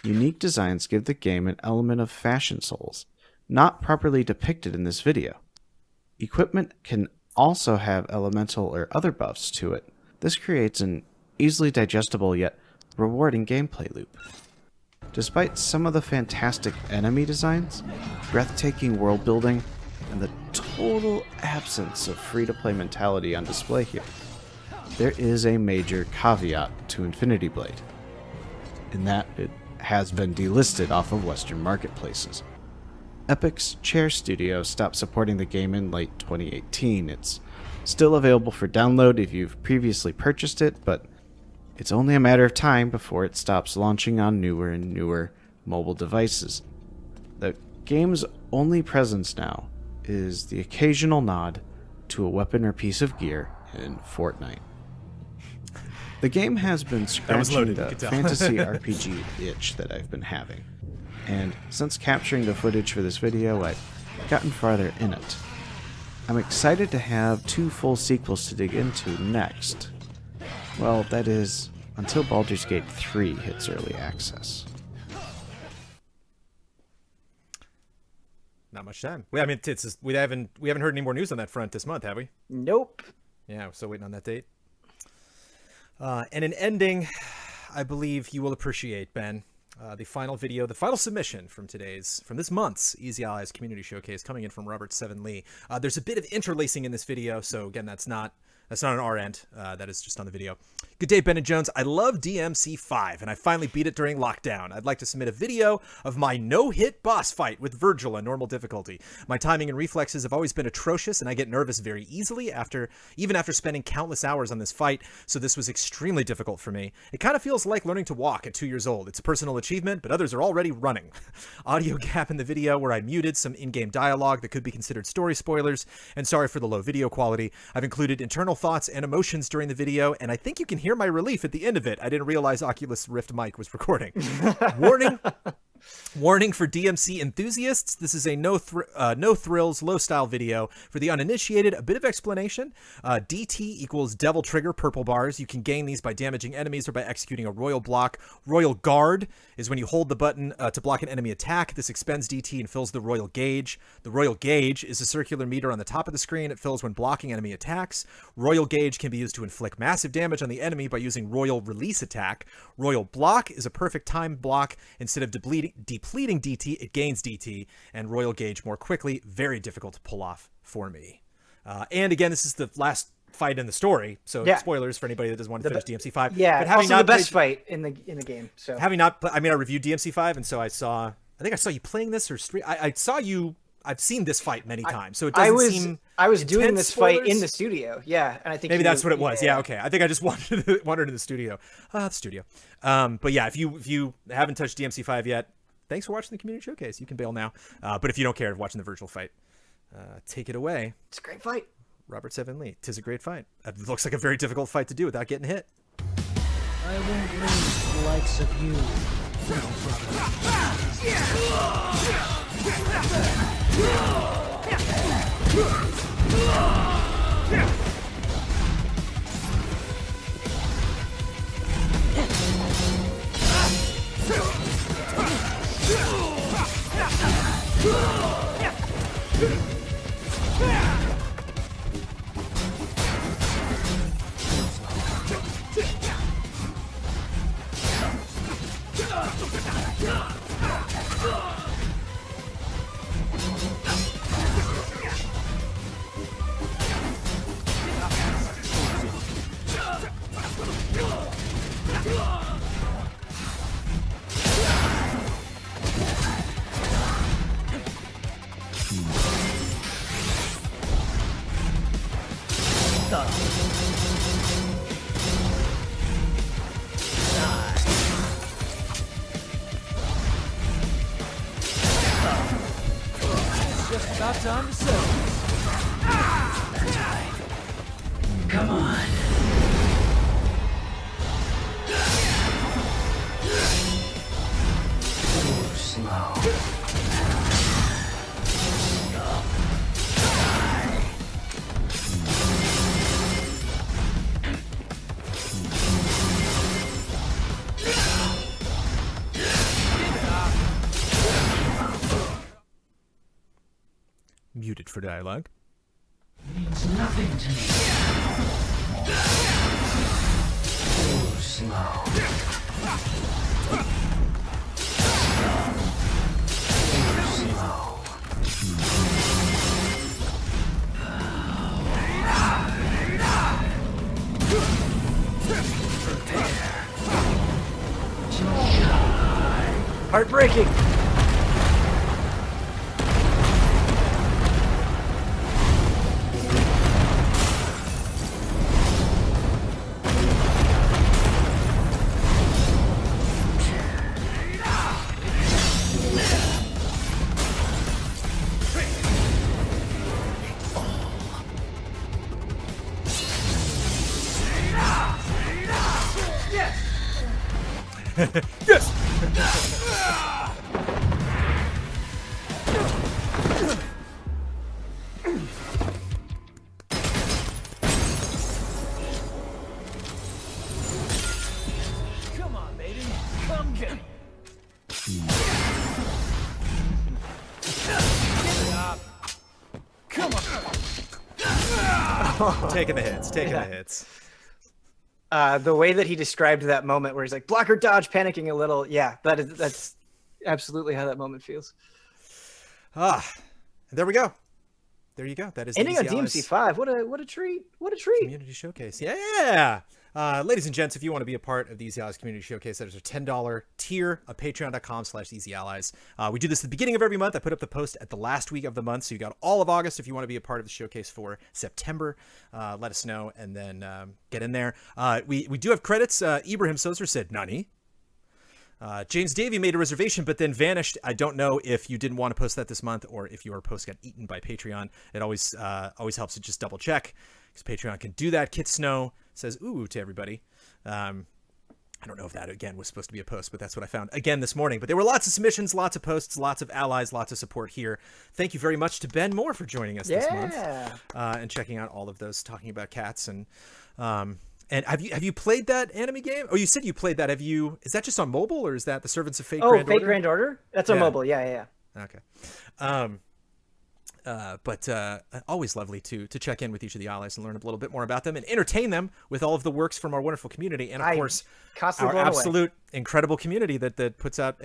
Unique designs give the game an element of fashion souls, not properly depicted in this video. Equipment can also have elemental or other buffs to it. This creates an easily digestible yet rewarding gameplay loop. Despite some of the fantastic enemy designs, breathtaking world building, and the total absence of free-to-play mentality on display here, there is a major caveat to Infinity Blade, in that it has been delisted off of Western marketplaces. Epic's Chair Studio stopped supporting the game in late 2018. It's still available for download if you've previously purchased it, but it's only a matter of time before it stops launching on newer and newer mobile devices. The game's only presence now is the occasional nod to a weapon or piece of gear in Fortnite. The game has been scratching the fantasy RPG itch that I've been having, and since capturing the footage for this video, I've gotten farther in it. I'm excited to have 2 full sequels to dig into next. Well, that is, until Baldur's Gate 3 hits early access. Not much time. I mean, we haven't heard any more news on that front this month, have we? Nope. Yeah, we're still waiting on that date. And an ending, I believe you will appreciate, Ben. The final video, the final submission from this month's Easy Allies Community Showcase, coming in from Robert 7 Lee. There's a bit of interlacing in this video, so again, that's not on our end. That is just on the video. Good day, Ben and Jones. I love DMC5, and I finally beat it during lockdown. I'd like to submit a video of my no-hit boss fight with Virgil on normal difficulty. My timing and reflexes have always been atrocious, and I get nervous very easily even after spending countless hours on this fight, so this was extremely difficult for me. It kind of feels like learning to walk at 2 years old. It's a personal achievement, but others are already running. Audio gap in the video where I muted some in-game dialogue that could be considered story spoilers, and sorry for the low video quality. I've included internal thoughts and emotions during the video, and I think you can hear my relief at the end of it. I didn't realize Oculus Rift mic was recording. Warning for DMC enthusiasts. This is a no thrills, low style video. For the uninitiated, a bit of explanation. DT equals Devil Trigger, purple bars. You can gain these by damaging enemies or by executing a royal block. Royal Guard is when you hold the button to block an enemy attack. This expends DT and fills the Royal Gauge. The Royal Gauge is a circular meter on the top of the screen. It fills when blocking enemy attacks. Royal Gauge can be used to inflict massive damage on the enemy by using Royal Release Attack. Royal Block is a perfect time block. Instead of depleting DT, it gains DT, and Royal Gauge more quickly. Very difficult to pull off for me. And again, this is the last fight in the story, so spoilers for anybody that doesn't want to finish DMC5. Yeah, but having also the best fight in the game. So having not, I reviewed DMC5, and so I think I saw you playing this or I saw you. I've seen this fight many times, so it doesn't seem. I was doing this fight in the studio, and I think maybe that's what it was. Yeah, okay. I think I just wandered into the studio. But yeah, if you haven't touched DMC5 yet, thanks for watching the community showcase. You can bail now. But if you don't care of watching the virtual fight, take it away. It's a great fight. Robert 7 Lee. 'Tis a great fight. It looks like a very difficult fight to do without getting hit. I won't lose the likes of you. Now time to settle. Come on. Slow. Muted for dialogue. Means nothing to me. Slow. Heartbreaking. Yes! Come on, baby. Come get me. Give it up. Come on. Taking the hits, taking the hits. The way that he described that moment where he's like, blocker dodge, panicking a little. Yeah, that's absolutely how that moment feels. There we go. There you go. That is ending on Easy Allies DMC 5. What a treat. What a treat. Community Showcase. Yeah. Ladies and gents, if you want to be a part of the Easy Allies Community Showcase, that is a $10 tier of patreon.com/easyallies. We do this at the beginning of every month. I put up the post at the last week of the month, so you got all of August. If you want to be a part of the showcase for September, let us know and then get in there. We do have credits. Ibrahim Soser said, Nani? James Davey made a reservation but then vanished. I don't know if you didn't want to post that this month or if your post got eaten by Patreon. It always helps to just double check because Patreon can do that. Kit Snow says ooh to everybody. I don't know if that again was supposed to be a post, but that's what I found again this morning. But there were lots of submissions, lots of posts, lots of allies, lots of support here. Thank you very much to Ben Moore for joining us this month and checking out all of those, talking about cats and have you played that anime game? Oh, you said you played that. Have you? Is that just on mobile or is that the Servants of Fate? Oh, Fate Grand Order? That's on mobile. Yeah. Okay. But always lovely to check in with each of the allies and learn a little bit more about them and entertain them with all of the works from our wonderful community and of course our absolute incredible community that puts out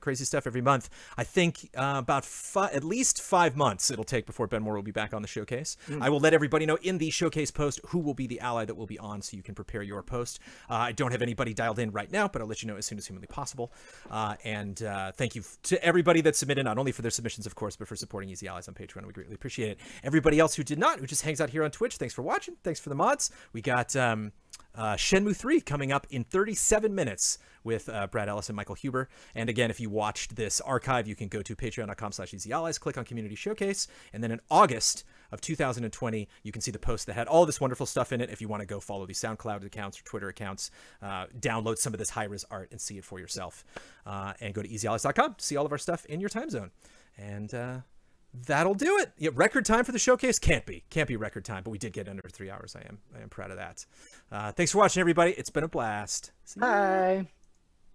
crazy stuff every month. I think about at least 5 months it'll take before Ben Moore will be back on the showcase. I will let everybody know in the showcase post who will be the ally that will be on so you can prepare your post. I don't have anybody dialed in right now, but I'll let you know as soon as humanly possible. And thank you to everybody that submitted, not only for their submissions, of course, but for supporting Easy Allies on Patreon. We greatly appreciate it. Everybody else who did not, who just hangs out here on Twitch, thanks for watching. Thanks for the mods. We got Shenmue 3 coming up in 37 minutes with Brad Ellis and Michael Huber. And again, if you watched this archive, you can go to patreon.com/easyallies, click on Community Showcase, and then in August of 2020, you can see the post that had all this wonderful stuff in it. If you want to go follow these SoundCloud accounts or Twitter accounts, download some of this high-res art and see it for yourself. And go to easyallies.com to see all of our stuff in your time zone. And that'll do it. Yeah, record time for the showcase? Can't be record time, but we did get under 3 hours. I am proud of that. Thanks for watching, everybody. It's been a blast. Bye.